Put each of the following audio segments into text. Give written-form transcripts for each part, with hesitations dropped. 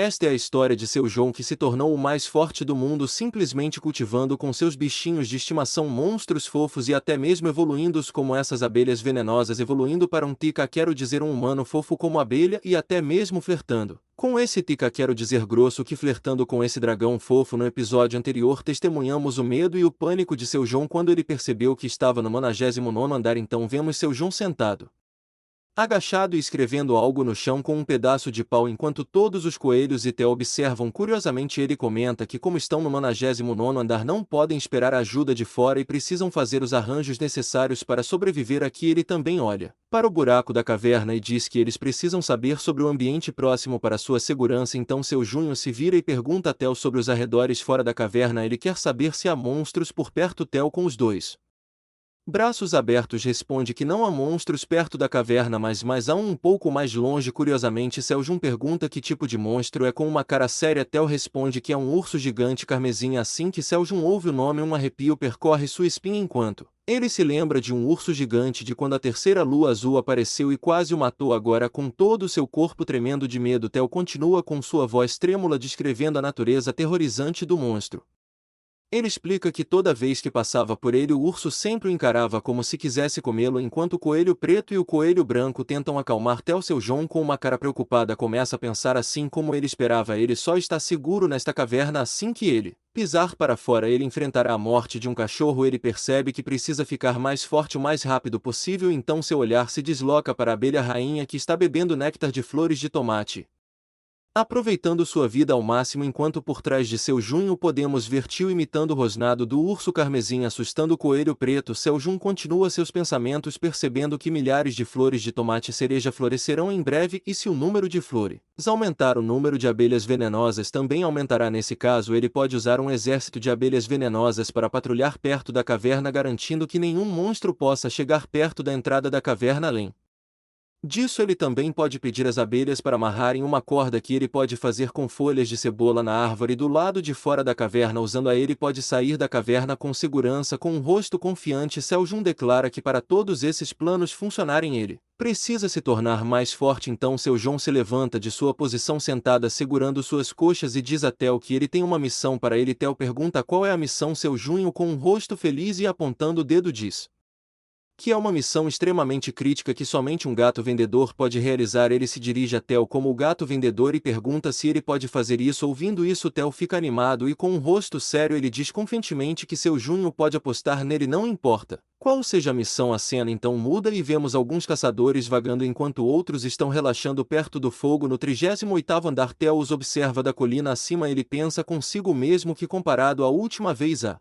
Esta é a história de seu João que se tornou o mais forte do mundo simplesmente cultivando com seus bichinhos de estimação monstros fofos e até mesmo evoluindo como essas abelhas venenosas evoluindo para um tica quero dizer um humano fofo como abelha e até mesmo flertando. Com esse tica quero dizer grosso que flertando com esse dragão fofo no episódio anterior testemunhamos o medo e o pânico de seu João quando ele percebeu que estava no 99º andar então vemos seu João sentado, agachado e escrevendo algo no chão com um pedaço de pau enquanto todos os coelhos e Theo observam curiosamente ele comenta que como estão no 99º andar não podem esperar a ajuda de fora e precisam fazer os arranjos necessários para sobreviver aqui ele também olha para o buraco da caverna e diz que eles precisam saber sobre o ambiente próximo para sua segurança então seu Junho se vira e pergunta a Theo sobre os arredores fora da caverna ele quer saber se há monstros por perto Theo com os dois braços abertos responde que não há monstros perto da caverna mas há um pouco mais longe curiosamente Seljun pergunta que tipo de monstro é com uma cara séria Theo responde que é um urso gigante carmesim assim que Seljun ouve o nome um arrepio percorre sua espinha enquanto ele se lembra de um urso gigante de quando a terceira lua azul apareceu e quase o matou agora com todo o seu corpo tremendo de medo Theo continua com sua voz trêmula descrevendo a natureza aterrorizante do monstro. Ele explica que toda vez que passava por ele o urso sempre o encarava como se quisesse comê-lo enquanto o coelho preto e o coelho branco tentam acalmar Theo seu João com uma cara preocupada começa a pensar assim como ele esperava ele só está seguro nesta caverna assim que ele pisar para fora ele enfrentará a morte de um cachorro ele percebe que precisa ficar mais forte o mais rápido possível então seu olhar se desloca para a abelha rainha que está bebendo néctar de flores de tomate, aproveitando sua vida ao máximo enquanto por trás de seu Junho podemos ver Tio imitando o rosnado do urso carmesim assustando o coelho preto Seljun continua seus pensamentos percebendo que milhares de flores de tomate cereja florescerão em breve e se o número de flores aumentar o número de abelhas venenosas também aumentará nesse caso ele pode usar um exército de abelhas venenosas para patrulhar perto da caverna garantindo que nenhum monstro possa chegar perto da entrada da caverna além disso ele também pode pedir às abelhas para amarrarem uma corda que ele pode fazer com folhas de cebola na árvore do lado de fora da caverna usando a ele pode sair da caverna com segurança com um rosto confiante Seljun declara que para todos esses planos funcionarem ele precisa se tornar mais forte então Seljun se levanta de sua posição sentada segurando suas coxas e diz a Theo que ele tem uma missão para ele Theo pergunta qual é a missão Seljun com um rosto feliz e apontando o dedo diz que é uma missão extremamente crítica que somente um gato vendedor pode realizar. Ele se dirige a Theo como o gato vendedor e pergunta se ele pode fazer isso. Ouvindo isso, Theo fica animado e com um rosto sério ele diz confiantemente que seu Junho pode apostar nele não importa qual seja a missão. A cena então muda e vemos alguns caçadores vagando enquanto outros estão relaxando perto do fogo no 38º andar. Theo os observa da colina acima ele pensa consigo mesmo que comparado à última vez há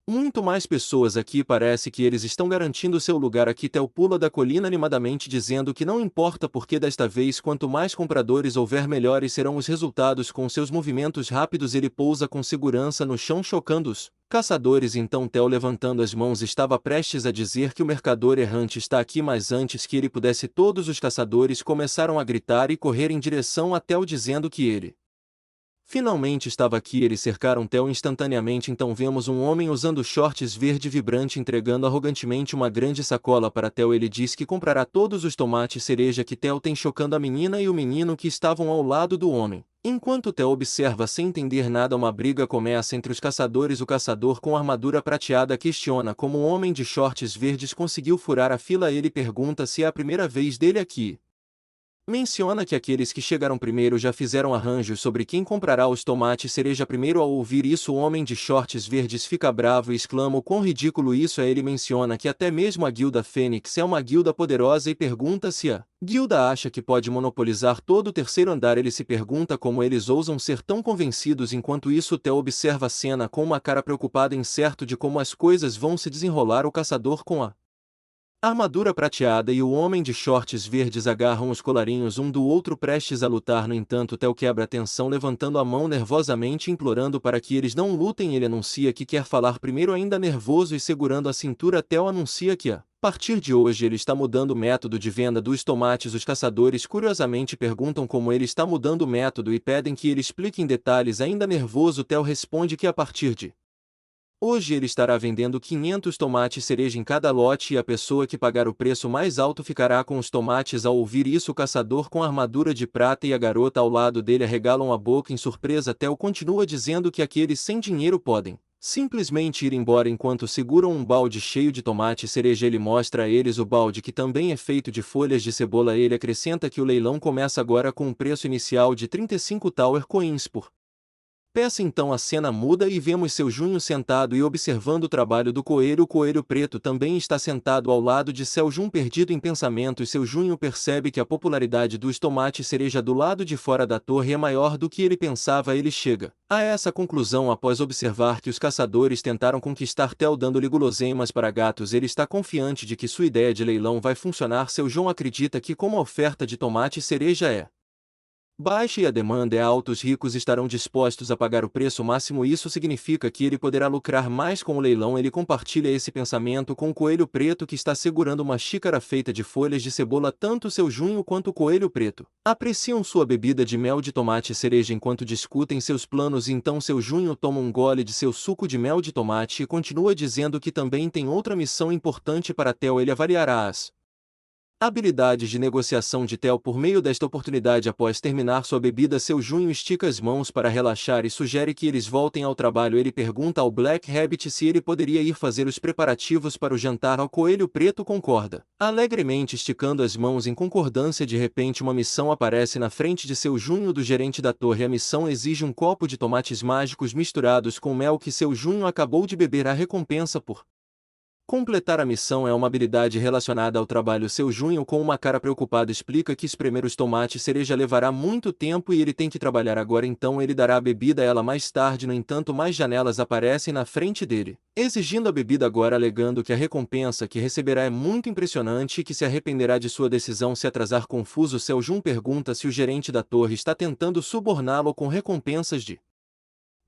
muito mais pessoas aqui parece que eles estão garantindo seu lugar aqui Theo pula da colina animadamente dizendo que não importa porque desta vez quanto mais compradores houver melhores serão os resultados com seus movimentos rápidos ele pousa com segurança no chão chocando os caçadores então Theo levantando as mãos estava prestes a dizer que o mercador errante está aqui mas antes que ele pudesse todos os caçadores começaram a gritar e correr em direção a Theo dizendo que ele finalmente estava aqui eles cercaram Theo instantaneamente então vemos um homem usando shorts verde vibrante entregando arrogantemente uma grande sacola para Theo ele diz que comprará todos os tomates cereja que Theo tem chocando a menina e o menino que estavam ao lado do homem. Enquanto Theo observa sem entender nada uma briga começa entre os caçadores o caçador com armadura prateada questiona como o homem de shorts verdes conseguiu furar a fila ele pergunta se é a primeira vez dele aqui. Menciona que aqueles que chegaram primeiro já fizeram arranjos sobre quem comprará os tomates cereja primeiro ao ouvir isso o homem de shorts verdes fica bravo e exclama o quão ridículo isso é ele menciona que até mesmo a guilda Fênix é uma guilda poderosa e pergunta se a guilda acha que pode monopolizar todo o terceiro andar ele se pergunta como eles ousam ser tão convencidos enquanto isso Theo observa a cena com uma cara preocupada incerto de como as coisas vão se desenrolar o caçador com a armadura prateada e o homem de shorts verdes agarram os colarinhos um do outro prestes a lutar no entanto Theo quebra a tensão levantando a mão nervosamente implorando para que eles não lutem ele anuncia que quer falar primeiro ainda nervoso e segurando a cintura Theo anuncia que a partir de hoje ele está mudando o método de venda dos tomates os caçadores curiosamente perguntam como ele está mudando o método e pedem que ele explique em detalhes ainda nervoso Theo responde que a partir de Hoje ele estará vendendo 500 tomates cereja em cada lote e a pessoa que pagar o preço mais alto ficará com os tomates. Ao ouvir isso, o caçador com a armadura de prata e a garota ao lado dele arregalam a boca em surpresa. Theo continua dizendo que aqueles sem dinheiro podem simplesmente ir embora enquanto seguram um balde cheio de tomate cereja. Ele mostra a eles o balde que também é feito de folhas de cebola. Ele acrescenta que o leilão começa agora com um preço inicial de 35 Tower Coins por peça. Então a cena muda e vemos seu Junho sentado e observando o trabalho do coelho. O coelho preto também está sentado ao lado de seu Jun perdido em pensamentos. Seu Junho percebe que a popularidade dos tomates cereja do lado de fora da torre é maior do que ele pensava. Ele chega a essa conclusão após observar que os caçadores tentaram conquistar Theo dando-lhe guloseimas para gatos. Ele está confiante de que sua ideia de leilão vai funcionar. Seu Jun acredita que como a oferta de tomate cereja é baixa e a demanda é alta, os ricos estarão dispostos a pagar o preço máximo. Isso significa que ele poderá lucrar mais com o leilão. Ele compartilha esse pensamento com o coelho preto que está segurando uma xícara feita de folhas de cebola. Tanto seu Junho quanto o coelho preto apreciam sua bebida de mel de tomate cereja enquanto discutem seus planos. Então seu Junho toma um gole de seu suco de mel de tomate e continua dizendo que também tem outra missão importante para Theo. Ele avaliará as habilidades de negociação de Theo por meio desta oportunidade. Após terminar sua bebida, seu Junho estica as mãos para relaxar e sugere que eles voltem ao trabalho. Ele pergunta ao Black Rabbit se ele poderia ir fazer os preparativos para o jantar. O coelho preto concorda, alegremente esticando as mãos em concordância. De repente uma missão aparece na frente de seu Junho do gerente da torre. A missão exige um copo de tomates mágicos misturados com mel que seu Junho acabou de beber. A recompensa por completar a missão é uma habilidade relacionada ao trabalho. Seu Junho, com uma cara preocupada, explica que espremer os tomates cereja levará muito tempo e ele tem que trabalhar agora, então ele dará a bebida a ela mais tarde. No entanto, mais janelas aparecem na frente dele, exigindo a bebida agora, alegando que a recompensa que receberá é muito impressionante e que se arrependerá de sua decisão se atrasar. Confuso, seu Jun pergunta se o gerente da torre está tentando suborná-lo com recompensas de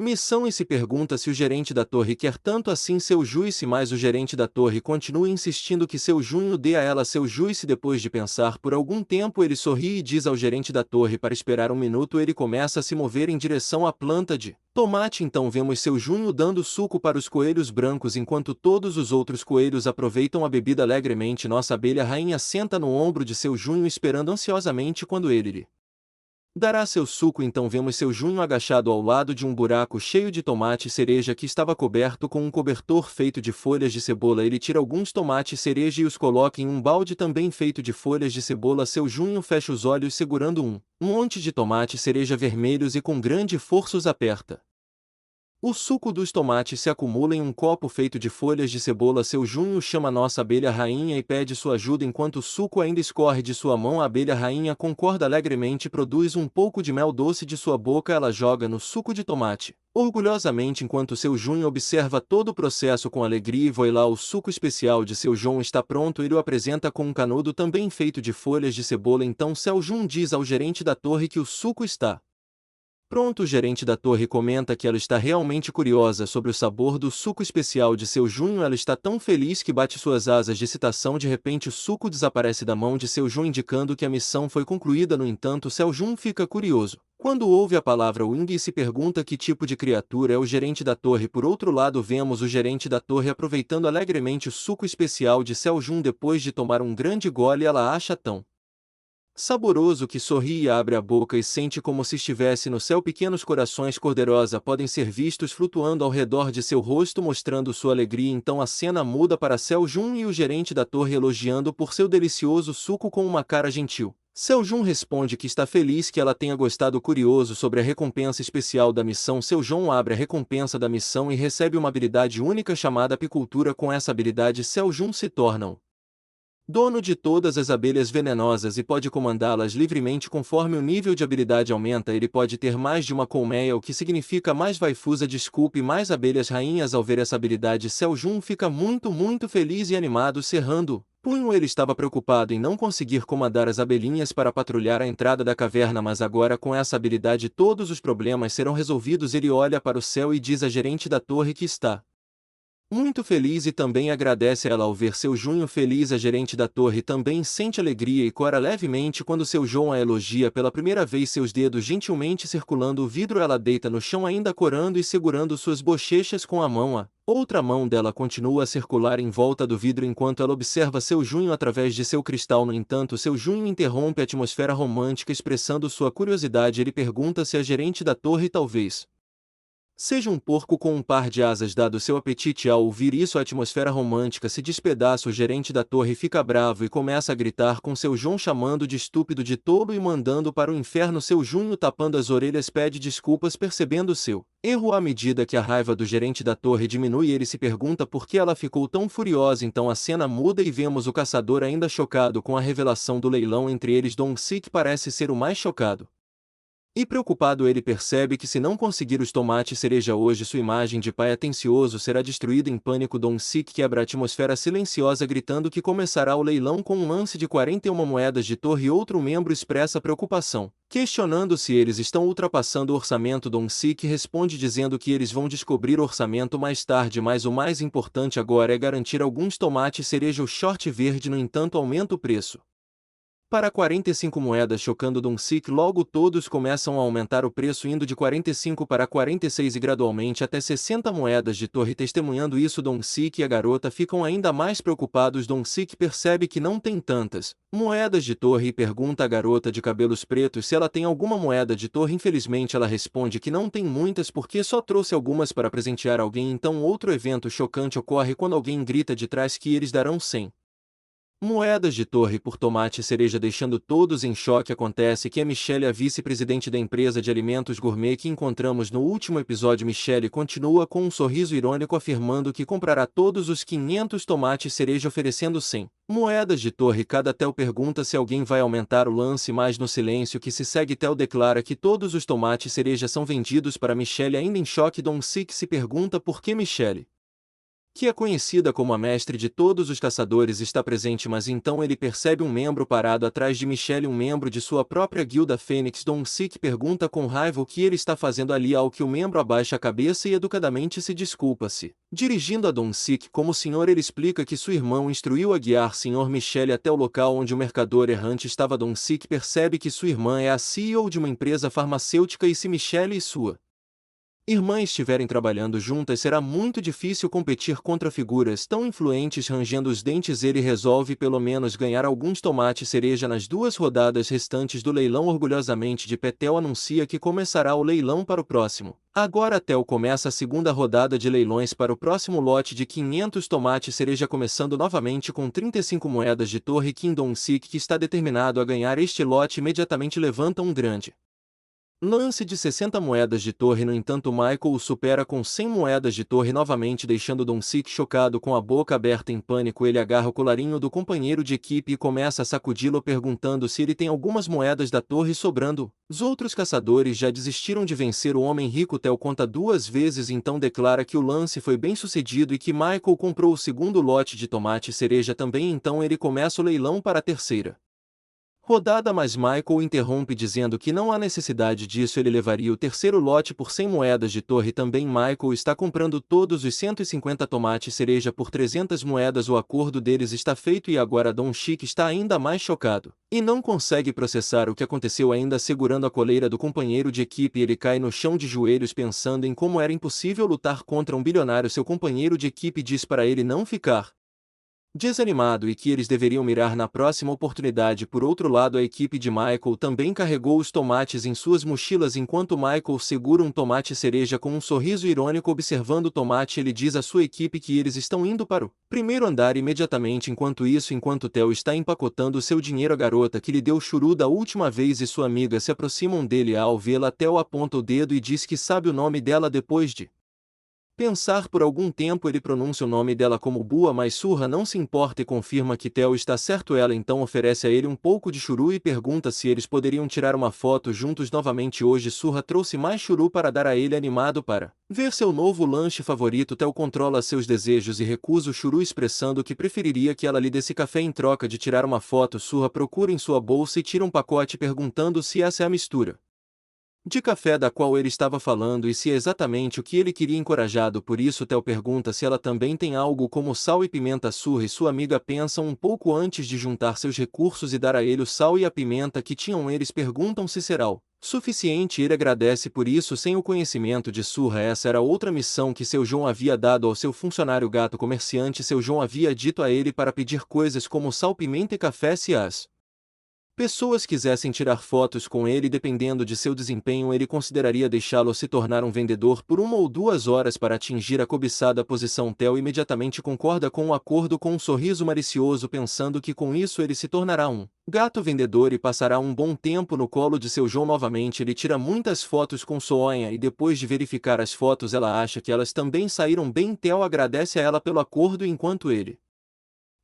missão e se pergunta se o gerente da torre quer tanto assim seu Juice, mas o gerente da torre continua insistindo que seu Junho dê a ela seu Juice. Depois de pensar por algum tempo, ele sorri e diz ao gerente da torre para esperar um minuto. Ele começa a se mover em direção à planta de tomate. Então vemos seu Junho dando suco para os coelhos brancos enquanto todos os outros coelhos aproveitam a bebida alegremente. Nossa abelha rainha senta no ombro de seu Junho esperando ansiosamente quando ele lhe dará seu suco. Então vemos seu Junho agachado ao lado de um buraco cheio de tomate cereja que estava coberto com um cobertor feito de folhas de cebola. Ele tira alguns tomates cereja e os coloca em um balde também feito de folhas de cebola. Seu Junho fecha os olhos segurando um monte de tomate cereja vermelhos e com grande força os aperta. O suco dos tomates se acumula em um copo feito de folhas de cebola. Seu Junho chama nossa abelha rainha e pede sua ajuda enquanto o suco ainda escorre de sua mão. A abelha rainha concorda alegremente e produz um pouco de mel doce de sua boca. Ela joga no suco de tomate orgulhosamente enquanto seu Junho observa todo o processo com alegria. E vai lá, o suco especial de seu Jun está pronto. Ele o apresenta com um canudo também feito de folhas de cebola. Então seu Jun diz ao gerente da torre que o suco está pronto. O gerente da torre comenta que ela está realmente curiosa sobre o sabor do suco especial de seu Junho. Ela está tão feliz que bate suas asas de excitação. De repente o suco desaparece da mão de seu Jun, indicando que a missão foi concluída. No entanto, seu Jun fica curioso quando ouve a palavra Wing e se pergunta que tipo de criatura é o gerente da torre. Por outro lado, vemos o gerente da torre aproveitando alegremente o suco especial de seu Jun. Depois de tomar um grande gole, ela acha tão saboroso que sorri e abre a boca e sente como se estivesse no céu. Pequenos corações cor-de-rosa podem ser vistos flutuando ao redor de seu rosto, mostrando sua alegria. Então a cena muda para Seu Jun e o gerente da torre elogiando por seu delicioso suco com uma cara gentil. Seu Jun responde que está feliz que ela tenha gostado. Curioso sobre a recompensa especial da missão, Seu Jun abre a recompensa da missão e recebe uma habilidade única chamada apicultura. Com essa habilidade, Seu Jun se torna um dono de todas as abelhas venenosas e pode comandá-las livremente. Conforme o nível de habilidade aumenta, ele pode ter mais de uma colmeia, o que significa mais vaifusa, desculpe, mais abelhas rainhas. Ao ver essa habilidade, Seu Jun fica muito feliz e animado, cerrando punho. Ele estava preocupado em não conseguir comandar as abelhinhas para patrulhar a entrada da caverna, mas agora com essa habilidade todos os problemas serão resolvidos. Ele olha para o céu e diz à gerente da torre que está muito feliz e também agradece a ela ao ver seu Junho feliz. A gerente da torre também sente alegria e cora levemente quando seu João a elogia pela primeira vez, seus dedos gentilmente circulando o vidro. Ela deita no chão ainda corando e segurando suas bochechas com a mão. A outra mão dela continua a circular em volta do vidro enquanto ela observa seu Junho através de seu cristal. No entanto, seu Junho interrompe a atmosfera romântica expressando sua curiosidade. Ele pergunta se a gerente da torre talvez seja um porco com um par de asas. Dado seu apetite, ao ouvir isso a atmosfera romântica se despedaça. O gerente da torre fica bravo e começa a gritar com seu João, chamando de estúpido, de tolo e mandando para o inferno. Seu Junho, tapando as orelhas, pede desculpas percebendo seu erro. À medida que a raiva do gerente da torre diminui, ele se pergunta por que ela ficou tão furiosa. Então a cena muda e vemos o caçador ainda chocado com a revelação do leilão. Entre eles, Dong-sik parece ser o mais chocado e preocupado. Ele percebe que se não conseguir os tomates cereja hoje, sua imagem de pai atencioso será destruída. Em pânico, Dong-sik quebra a atmosfera silenciosa gritando que começará o leilão com um lance de 41 moedas de torre. Outro membro expressa preocupação, questionando se eles estão ultrapassando o orçamento. Dong-sik responde dizendo que eles vão descobrir o orçamento mais tarde, mas o mais importante agora é garantir alguns tomates cereja. O short verde, no entanto, aumenta o preço para 45 moedas, chocando Dong-sik. Logo todos começam a aumentar o preço, indo de 45 para 46 e gradualmente até 60 moedas de torre. Testemunhando isso, Dong-sik e a garota ficam ainda mais preocupados. Dong-sik percebe que não tem tantas moedas de torre e pergunta à garota de cabelos pretos se ela tem alguma moeda de torre. Infelizmente ela responde que não tem muitas porque só trouxe algumas para presentear alguém. Então outro evento chocante ocorre quando alguém grita de trás que eles darão 100 moedas de torre por tomate cereja, deixando todos em choque. Acontece que é Michelle, a vice-presidente da empresa de alimentos gourmet que encontramos no último episódio. Michelle continua com um sorriso irônico afirmando que comprará todos os 500 tomates cereja oferecendo 100 moedas de torre cada. Theo pergunta se alguém vai aumentar o lance, mas no silêncio que se segue, Theo declara que todos os tomates cereja são vendidos para Michelle. Ainda em choque, Dong-sik se pergunta por que Michelle, que é conhecida como a mestre de todos os caçadores, está presente, mas então ele percebe um membro parado atrás de Michelle, um membro de sua própria guilda Fênix. Dong-sik pergunta com raiva o que ele está fazendo ali, ao que o membro abaixa a cabeça e educadamente se desculpa-se. Dirigindo a Dong-sik como senhor, ele explica que seu irmão instruiu a guiar Sr. Michelle até o local onde o mercador errante estava. Dong-sik percebe que sua irmã é a CEO de uma empresa farmacêutica e se Michelle e sua irmã estiverem trabalhando juntas, será muito difícil competir contra figuras tão influentes. Rangendo os dentes, ele resolve pelo menos ganhar alguns tomates cereja nas 2 rodadas restantes do leilão. Orgulhosamente de pé, Theo anuncia que começará o leilão para o próximo. Agora Theo começa a segunda rodada de leilões para o próximo lote de 500 tomates cereja, começando novamente com 35 moedas de torre. Kim Dong-sik, que está determinado a ganhar este lote, imediatamente levanta um grande lance de 60 moedas de torre. No entanto, Michael o supera com 100 moedas de torre novamente, deixando Dong-sik chocado com a boca aberta. Em pânico, ele agarra o colarinho do companheiro de equipe e começa a sacudi-lo, perguntando se ele tem algumas moedas da torre sobrando. Os outros caçadores já desistiram de vencer o homem rico. Theo conta 2 vezes, então declara que o lance foi bem sucedido e que Michael comprou o segundo lote de tomate cereja também. Então ele começa o leilão para a terceira rodada, mas Michael interrompe dizendo que não há necessidade disso, ele levaria o terceiro lote por 100 moedas de torre também. Michael está comprando todos os 150 tomates cereja por 300 moedas. O acordo deles está feito e agora Dong-sik está ainda mais chocado e não consegue processar o que aconteceu. Ainda segurando a coleira do companheiro de equipe, ele cai no chão de joelhos pensando em como era impossível lutar contra um bilionário. Seu companheiro de equipe diz para ele não ficar desanimado e que eles deveriam mirar na próxima oportunidade. Por outro lado, a equipe de Michael também carregou os tomates em suas mochilas. Enquanto Michael segura um tomate cereja com um sorriso irônico observando o tomate, ele diz à sua equipe que eles estão indo para o primeiro andar imediatamente. Enquanto isso, enquanto Theo está empacotando seu dinheiro, a garota que lhe deu churu da última vez e sua amiga se aproximam dele. Ao vê-la, Theo aponta o dedo e diz que sabe o nome dela. Depois de pensar por algum tempo, ele pronuncia o nome dela como Bua, mas Surra não se importa e confirma que Theo está certo. Ela então oferece a ele um pouco de churu e pergunta se eles poderiam tirar uma foto juntos novamente. Hoje Surra trouxe mais churu para dar a ele, animado para ver seu novo lanche favorito. Theo controla seus desejos e recusa o churu, expressando que preferiria que ela lhe desse café em troca de tirar uma foto. Surra procura em sua bolsa e tira um pacote, perguntando se essa é a mistura de café da qual ele estava falando e se é exatamente o que ele queria encorajado. Por isso Theo pergunta se ela também tem algo como sal e pimenta. Surra e sua amiga pensam um pouco antes de juntar seus recursos e dar a ele o sal e a pimenta que tinham. Eles perguntam se será o suficiente. Ele agradece por isso sem o conhecimento de Surra. Essa era outra missão que seu João havia dado ao seu funcionário gato comerciante. Seu João havia dito a ele para pedir coisas como sal, pimenta e café se as pessoas quisessem tirar fotos com ele. Dependendo de seu desempenho, ele consideraria deixá-lo se tornar um vendedor por 1 ou 2 horas para atingir a cobiçada posição. Theo imediatamente concorda com o acordo com um sorriso malicioso, pensando que com isso ele se tornará um gato vendedor e passará um bom tempo no colo de seu João. Novamente ele tira muitas fotos com Sonia e depois de verificar as fotos ela acha que elas também saíram bem. Theo agradece a ela pelo acordo enquanto ele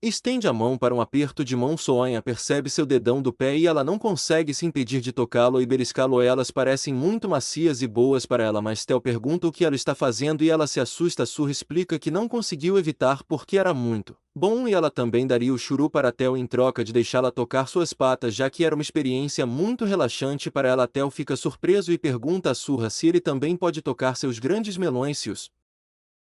estende a mão para um aperto de mão. Sonia percebe seu dedão do pé e ela não consegue se impedir de tocá-lo e beliscá-lo. Elas parecem muito macias e boas para ela, mas Theo pergunta o que ela está fazendo e ela se assusta. Surra explica que não conseguiu evitar porque era muito bom e ela também daria o churu para Theo em troca de deixá-la tocar suas patas, já que era uma experiência muito relaxante para ela. Theo fica surpreso e pergunta a Surra se ele também pode tocar seus grandes melões, se os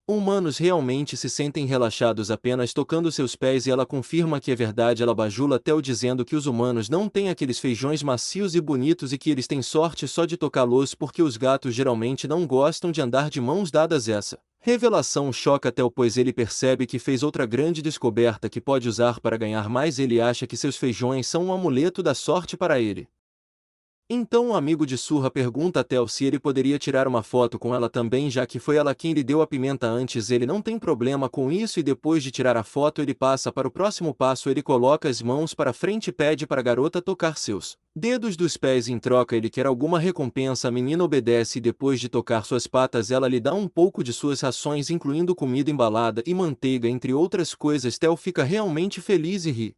humanos realmente se sentem relaxados apenas tocando seus pés, e ela confirma que é verdade. Ela bajula Theo dizendo que os humanos não têm aqueles feijões macios e bonitos e que eles têm sorte só de tocá-los porque os gatos geralmente não gostam de andar de mãos dadas. Essa revelação choca Theo, pois ele percebe que fez outra grande descoberta que pode usar para ganhar mais. Ele acha que seus feijões são um amuleto da sorte para ele. Então um amigo de Surra pergunta a Theo se ele poderia tirar uma foto com ela também, já que foi ela quem lhe deu a pimenta antes. Ele não tem problema com isso e depois de tirar a foto ele passa para o próximo passo. Ele coloca as mãos para frente e pede para a garota tocar seus dedos dos pés. Em troca ele quer alguma recompensa. A menina obedece e depois de tocar suas patas ela lhe dá um pouco de suas rações, incluindo comida embalada e manteiga, entre outras coisas. Theo fica realmente feliz e ri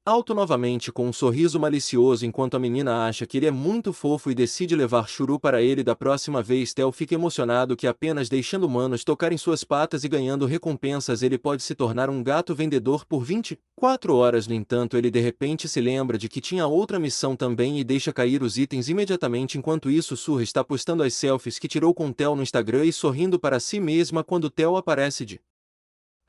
alto novamente com um sorriso malicioso enquanto a menina acha que ele é muito fofo e decide levar churu para ele da próxima vez. Theo fica emocionado que apenas deixando humanos tocarem suas patas e ganhando recompensas ele pode se tornar um gato vendedor por 24 horas. No entanto, ele de repente se lembra de que tinha outra missão também e deixa cair os itens imediatamente. Enquanto isso, Surra está postando as selfies que tirou com Theo no Instagram e sorrindo para si mesma quando Theo aparece de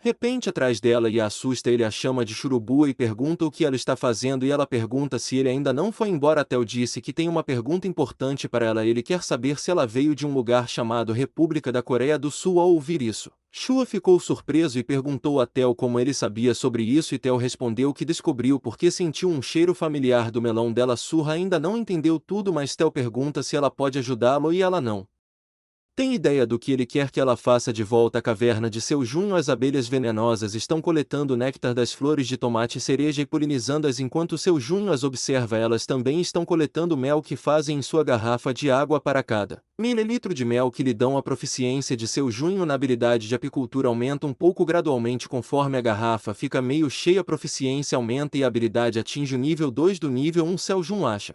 repente atrás dela e a assusta. Ele a chama de churubua e pergunta o que ela está fazendo e ela pergunta se ele ainda não foi embora. Theo disse que tem uma pergunta importante para ela. Ele quer saber se ela veio de um lugar chamado República da Coreia do Sul. Ao ouvir isso, Shua ficou surpreso e perguntou a Theo como ele sabia sobre isso e Theo respondeu que descobriu porque sentiu um cheiro familiar do melão dela. Surra ainda não entendeu tudo, mas Theo pergunta se ela pode ajudá-lo e ela não tem ideia do que ele quer que ela faça. De volta à caverna de seu Junho, as abelhas venenosas estão coletando o néctar das flores de tomate e cereja e polinizando-as enquanto seu Junho as observa. Elas também estão coletando mel que fazem em sua garrafa de água para cada mililitro de mel que lhe dão. A proficiência de seu Junho na habilidade de apicultura aumenta um pouco gradualmente conforme a garrafa fica meio cheia. A proficiência aumenta e a habilidade atinge o nível 2 do nível 1. Seu Junho acha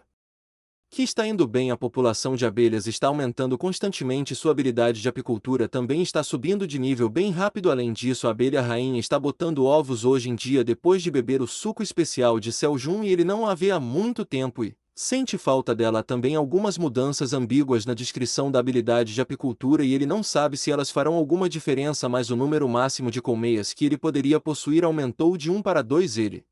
que está indo bem. A população de abelhas está aumentando constantemente. Sua habilidade de apicultura também está subindo de nível bem rápido. Além disso, a abelha rainha está botando ovos hoje em dia depois de beber o suco especial de Seljun e ele não a vê há muito tempo e sente falta dela. Também algumas mudanças ambíguas na descrição da habilidade de apicultura e ele não sabe se elas farão alguma diferença, mas o número máximo de colmeias que ele poderia possuir aumentou de 1 para 2. Ele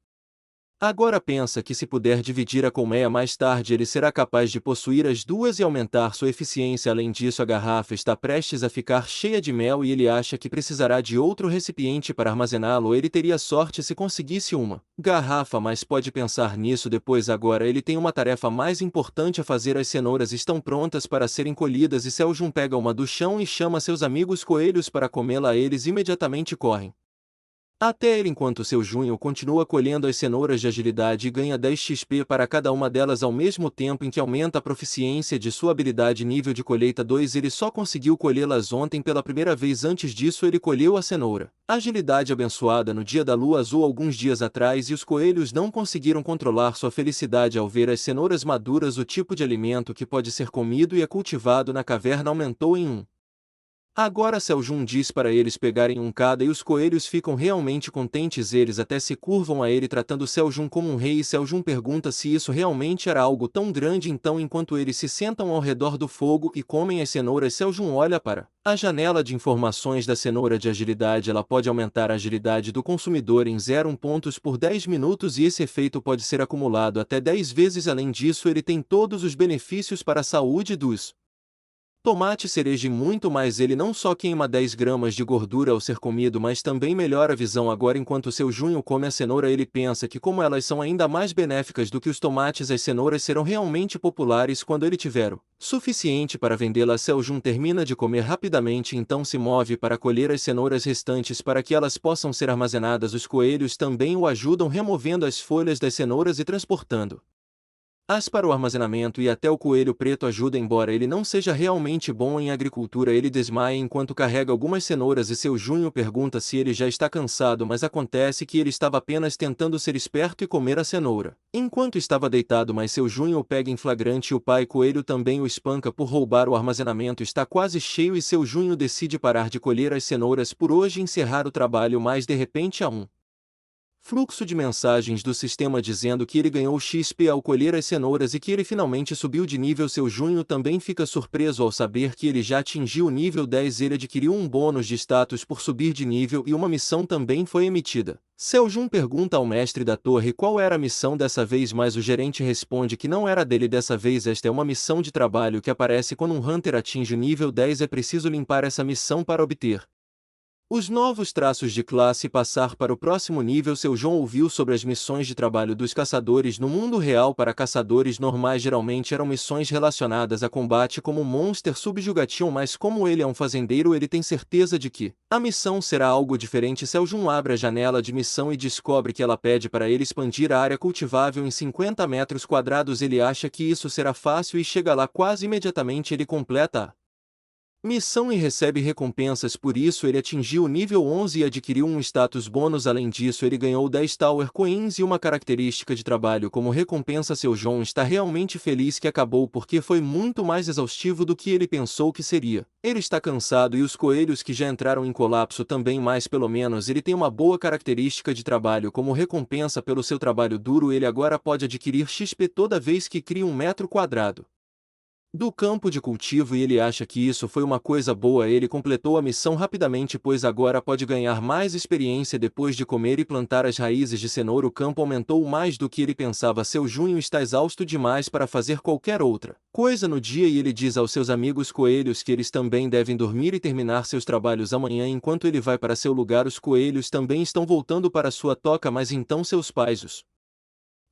agora pensa que se puder dividir a colmeia mais tarde ele será capaz de possuir as duas e aumentar sua eficiência. Além disso, a garrafa está prestes a ficar cheia de mel e ele acha que precisará de outro recipiente para armazená-lo. Ele teria sorte se conseguisse uma garrafa, mas pode pensar nisso depois. Agora ele tem uma tarefa mais importante a fazer. As cenouras estão prontas para serem colhidas e Seljun pega uma do chão e chama seus amigos coelhos para comê-la. Eles imediatamente correm até ele enquanto seu Junho continua colhendo as cenouras de agilidade e ganha 10 XP para cada uma delas ao mesmo tempo em que aumenta a proficiência de sua habilidade nível de colheita 2. Ele só conseguiu colhê-las ontem pela primeira vez. Antes disso ele colheu a cenoura agilidade abençoada no dia da lua azul alguns dias atrás e os coelhos não conseguiram controlar sua felicidade ao ver as cenouras maduras. O tipo de alimento que pode ser comido e é cultivado na caverna aumentou em 1 Agora Seljun diz para eles pegarem um cada e os coelhos ficam realmente contentes, eles até se curvam a ele tratando Seljun como um rei e Seljun pergunta se isso realmente era algo tão grande. Então enquanto eles se sentam ao redor do fogo e comem as cenouras, Seljun olha para a janela de informações da cenoura de agilidade. Ela pode aumentar a agilidade do consumidor em 0,1 pontos por 10 minutos e esse efeito pode ser acumulado até 10 vezes. Além disso, ele tem todos os benefícios para a saúde dos tomate cereja e muito mais. Ele não só queima 10 gramas de gordura ao ser comido, mas também melhora a visão. Agora enquanto seu Junho come a cenoura, ele pensa que como elas são ainda mais benéficas do que os tomates, as cenouras serão realmente populares quando ele tiver o suficiente para vendê-la. Seljun termina de comer rapidamente, então se move para colher as cenouras restantes para que elas possam ser armazenadas. Os coelhos também o ajudam removendo as folhas das cenouras e transportando as para o armazenamento, e até o coelho preto ajuda. Embora ele não seja realmente bom em agricultura, ele desmaia enquanto carrega algumas cenouras e seu Junho pergunta se ele já está cansado, mas acontece que ele estava apenas tentando ser esperto e comer a cenoura enquanto estava deitado, mas seu Junho o pega em flagrante e o pai coelho também o espanca por roubar. O armazenamento está quase cheio e seu Junho decide parar de colher as cenouras por hoje e encerrar o trabalho, mas de repente há um fluxo de mensagens do sistema dizendo que ele ganhou XP ao colher as cenouras e que ele finalmente subiu de nível. Seu Junho também fica surpreso ao saber que ele já atingiu o nível 10. Ele adquiriu um bônus de status por subir de nível e uma missão também foi emitida. Seljun pergunta ao mestre da torre qual era a missão dessa vez, mas o gerente responde que não era dele dessa vez. Esta é uma missão de trabalho que aparece quando um Hunter atinge o nível 10. É preciso limpar essa missão para obter os novos traços de classe e passar para o próximo nível. Seljun ouviu sobre as missões de trabalho dos caçadores no mundo real. Para caçadores normais geralmente eram missões relacionadas a combate como Monster Subjugation, mas como ele é um fazendeiro, ele tem certeza de que a missão será algo diferente. Seljun abre a janela de missão e descobre que ela pede para ele expandir a área cultivável em 50 metros quadrados. Ele acha que isso será fácil e chega lá quase imediatamente. Ele completa a missão e recebe recompensas por isso. Ele atingiu o nível 11 e adquiriu um status bônus. Além disso, ele ganhou 10 Tower Coins e uma característica de trabalho como recompensa. Seljun está realmente feliz que acabou porque foi muito mais exaustivo do que ele pensou que seria. Ele está cansado e os coelhos que já entraram em colapso também, mas pelo menos ele tem uma boa característica de trabalho como recompensa pelo seu trabalho duro. Ele agora pode adquirir XP toda vez que cria 1 metro quadrado do campo de cultivo e ele acha que isso foi uma coisa boa. Ele completou a missão rapidamente, pois agora pode ganhar mais experiência depois de comer e plantar as raízes de cenoura. O campo aumentou mais do que ele pensava. Seu Junho está exausto demais para fazer qualquer outra coisa no dia e ele diz aos seus amigos coelhos que eles também devem dormir e terminar seus trabalhos amanhã. Enquanto ele vai para seu lugar, os coelhos também estão voltando para sua toca, mas então seus pais os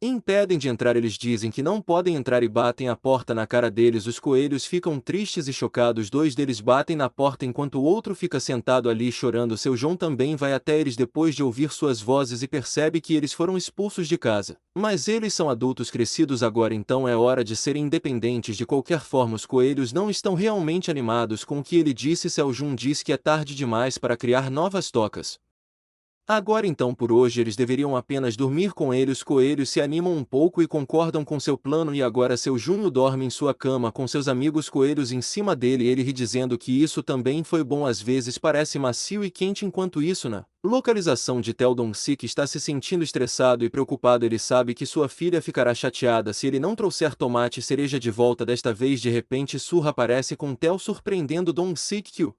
impedem de entrar. Eles dizem que não podem entrar e batem a porta na cara deles. Os coelhos ficam tristes e chocados. 2 deles batem na porta enquanto o outro fica sentado ali chorando. Seljun também vai até eles depois de ouvir suas vozes e percebe que eles foram expulsos de casa. Mas eles são adultos crescidos agora, então é hora de serem independentes. De qualquer forma, os coelhos não estão realmente animados com o que ele disse. Seljun diz que é tarde demais para criar novas tocas. Agora então por hoje eles deveriam apenas dormir com ele. Os coelhos se animam um pouco e concordam com seu plano e agora seu Junho dorme em sua cama com seus amigos coelhos em cima dele. Ele ri dizendo que isso também foi bom. Às vezes parece macio e quente. Enquanto isso, na localização de Tel Dong-sik está se sentindo estressado e preocupado. Ele sabe que sua filha ficará chateada se ele não trouxer tomate cereja de volta desta vez. De repente Surra aparece com Tel surpreendendo Dong-sik que o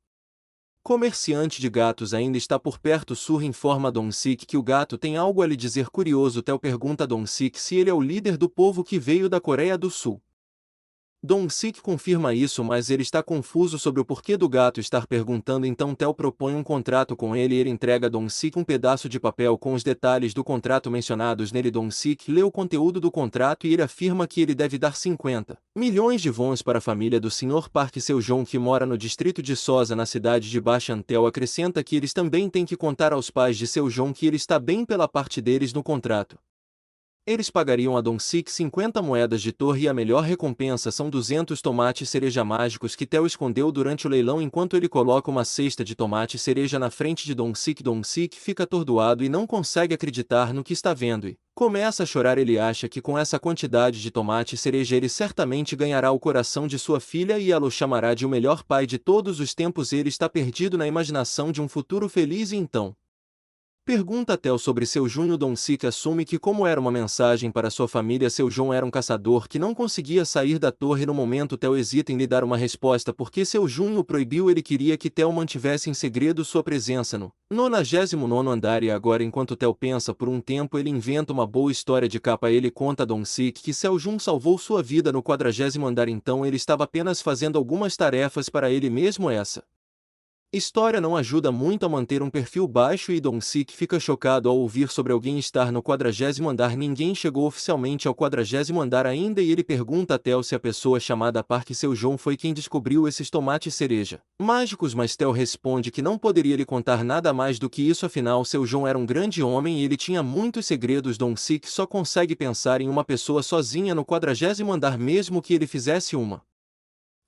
comerciante de gatos ainda está por perto. Surra informa a Dong-sik que o gato tem algo a lhe dizer. Curioso, Tel pergunta a Dong-sik se ele é o líder do povo que veio da Coreia do Sul. Dong-sik confirma isso, mas ele está confuso sobre o porquê do gato estar perguntando. Então Tel propõe um contrato com ele e ele entrega a Dong-sik um pedaço de papel com os detalhes do contrato mencionados nele. Dong-sik lê o conteúdo do contrato e ele afirma que ele deve dar 50 milhões de wons para a família do Sr. Park Seojong, que mora no distrito de Sosa, na cidade de Bashan. Tel acrescenta que eles também têm que contar aos pais de Seojong que ele está bem pela parte deles no contrato. Eles pagariam a Don Sik 50 moedas de torre e a melhor recompensa são 200 tomates cereja mágicos que Theo escondeu durante o leilão enquanto ele coloca uma cesta de tomate cereja na frente de Don Sik. Don Sik fica atordoado e não consegue acreditar no que está vendo e começa a chorar. Ele acha que com essa quantidade de tomate cereja ele certamente ganhará o coração de sua filha e ela o chamará de o melhor pai de todos os tempos. Ele está perdido na imaginação de um futuro feliz e então pergunta a Theo sobre seu Junho. Don Sik assume que como era uma mensagem para sua família, seu João era um caçador que não conseguia sair da torre no momento. Theo hesita em lhe dar uma resposta porque seu Junho o proibiu. Ele queria que Theo mantivesse em segredo sua presença no 99º andar e agora enquanto Theo pensa por um tempo ele inventa uma boa história de capa. Ele conta a Don Sik que seu Jun salvou sua vida no 40º andar, então ele estava apenas fazendo algumas tarefas para ele mesmo. Essa história não ajuda muito a manter um perfil baixo e Don Sik fica chocado ao ouvir sobre alguém estar no 40º andar. Ninguém chegou oficialmente ao 40º andar ainda e ele pergunta a Theo se a pessoa chamada Park Seo-joon foi quem descobriu esses tomates cereja mágicos, mas Theo responde que não poderia lhe contar nada mais do que isso, afinal Seo-joon era um grande homem e ele tinha muitos segredos. Don Sik só consegue pensar em uma pessoa sozinha no 40º andar, mesmo que ele fizesse uma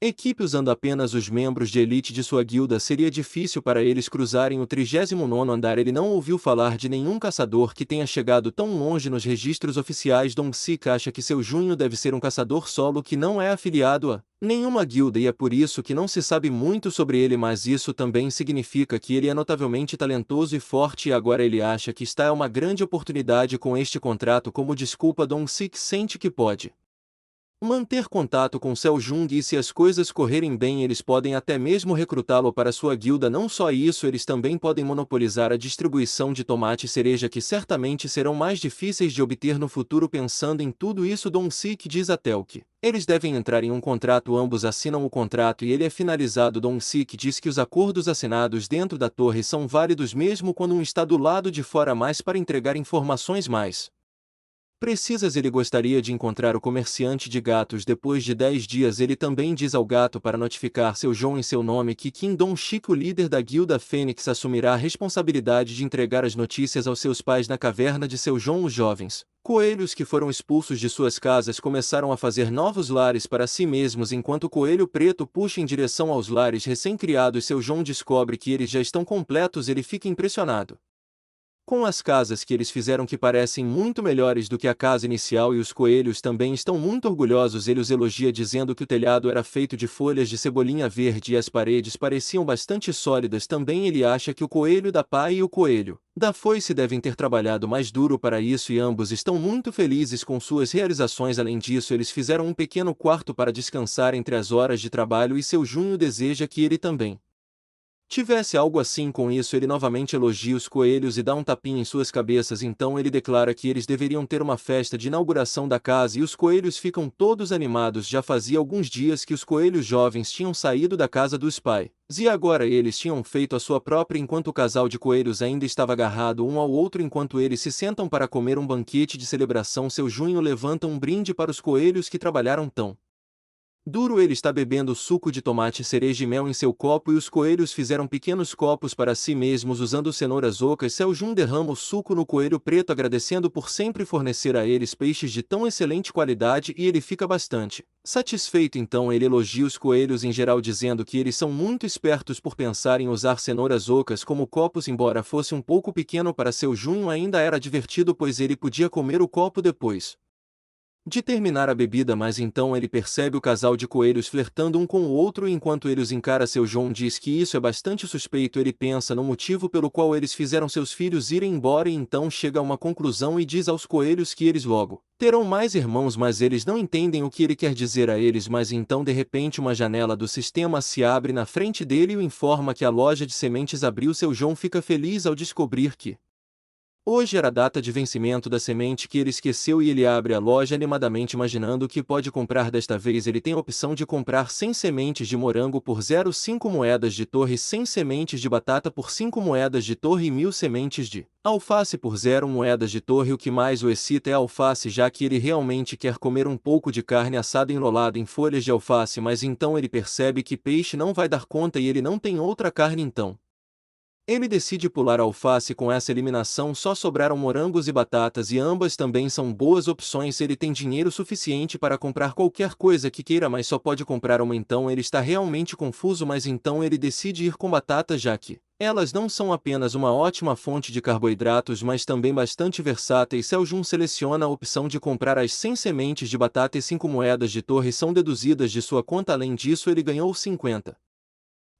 equipe usando apenas os membros de elite de sua guilda, seria difícil para eles cruzarem o 39º andar. Ele não ouviu falar de nenhum caçador que tenha chegado tão longe nos registros oficiais. Don Sik acha que seu Junho deve ser um caçador solo que não é afiliado a nenhuma guilda e é por isso que não se sabe muito sobre ele, mas isso também significa que ele é notavelmente talentoso e forte e agora ele acha que está uma grande oportunidade com este contrato. Como desculpa, Don Sik sente que pode manter contato com Seo Jung e se as coisas correrem bem eles podem até mesmo recrutá-lo para sua guilda. Não só isso, eles também podem monopolizar a distribuição de tomate cereja que certamente serão mais difíceis de obter no futuro. Pensando em tudo isso, Don Sik diz a Theo que eles devem entrar em um contrato. Ambos assinam o contrato e ele é finalizado. Don Sik diz que os acordos assinados dentro da torre são válidos mesmo quando um está do lado de fora, mas para entregar informações mais precisas ele gostaria de encontrar o comerciante de gatos. Depois de 10 dias ele também diz ao gato para notificar seu João em seu nome que Kim Dong-sik, o líder da guilda Fênix, assumirá a responsabilidade de entregar as notícias aos seus pais na caverna de seu João. Os jovens coelhos que foram expulsos de suas casas começaram a fazer novos lares para si mesmos enquanto o coelho preto puxa em direção aos lares recém-criados. Seu João descobre que eles já estão completos. Ele fica impressionado com as casas que eles fizeram, que parecem muito melhores do que a casa inicial, e os coelhos também estão muito orgulhosos. Ele os elogia dizendo que o telhado era feito de folhas de cebolinha verde e as paredes pareciam bastante sólidas. Também ele acha que o coelho da pá e o coelho da foice devem ter trabalhado mais duro para isso e ambos estão muito felizes com suas realizações. Além disso, eles fizeram um pequeno quarto para descansar entre as horas de trabalho e seu Junho deseja que ele também tivesse algo assim. Com isso ele novamente elogia os coelhos e dá um tapinha em suas cabeças. Então ele declara que eles deveriam ter uma festa de inauguração da casa e os coelhos ficam todos animados. Já fazia alguns dias que os coelhos jovens tinham saído da casa dos pais e agora eles tinham feito a sua própria, enquanto o casal de coelhos ainda estava agarrado um ao outro. Enquanto eles se sentam para comer um banquete de celebração, seu Junho levanta um brinde para os coelhos que trabalharam tão duro. Ele está bebendo suco de tomate cereja e mel em seu copo e os coelhos fizeram pequenos copos para si mesmos usando cenouras ocas. Seo Jun derrama o suco no coelho preto agradecendo por sempre fornecer a eles peixes de tão excelente qualidade e ele fica bastante satisfeito. Então ele elogia os coelhos em geral dizendo que eles são muito espertos por pensar em usar cenouras ocas como copos. Embora fosse um pouco pequeno para Seo Jun, ainda era divertido pois ele podia comer o copo depois de terminar a bebida. Mas então ele percebe o casal de coelhos flertando um com o outro e enquanto ele os encara, seu João diz que isso é bastante suspeito. Ele pensa no motivo pelo qual eles fizeram seus filhos irem embora e então chega a uma conclusão e diz aos coelhos que eles logo terão mais irmãos, mas eles não entendem o que ele quer dizer a eles. Mas então de repente uma janela do sistema se abre na frente dele e o informa que a loja de sementes abriu. Seu João fica feliz ao descobrir que hoje era a data de vencimento da semente que ele esqueceu e ele abre a loja animadamente imaginando o que pode comprar. Desta vez ele tem a opção de comprar 100 sementes de morango por 0,5 moedas de torre, 100 sementes de batata por 5 moedas de torre e 1000 sementes de alface por 0 moedas de torre. O que mais o excita é a alface, já que ele realmente quer comer um pouco de carne assada enrolada em folhas de alface, mas então ele percebe que peixe não vai dar conta e ele não tem outra carne. Então Ele decide pular a alface. Com essa eliminação só sobraram morangos e batatas e ambas também são boas opções. Ele tem dinheiro suficiente para comprar qualquer coisa que queira, mas só pode comprar uma. Então ele está realmente confuso, mas então ele decide ir com batatas, já que elas não são apenas uma ótima fonte de carboidratos, mas também bastante versáteis. Seljun seleciona a opção de comprar as 100 sementes de batata e 5 moedas de torre são deduzidas de sua conta. Além disso, ele ganhou 50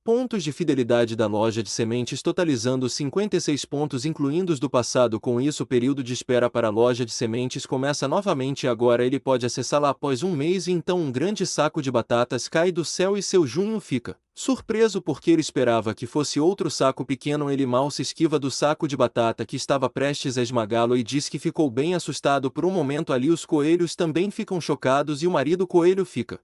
pontos de fidelidade da loja de sementes, totalizando 56 pontos incluindo os do passado. Com isso, o período de espera para a loja de sementes começa novamente e agora ele pode acessá-la após um mês. E então um grande saco de batatas cai do céu e Seljun fica surpreso porque ele esperava que fosse outro saco pequeno. Ele mal se esquiva do saco de batata que estava prestes a esmagá-lo e diz que ficou bem assustado por um momento ali. Os coelhos também ficam chocados e o marido coelho fica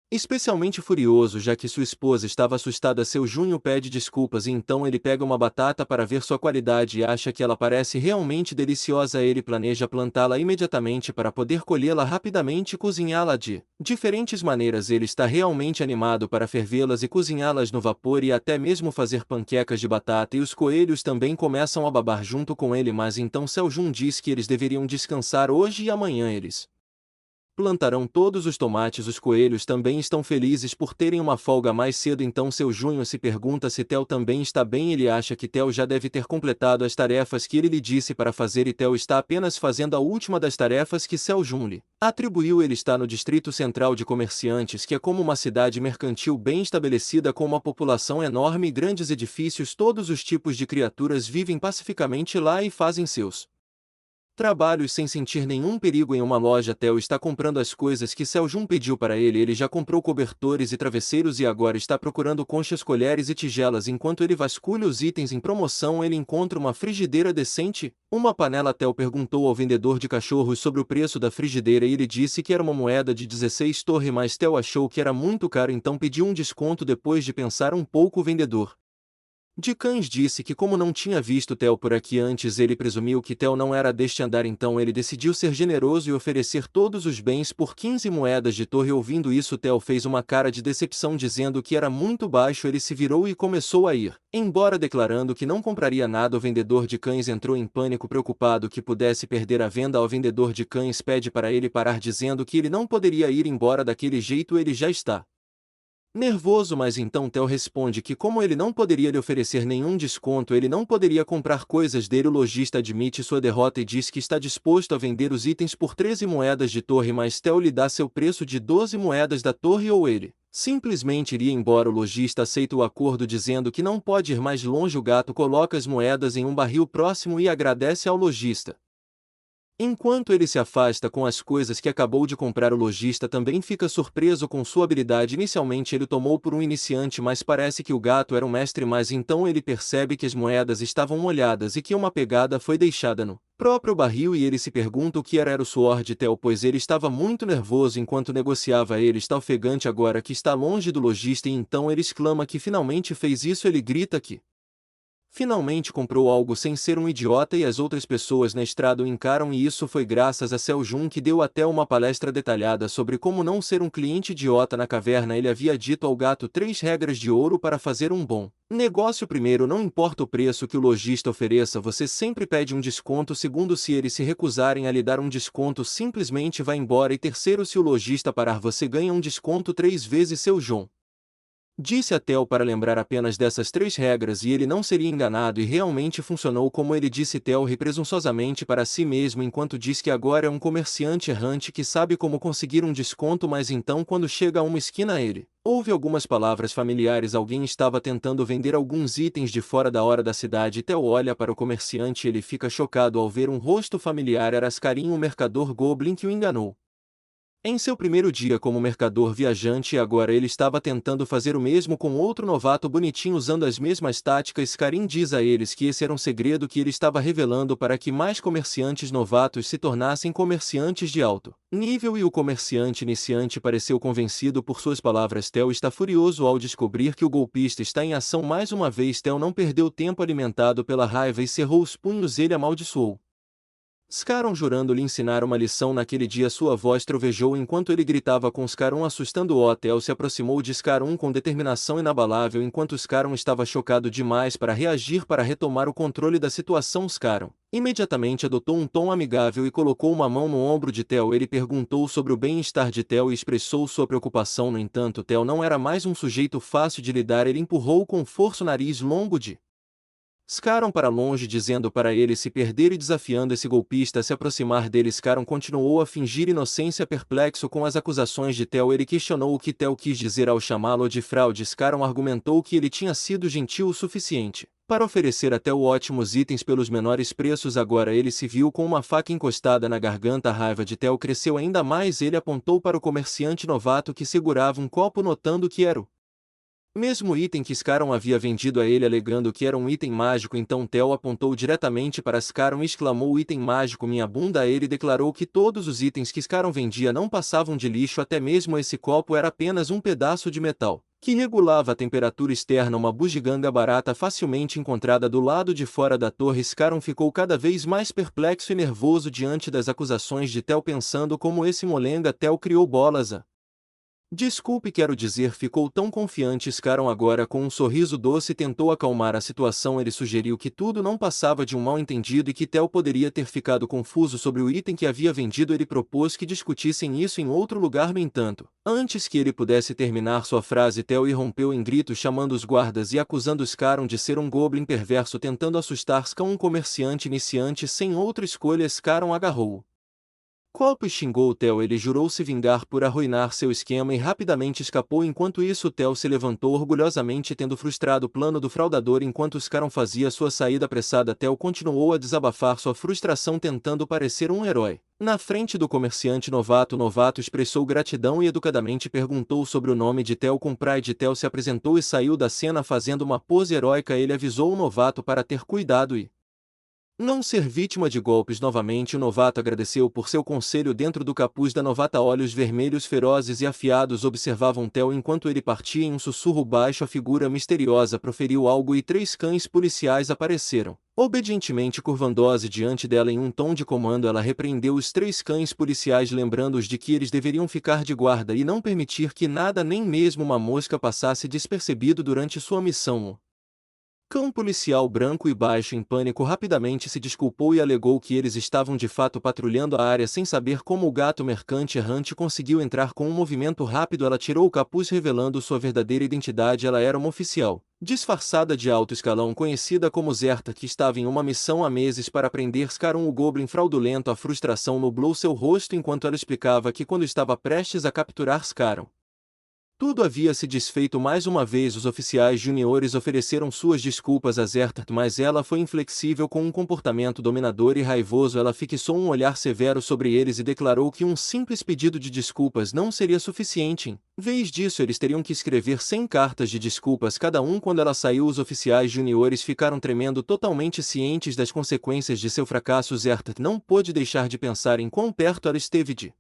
especialmente furioso, já que sua esposa estava assustada. Seljun pede desculpas e então ele pega uma batata para ver sua qualidade e acha que ela parece realmente deliciosa. Ele planeja plantá-la imediatamente para poder colhê-la rapidamente e cozinhá-la de diferentes maneiras. Ele está realmente animado para fervê-las e cozinhá-las no vapor e até mesmo fazer panquecas de batata, e os coelhos também começam a babar junto com ele. Mas então Seljun diz que eles deveriam descansar hoje e amanhã eles plantarão todos os tomates. Os coelhos também estão felizes por terem uma folga mais cedo. Então Seljun se pergunta se Theo também está bem. Ele acha que Theo já deve ter completado as tarefas que ele lhe disse para fazer e Theo está apenas fazendo a última das tarefas que Seljun lhe atribuiu. Ele está no Distrito Central de Comerciantes, que é como uma cidade mercantil bem estabelecida com uma população enorme e grandes edifícios. Todos os tipos de criaturas vivem pacificamente lá e fazem seus trabalhos sem sentir nenhum perigo. Em uma loja, Theo está comprando as coisas que Seljun pediu para ele. Ele já comprou cobertores e travesseiros e agora está procurando conchas, colheres e tigelas. Enquanto ele vasculha os itens em promoção, ele encontra uma frigideira decente, uma panela. Theo perguntou ao vendedor de cachorros sobre o preço da frigideira e ele disse que era uma moeda de 16 torre, mas Theo achou que era muito caro, então pediu um desconto. Depois de pensar um pouco, o vendedor de cães disse que como não tinha visto Theo por aqui antes, ele presumiu que Theo não era deste andar. Então ele decidiu ser generoso e oferecer todos os bens por 15 moedas de torre. Ouvindo isso, Theo fez uma cara de decepção dizendo que era muito baixo. Ele se virou e começou a ir embora, declarando que não compraria nada. O vendedor de cães entrou em pânico, preocupado que pudesse perder a venda. O vendedor de cães pede para ele parar, dizendo que ele não poderia ir embora daquele jeito, ele já está nervoso. Mas então Theo responde que como ele não poderia lhe oferecer nenhum desconto, ele não poderia comprar coisas dele. O lojista admite sua derrota e diz que está disposto a vender os itens por 13 moedas de torre, mas Theo lhe dá seu preço de 12 moedas da torre ou ele simplesmente iria embora. O lojista aceita o acordo, dizendo que não pode ir mais longe. O gato coloca as moedas em um barril próximo e agradece ao lojista. Enquanto ele se afasta com as coisas que acabou de comprar, o lojista também fica surpreso com sua habilidade. Inicialmente ele tomou por um iniciante, mas parece que o gato era um mestre. Mas então ele percebe que as moedas estavam molhadas e que uma pegada foi deixada no próprio barril e ele se pergunta o que era o suor de Theo, pois ele estava muito nervoso enquanto negociava. Ele está ofegante agora que está longe do lojista e então ele exclama que finalmente fez isso. Ele grita que finalmente comprou algo sem ser um idiota e as outras pessoas na estrada o encaram, e isso foi graças a Seljun, que deu até uma palestra detalhada sobre como não ser um cliente idiota. Na caverna ele havia dito ao gato 3 regras de ouro para fazer um bom negócio. Primeiro, não importa o preço que o lojista ofereça, você sempre pede um desconto. Segundo, se eles se recusarem a lhe dar um desconto, simplesmente vá embora. E terceiro, se o lojista parar, você ganha um desconto 3 vezes. Seljun disse a Theo para lembrar apenas dessas 3 regras e ele não seria enganado, e realmente funcionou como ele disse. Theo ri presunçosamente para si mesmo enquanto diz que agora é um comerciante errante que sabe como conseguir um desconto. Mas então, quando chega a uma esquina, ele ouve algumas palavras familiares. Alguém estava tentando vender alguns itens de fora da hora da cidade. Theo olha para o comerciante e ele fica chocado ao ver um rosto familiar. Era Ascarin, o mercador Goblin, que o enganou em seu primeiro dia como mercador viajante, e agora ele estava tentando fazer o mesmo com outro novato bonitinho usando as mesmas táticas. Karim diz a eles que esse era um segredo que ele estava revelando para que mais comerciantes novatos se tornassem comerciantes de alto nível, e o comerciante iniciante pareceu convencido por suas palavras. Theo está furioso ao descobrir que o golpista está em ação mais uma vez. Theo não perdeu tempo, alimentado pela raiva, e cerrou os punhos. Ele amaldiçoou Scaron jurando lhe ensinar uma lição naquele dia. Sua voz trovejou enquanto ele gritava com Scaron, assustando-o. Tel se aproximou de Scaron com determinação inabalável enquanto Scaron estava chocado demais para reagir. Para retomar o controle da situação, Scaron imediatamente adotou um tom amigável e colocou uma mão no ombro de Tel. Ele perguntou sobre o bem-estar de Tel e expressou sua preocupação. No entanto, Tel não era mais um sujeito fácil de lidar. Ele empurrou com força o nariz longo de Scaron para longe, dizendo para ele se perder e desafiando esse golpista a se aproximar dele. Scaron continuou a fingir inocência, perplexo com as acusações de Tel. Ele questionou o que Tel quis dizer ao chamá-lo de fraude. Scaron argumentou que ele tinha sido gentil o suficiente para oferecer a Tel ótimos itens pelos menores preços. Agora ele se viu com uma faca encostada na garganta. A raiva de Tel cresceu ainda mais. Ele apontou para o comerciante novato que segurava um copo, notando que era o mesmo item que Scaron havia vendido a ele, alegando que era um item mágico. Então Tel apontou diretamente para Scaron e exclamou: item mágico, minha bunda! Ele declarou que todos os itens que Scaron vendia não passavam de lixo, até mesmo esse copo era apenas um pedaço de metal que regulava a temperatura externa, uma bugiganga barata facilmente encontrada do lado de fora da torre. Scaron ficou cada vez mais perplexo e nervoso diante das acusações de Tel, pensando como esse molenga Tel criou bolas a desculpe, quero dizer, ficou tão confiante. Scaron agora com um sorriso doce tentou acalmar a situação. Ele sugeriu que tudo não passava de um mal-entendido e que Tel poderia ter ficado confuso sobre o item que havia vendido. Ele propôs que discutissem isso em outro lugar. No entanto, antes que ele pudesse terminar sua frase, Tel irrompeu em gritos, chamando os guardas e acusando Scaron de ser um goblin perverso tentando assustar Scaron, um comerciante iniciante sem outra escolha. Scaron agarrou-o copo e xingou Tel. Ele jurou se vingar por arruinar seu esquema e rapidamente escapou. Enquanto isso, Tel se levantou orgulhosamente, tendo frustrado o plano do fraudador. Enquanto Scaron fazia sua saída apressada, Tel continuou a desabafar sua frustração, tentando parecer um herói. Na frente do comerciante novato, o novato expressou gratidão e educadamente perguntou sobre o nome de Tel com pride. Tel se apresentou e saiu da cena fazendo uma pose heróica. Ele avisou o novato para ter cuidado e não ser vítima de golpes novamente. O novato agradeceu por seu conselho. Dentro do capuz da novata, olhos vermelhos ferozes e afiados observavam Tel enquanto ele partia. Em um sussurro baixo, a figura misteriosa proferiu algo e 3 cães policiais apareceram, obedientemente curvando-se diante dela. Em um tom de comando, ela repreendeu os 3 cães policiais, lembrando-os de que eles deveriam ficar de guarda e não permitir que nada, nem mesmo uma mosca, passasse despercebido durante sua missão. Cão policial branco e baixo, em pânico, rapidamente se desculpou e alegou que eles estavam de fato patrulhando a área sem saber como. O gato mercante errante conseguiu entrar com um movimento rápido. Ela tirou o capuz, revelando sua verdadeira identidade. Ela era uma oficial disfarçada de alto escalão conhecida como Zerta, que estava em uma missão há meses para prender Scaron, o goblin fraudulento. A frustração nublou seu rosto enquanto ela explicava que quando estava prestes a capturar Scaron, tudo havia se desfeito mais uma vez. Os oficiais juniores ofereceram suas desculpas a Zerta, mas ela foi inflexível com um comportamento dominador e raivoso. Ela fixou um olhar severo sobre eles e declarou que um simples pedido de desculpas não seria suficiente. Em vez disso, eles teriam que escrever 100 cartas de desculpas cada um. Quando ela saiu, os oficiais juniores ficaram tremendo, totalmente cientes das consequências de seu fracasso. Zerta não pôde deixar de pensar em quão perto ela esteve de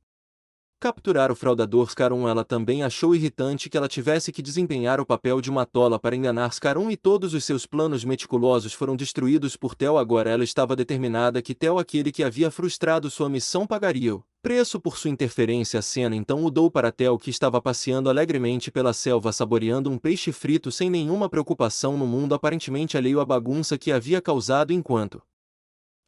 capturar o fraudador Scaron. Ela também achou irritante que ela tivesse que desempenhar o papel de uma tola para enganar Scaron, e todos os seus planos meticulosos foram destruídos por Tel. Agora ela estava determinada que Tel, aquele que havia frustrado sua missão, pagaria o preço por sua interferência. A cena então mudou para Tel, que estava passeando alegremente pela selva, saboreando um peixe frito sem nenhuma preocupação no mundo aparentemente alheio à bagunça que havia causado. Enquanto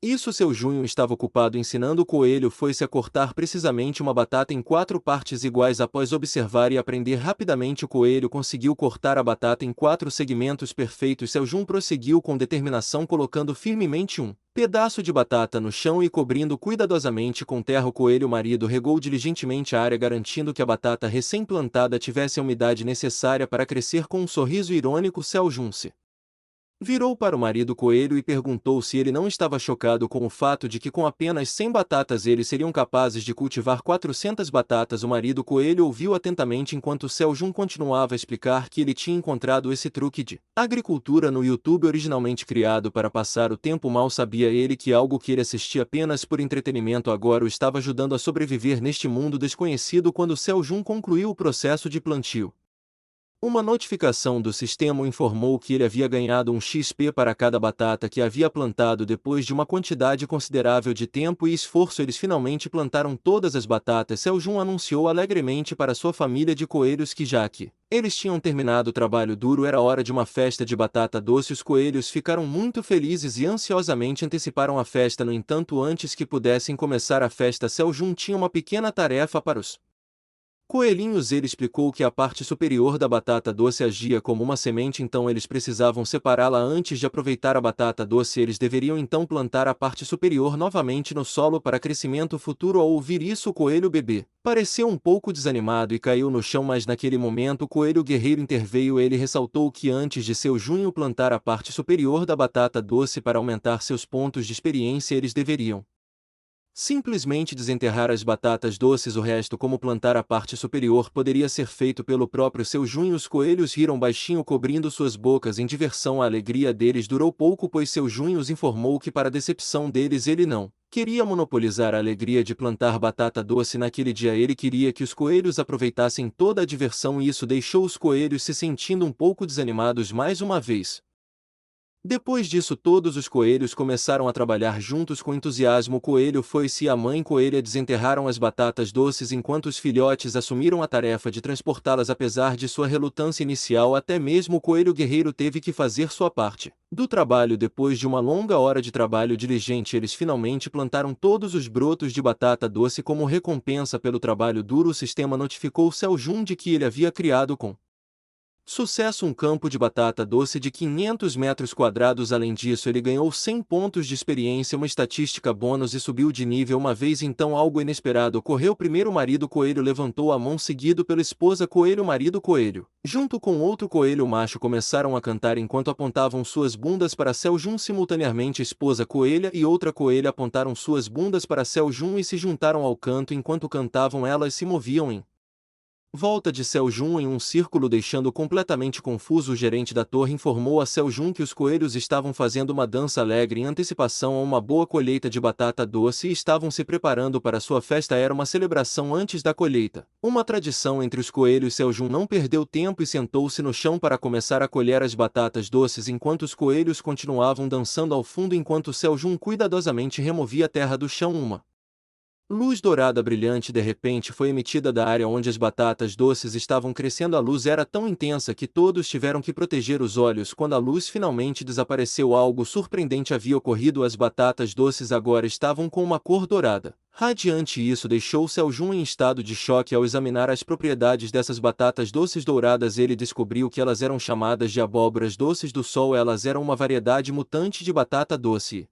isso, seu Junho estava ocupado ensinando o coelho foi-se a cortar precisamente uma batata em 4 partes iguais. Após observar e aprender rapidamente, o coelho conseguiu cortar a batata em 4 segmentos perfeitos. Seu Jun prosseguiu com determinação, colocando firmemente um pedaço de batata no chão e cobrindo cuidadosamente com terra. O coelho marido regou diligentemente a área, garantindo que a batata recém-plantada tivesse a umidade necessária para crescer. Com um sorriso irônico, Seu Jun se virou para o marido coelho e perguntou se ele não estava chocado com o fato de que com apenas 100 batatas eles seriam capazes de cultivar 400 batatas. O marido coelho ouviu atentamente enquanto Seu Jun continuava a explicar que ele tinha encontrado esse truque de agricultura no YouTube, originalmente criado para passar o tempo. Mal sabia ele que algo que ele assistia apenas por entretenimento agora o estava ajudando a sobreviver neste mundo desconhecido. Quando Seu Jun concluiu o processo de plantio, Uma notificação do sistema o informou que ele havia ganhado um XP para cada batata que havia plantado. Depois de uma quantidade considerável de tempo e esforço, eles finalmente plantaram todas as batatas. Seljun anunciou alegremente para sua família de coelhos que, já que eles tinham terminado o trabalho duro, era hora de uma festa de batata doce. Os coelhos ficaram muito felizes e ansiosamente anteciparam a festa. No entanto, antes que pudessem começar a festa, Seljun tinha uma pequena tarefa para os coelhinhos. Ele explicou que a parte superior da batata doce agia como uma semente, então eles precisavam separá-la antes de aproveitar a batata doce. Eles deveriam então plantar a parte superior novamente no solo para crescimento futuro. Ao ouvir isso, o coelho bebê pareceu um pouco desanimado e caiu no chão, mas naquele momento o coelho guerreiro interveio. Ele ressaltou que antes de Seljun plantar a parte superior da batata doce para aumentar seus pontos de experiência, eles deveriam simplesmente desenterrar as batatas doces. O resto, como plantar a parte superior, poderia ser feito pelo próprio Seljun. Os coelhos riram baixinho, cobrindo suas bocas em diversão. A alegria deles durou pouco, pois Seljun os informou que, para a decepção deles, ele não queria monopolizar a alegria de plantar batata doce naquele dia. Ele queria que os coelhos aproveitassem toda a diversão, e isso deixou os coelhos se sentindo um pouco desanimados mais uma vez. Depois disso, todos os coelhos começaram a trabalhar juntos com entusiasmo. O coelho foi-se e a mãe coelha desenterraram as batatas doces enquanto os filhotes assumiram a tarefa de transportá-las. Apesar de sua relutância inicial, até mesmo o coelho guerreiro teve que fazer sua parte do trabalho. Depois de uma longa hora de trabalho diligente, eles finalmente plantaram todos os brotos de batata doce como recompensa pelo trabalho duro. O sistema notificou Seljun de que ele havia criado com sucesso um campo de batata doce de 500 metros quadrados. Além disso, ele ganhou 100 pontos de experiência, uma estatística bônus, e subiu de nível uma vez. Então algo inesperado ocorreu. Primeiro, o marido coelho levantou a mão, seguido pela esposa coelho. O marido coelho, junto com outro coelho macho, começaram a cantar enquanto apontavam suas bundas para Seljun. Simultaneamente, a esposa coelha e outra coelha apontaram suas bundas para Seljun e se juntaram ao canto. Enquanto cantavam, elas se moviam em volta de Seljun em um círculo, deixando completamente confuso. O gerente da torre informou a Seljun que os coelhos estavam fazendo uma dança alegre em antecipação a uma boa colheita de batata doce e estavam se preparando para sua festa. Era uma celebração antes da colheita, uma tradição entre os coelhos. Seljun não perdeu tempo e sentou-se no chão para começar a colher as batatas doces, enquanto os coelhos continuavam dançando ao fundo. Enquanto Seljun cuidadosamente removia a terra do chão, uma luz dourada brilhante de repente foi emitida da área onde as batatas doces estavam crescendo. A luz era tão intensa que todos tiveram que proteger os olhos. Quando a luz finalmente desapareceu, algo surpreendente havia ocorrido. As batatas doces agora estavam com uma cor dourada radiante. Isso deixou Seljun em estado de choque. Ao examinar as propriedades dessas batatas doces douradas, ele descobriu que elas eram chamadas de abóboras doces do sol. Elas eram uma variedade mutante de batata doce.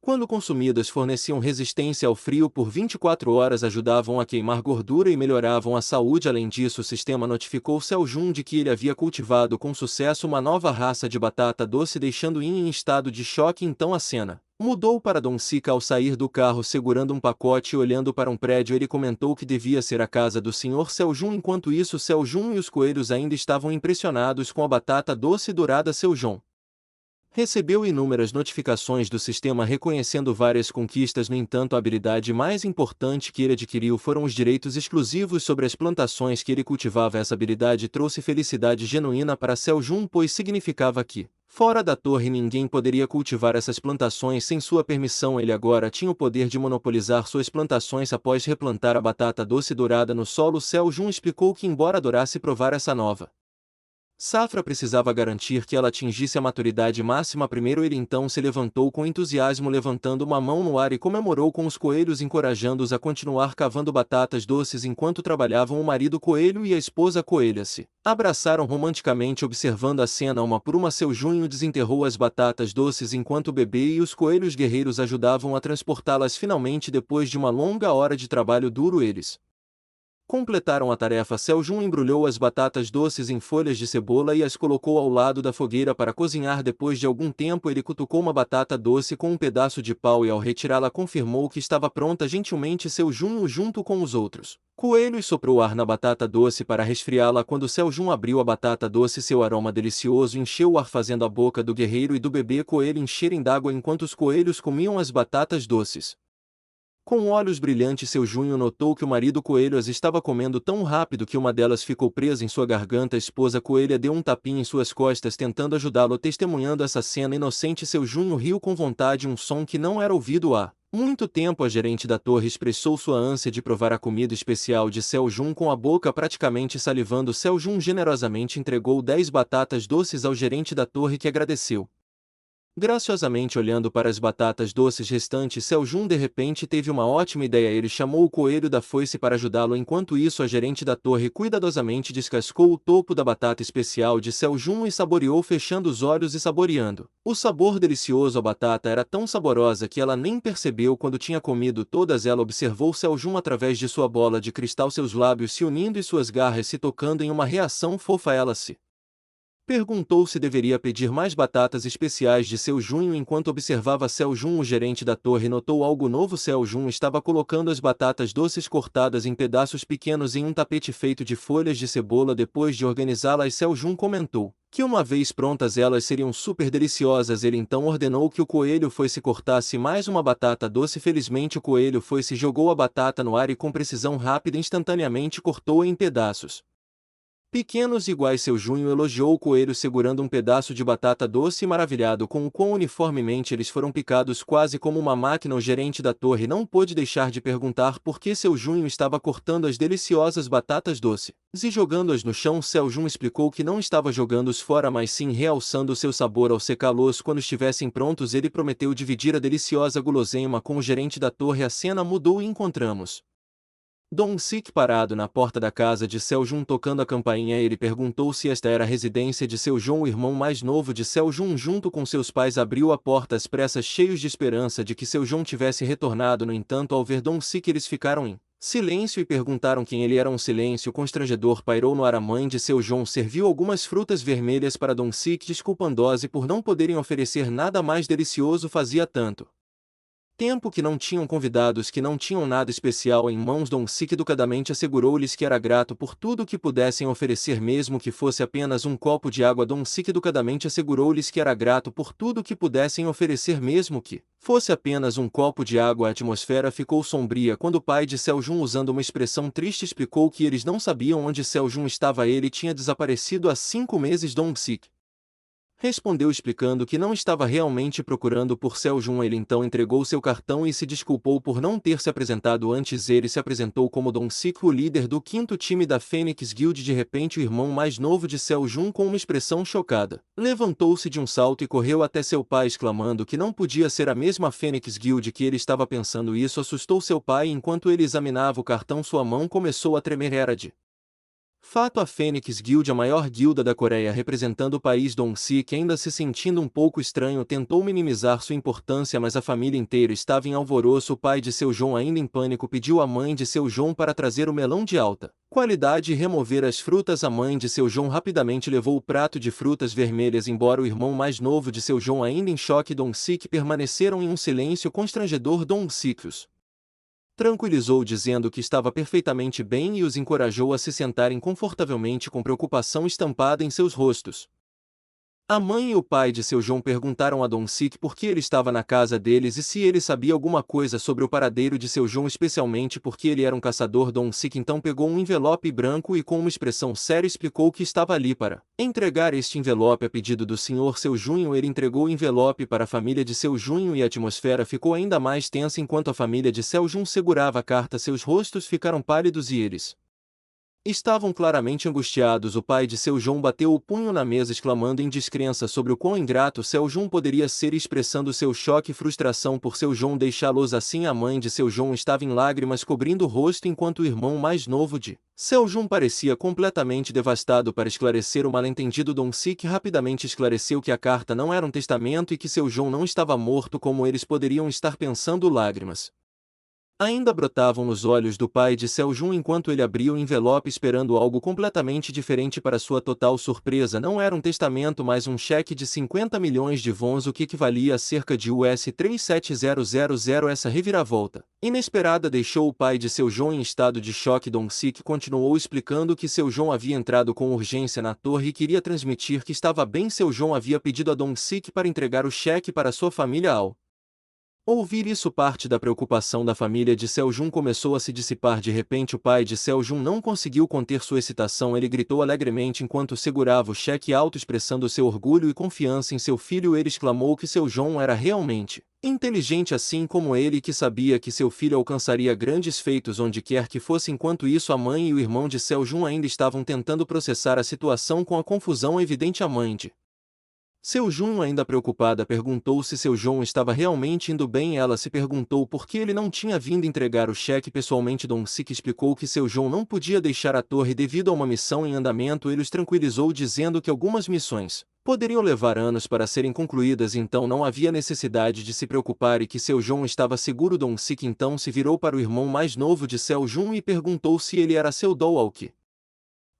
Quando consumidas, forneciam resistência ao frio por 24 horas, ajudavam a queimar gordura e melhoravam a saúde. Além disso, o sistema notificou Seljun de que ele havia cultivado com sucesso uma nova raça de batata doce, deixando Yin em estado de choque. Então a cena mudou para Don Sika ao sair do carro segurando um pacote e olhando para um prédio. Ele comentou que devia ser a casa do Sr. Seljun. Enquanto isso, Seljun e os coelhos ainda estavam impressionados com a batata doce dourada. Seljun recebeu inúmeras notificações do sistema reconhecendo várias conquistas. No entanto, a habilidade mais importante que ele adquiriu foram os direitos exclusivos sobre as plantações que ele cultivava. Essa habilidade trouxe felicidade genuína para Seljun, pois significava que, fora da torre, ninguém poderia cultivar essas plantações sem sua permissão. Ele agora tinha o poder de monopolizar suas plantações após replantar a batata doce dourada no solo. Seljun explicou que, embora adorasse provar essa nova safra, precisava garantir que ela atingisse a maturidade máxima primeiro. Ele então se levantou com entusiasmo, levantando uma mão no ar, e comemorou com os coelhos, encorajando-os a continuar cavando batatas doces enquanto trabalhavam. O marido coelho e a esposa coelha se abraçaram romanticamente, observando a cena uma por uma. Seljun desenterrou as batatas doces enquanto o bebê e os coelhos guerreiros ajudavam a transportá-las. Finalmente, depois de uma longa hora de trabalho duro, eles completaram a tarefa. Seljun embrulhou as batatas doces em folhas de cebola e as colocou ao lado da fogueira para cozinhar. Depois de algum tempo, ele cutucou uma batata doce com um pedaço de pau e, ao retirá-la, confirmou que estava pronta. Gentilmente, Seljun, junto com os outros coelhos, soprou ar na batata doce para resfriá-la. Quando Seljun abriu a batata doce, seu aroma delicioso encheu o ar, fazendo a boca do guerreiro e do bebê coelho encherem d'água enquanto os coelhos comiam as batatas doces. Com olhos brilhantes, seu Junho notou que o marido coelho as estava comendo tão rápido que uma delas ficou presa em sua garganta. A esposa coelha deu um tapinha em suas costas tentando ajudá-lo. Testemunhando essa cena inocente, seu Junho riu com vontade, um som que não era ouvido há muito tempo. A gerente da torre expressou sua ânsia de provar a comida especial de Seu Jun com a boca praticamente salivando. Seu Jun generosamente entregou 10 batatas doces ao gerente da torre, que agradeceu graciosamente. Olhando para as batatas doces restantes, Seu Jun de repente teve uma ótima ideia. Ele chamou o coelho da foice para ajudá-lo. Enquanto isso, a gerente da torre cuidadosamente descascou o topo da batata especial de Seu Jun e saboreou, fechando os olhos e saboreando. O sabor delicioso. A batata era tão saborosa que ela nem percebeu quando tinha comido todas. Ela observou Seu Jun através de sua bola de cristal, seus lábios se unindo e suas garras se tocando em uma reação fofa. Ela se perguntou se deveria pedir mais batatas especiais de Seu Junho. Enquanto observava Seu Jun, o gerente da torre notou algo novo. Seu Jun estava colocando as batatas doces cortadas em pedaços pequenos em um tapete feito de folhas de cebola. Depois de organizá-las, Seu Jun comentou que uma vez prontas elas seriam super deliciosas. Ele então ordenou que o coelho foice cortasse mais uma batata doce. Felizmente, o coelho foice jogou a batata no ar e com precisão rápida instantaneamente cortou-a em pedaços pequenos iguais. Seu Junho elogiou o coelho segurando um pedaço de batata doce, maravilhado com o quão uniformemente eles foram picados, quase como uma máquina. O gerente da torre não pôde deixar de perguntar por que Seu Junho estava cortando as deliciosas batatas doces e jogando-as no chão. Seu Jun explicou que não estava jogando-os fora, mas sim realçando seu sabor ao secá-los. Quando estivessem prontos, ele prometeu dividir a deliciosa guloseima com o gerente da torre. A cena mudou e encontramos Dong-sik parado na porta da casa de Seu Jun tocando a campainha. Ele perguntou se esta era a residência de Seu Jun. O irmão mais novo de Seu Jun, junto com seus pais, abriu a porta às pressas, cheios de esperança de que Seu Jun tivesse retornado. No entanto, ao ver Dong-sik, eles ficaram em silêncio e perguntaram quem ele era. Um silêncio constrangedor pairou no ar. A mãe de Seu Jun serviu algumas frutas vermelhas para Dong-sik, desculpando-se por não poderem oferecer nada mais delicioso. Fazia tanto tempo que não tinham convidados que não tinham nada especial em mãos. Dong-sik educadamente assegurou-lhes que era grato por tudo que pudessem oferecer, mesmo que fosse apenas um copo de água. Dong-sik educadamente assegurou-lhes que era grato por tudo que pudessem oferecer, mesmo que fosse apenas um copo de água. A atmosfera ficou sombria quando o pai de Seu Jun, usando uma expressão triste, explicou que eles não sabiam onde Seu Jun estava. Ele tinha desaparecido há 5 meses. Dong-sik respondeu explicando que não estava realmente procurando por Seu Jun. Ele então entregou seu cartão e se desculpou por não ter se apresentado antes. Ele se apresentou como Dong-sik, o líder do 5º time da Phoenix Guild. De repente, o irmão mais novo de Seu Jun, com uma expressão chocada, levantou-se de um salto e correu até seu pai, exclamando que não podia ser a mesma Phoenix Guild que ele estava pensando. Isso assustou seu pai. Enquanto ele examinava o cartão, sua mão começou a tremer. Era de fato a Phoenix Guild, a maior guilda da Coreia, representando o país. Dong-sik, ainda se sentindo um pouco estranho, tentou minimizar sua importância, mas a família inteira estava em alvoroço. O pai de Seu Jun, ainda em pânico, pediu à mãe de Seu Jun para trazer o melão de alta qualidade e remover as frutas. A mãe de Seu Jun rapidamente levou o prato de frutas vermelhas. Embora o irmão mais novo de Seu Jun, ainda em choque, e Dong-sik permaneceram em um silêncio constrangedor. Dong-sik os tranquilizou dizendo que estava perfeitamente bem e os encorajou a se sentarem confortavelmente, com preocupação estampada em seus rostos. A mãe e o pai de Seu Jun perguntaram a Dong-sik por que ele estava na casa deles e se ele sabia alguma coisa sobre o paradeiro de Seu Jun, especialmente porque ele era um caçador. Dong-sik então pegou um envelope branco e, com uma expressão séria, explicou que estava ali para entregar este envelope a pedido do Sr. Seu Junho. Ele entregou o envelope para a família de Seu Junho e a atmosfera ficou ainda mais tensa enquanto a família de Seu Jun segurava a carta. Seus rostos ficaram pálidos e eles estavam claramente angustiados. O pai de Seu Jun bateu o punho na mesa, exclamando em descrença sobre o quão ingrato Seu Jun poderia ser e expressando seu choque e frustração por Seu Jun deixá-los assim. A mãe de Seu Jun estava em lágrimas cobrindo o rosto, enquanto o irmão mais novo de Seu Jun parecia completamente devastado. Para esclarecer o mal-entendido, Dong-sik rapidamente esclareceu que a carta não era um testamento e que Seu Jun não estava morto como eles poderiam estar pensando. Lágrimas ainda brotavam nos olhos do pai de Seu Jun enquanto ele abria o envelope, esperando algo completamente diferente. Para sua total surpresa, não era um testamento, mas um cheque de 50 milhões de wons, o que equivalia a cerca de US$ 37000. Essa reviravolta inesperada deixou o pai de Seu Jun em estado de choque. Dong-sik continuou explicando que Seu Jun havia entrado com urgência na torre e queria transmitir que estava bem. Seu Jun havia pedido a Dong-sik para entregar o cheque para sua família ao Ouvir isso, parte da preocupação da família de Seljun começou a se dissipar. De repente o pai de Seljun não conseguiu conter sua excitação. Ele gritou alegremente enquanto segurava o cheque alto, expressando seu orgulho e confiança em seu filho. Ele exclamou que Seljun era realmente inteligente assim como ele, e que sabia que seu filho alcançaria grandes feitos onde quer que fosse. Enquanto isso, a mãe e o irmão de Seljun ainda estavam tentando processar a situação com a confusão evidente. A mãe de Seljun, ainda preocupada, perguntou se Seljun estava realmente indo bem. Ela se perguntou por que ele não tinha vindo entregar o cheque pessoalmente. Dong-sik explicou que Seljun não podia deixar a torre devido a uma missão em andamento. Ele os tranquilizou dizendo que algumas missões poderiam levar anos para serem concluídas, então não havia necessidade de se preocupar e que Seljun estava seguro. Dong-sik então se virou para o irmão mais novo de Seljun e perguntou se ele era seu Dong-alk.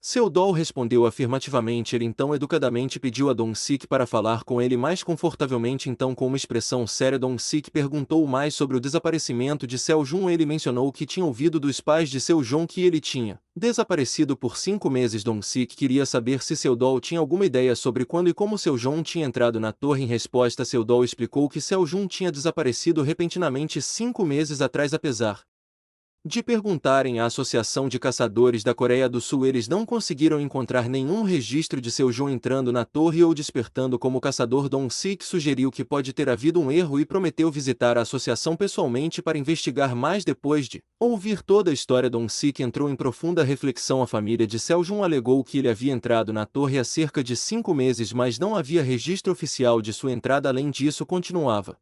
Seu Dol respondeu afirmativamente. Ele então educadamente pediu a Dong-sik para falar com ele mais confortavelmente. Então, com uma expressão séria, Dong-sik perguntou mais sobre o desaparecimento de Seljun. Ele mencionou que tinha ouvido dos pais de Seljun que ele tinha desaparecido por 5 meses. Dong-sik queria saber se Seu Dol tinha alguma ideia sobre quando e como Seljun tinha entrado na torre. Em resposta, Seu Dol explicou que Seljun tinha desaparecido repentinamente 5 meses atrás. Apesar de perguntarem à Associação de Caçadores da Coreia do Sul, eles não conseguiram encontrar nenhum registro de Seljun entrando na torre ou despertando como caçador. Dong-sik sugeriu que pode ter havido um erro e prometeu visitar a associação pessoalmente para investigar mais. Depois de ouvir toda a história, Dong-sik entrou em profunda reflexão. A família de Seljun alegou que ele havia entrado na torre há cerca de 5 meses, mas não havia registro oficial de sua entrada. Além disso, continuava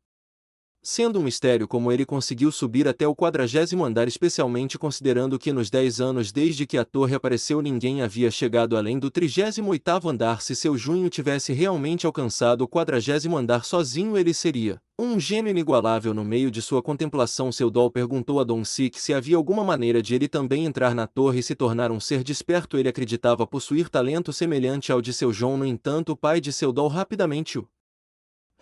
sendo um mistério como ele conseguiu subir até o 40º andar, especialmente considerando que nos 10 anos desde que a torre apareceu ninguém havia chegado além do 38º andar. Se Seljun tivesse realmente alcançado o 40º andar sozinho, ele seria um gênio inigualável. No meio de sua contemplação, Seu Dol perguntou a Dong-sik se havia alguma maneira de ele também entrar na torre e se tornar um ser desperto. Ele acreditava possuir talento semelhante ao de Seljun. No entanto, o pai de Seu Dol rapidamente o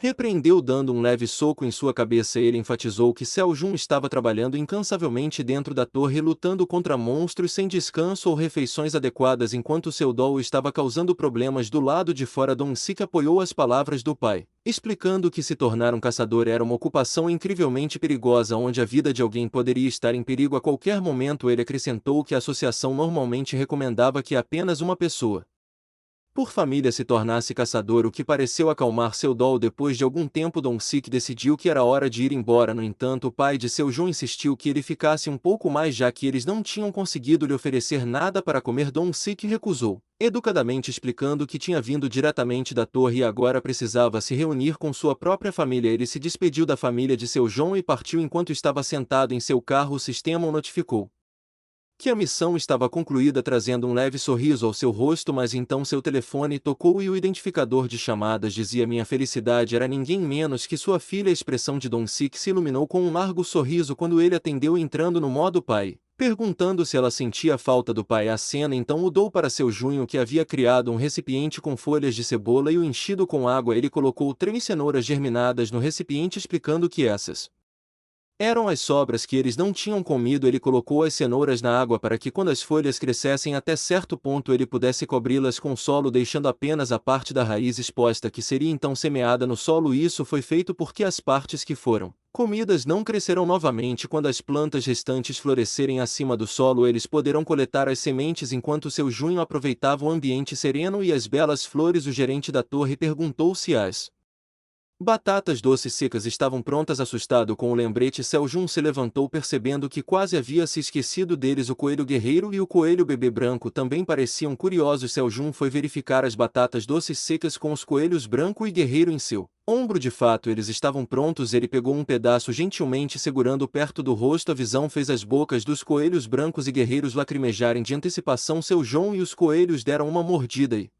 repreendeu, dando um leve soco em sua cabeça. Ele enfatizou que Seljun estava trabalhando incansavelmente dentro da torre, lutando contra monstros sem descanso ou refeições adequadas, enquanto Seu Dol estava causando problemas do lado de fora. Dong-sik apoiou as palavras do pai, explicando que se tornar um caçador era uma ocupação incrivelmente perigosa, onde a vida de alguém poderia estar em perigo a qualquer momento. Ele acrescentou que a associação normalmente recomendava que apenas uma pessoa por família se tornasse caçador, o que pareceu acalmar Seu Dol. Depois de algum tempo, Dong-sik decidiu que era hora de ir embora. No entanto, o pai de Seljun insistiu que ele ficasse um pouco mais, já que eles não tinham conseguido lhe oferecer nada para comer. Dong-sik recusou, educadamente explicando que tinha vindo diretamente da torre e agora precisava se reunir com sua própria família. Ele se despediu da família de Seljun e partiu. Enquanto estava sentado em seu carro, o sistema o notificou que a missão estava concluída, trazendo um leve sorriso ao seu rosto. Mas então seu telefone tocou e o identificador de chamadas dizia: minha felicidade era ninguém menos que sua filha. A expressão de Dong-sik se iluminou com um largo sorriso quando ele atendeu, entrando no modo pai, perguntando se ela sentia falta do pai. A cena então mudou para Seljun, que havia criado um recipiente com folhas de cebola e o enchido com água. Ele colocou 3 cenouras germinadas no recipiente, explicando que essas eram as sobras que eles não tinham comido. Ele colocou as cenouras na água para que, quando as folhas crescessem até certo ponto, ele pudesse cobri-las com solo, deixando apenas a parte da raiz exposta, que seria então semeada no solo. Isso foi feito porque as partes que foram comidas não crescerão novamente. Quando as plantas restantes florescerem acima do solo, eles poderão coletar as sementes. Enquanto Seljun aproveitava o ambiente sereno e as belas flores, o gerente da torre perguntou se as batatas doces secas estavam prontas. Assustado com o lembrete, Seljun se levantou, percebendo que quase havia se esquecido deles. O coelho guerreiro e o coelho bebê branco também pareciam curiosos. Seljun foi verificar as batatas doces secas com os coelhos branco e guerreiro em seu ombro. De fato, eles estavam prontos. Ele pegou um pedaço, gentilmente segurando perto do rosto. A visão fez as bocas dos coelhos brancos e guerreiros lacrimejarem de antecipação. Seljun e os coelhos deram uma mordida e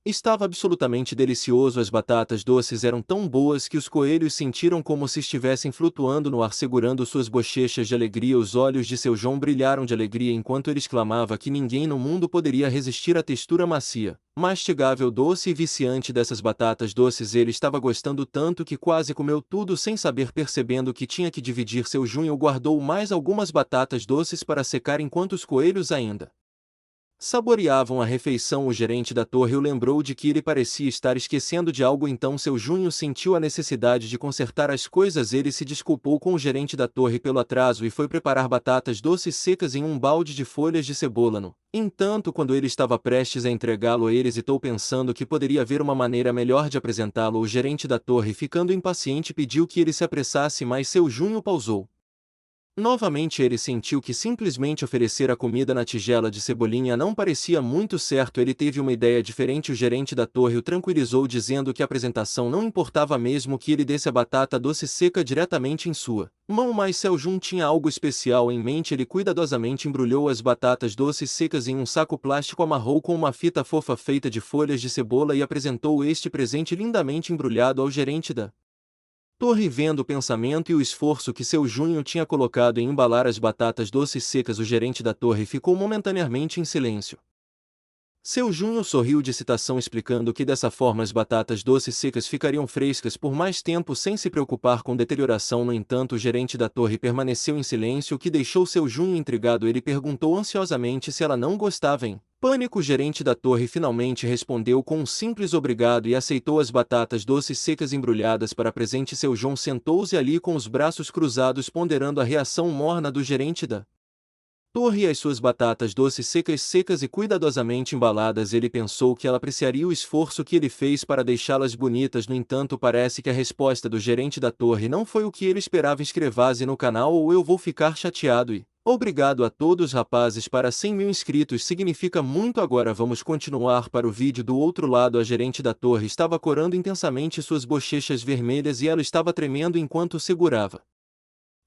estava absolutamente delicioso. As batatas doces eram tão boas que os coelhos sentiram como se estivessem flutuando no ar, segurando suas bochechas de alegria. Os olhos de Seljun brilharam de alegria enquanto ele exclamava que ninguém no mundo poderia resistir à textura macia, mastigável, doce e viciante dessas batatas doces. Ele estava gostando tanto que quase comeu tudo sem saber. Percebendo que tinha que dividir, Seljun guardou mais algumas batatas doces para secar enquanto os coelhos ainda Saboreavam a refeição. O gerente da torre o lembrou de que ele parecia estar esquecendo de algo, então seu Junho sentiu a necessidade de consertar as coisas. Ele se desculpou com o gerente da torre pelo atraso e foi preparar batatas doces secas em um balde de folhas de cebola. No entanto, quando ele estava prestes a entregá-lo, ele hesitou pensando que poderia haver uma maneira melhor de apresentá-lo. O gerente da torre, ficando impaciente, pediu que ele se apressasse, mas seu Junho pausou. Novamente ele sentiu que simplesmente oferecer a comida na tigela de cebolinha não parecia muito certo. Ele teve uma ideia diferente. O gerente da torre o tranquilizou, dizendo que a apresentação não importava, mesmo que ele desse a batata doce seca diretamente em sua mão. Mas Seljun tinha algo especial em mente. Ele cuidadosamente embrulhou as batatas doces secas em um saco plástico, amarrou com uma fita fofa feita de folhas de cebola e apresentou este presente lindamente embrulhado ao gerente da torre. Vendo o pensamento e o esforço que seu Junho tinha colocado em embalar as batatas doces secas, o gerente da torre ficou momentaneamente em silêncio. Seu Junho sorriu de excitação, explicando que dessa forma as batatas doces secas ficariam frescas por mais tempo sem se preocupar com deterioração. No entanto, o gerente da torre permaneceu em silêncio, o que deixou seu Junho intrigado. Ele perguntou ansiosamente se ela não gostava. Em pânico, o gerente da torre finalmente respondeu com um simples obrigado e aceitou as batatas doces secas embrulhadas para presente. Seu Junho sentou-se ali com os braços cruzados, ponderando a reação morna do gerente da torre e as suas batatas doces secas e cuidadosamente embaladas. Ele pensou que ela apreciaria o esforço que ele fez para deixá-las bonitas. No entanto, parece que a resposta do gerente da torre não foi o que ele esperava. Inscreva-se no canal ou eu vou ficar chateado. E obrigado a todos, rapazes. Para 100.000 inscritos significa muito. Agora vamos continuar para o vídeo. Do outro lado, a gerente da torre estava corando intensamente suas bochechas vermelhas e ela estava tremendo enquanto segurava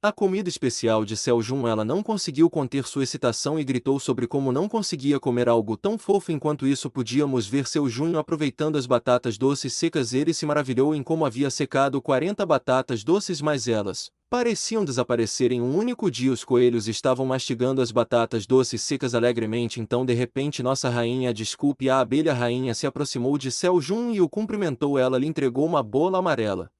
a comida especial de Seljun. Ela não conseguiu conter sua excitação e gritou sobre como não conseguia comer algo tão fofo. Enquanto isso, podíamos ver Seljun aproveitando as batatas doces secas. Ele se maravilhou em como havia secado 40 batatas doces, mas elas pareciam desaparecer em um único dia. Os coelhos estavam mastigando as batatas doces secas alegremente. Então, de repente, nossa rainha, desculpe, a abelha rainha se aproximou de Seljun e o cumprimentou. Ela lhe entregou uma bola amarela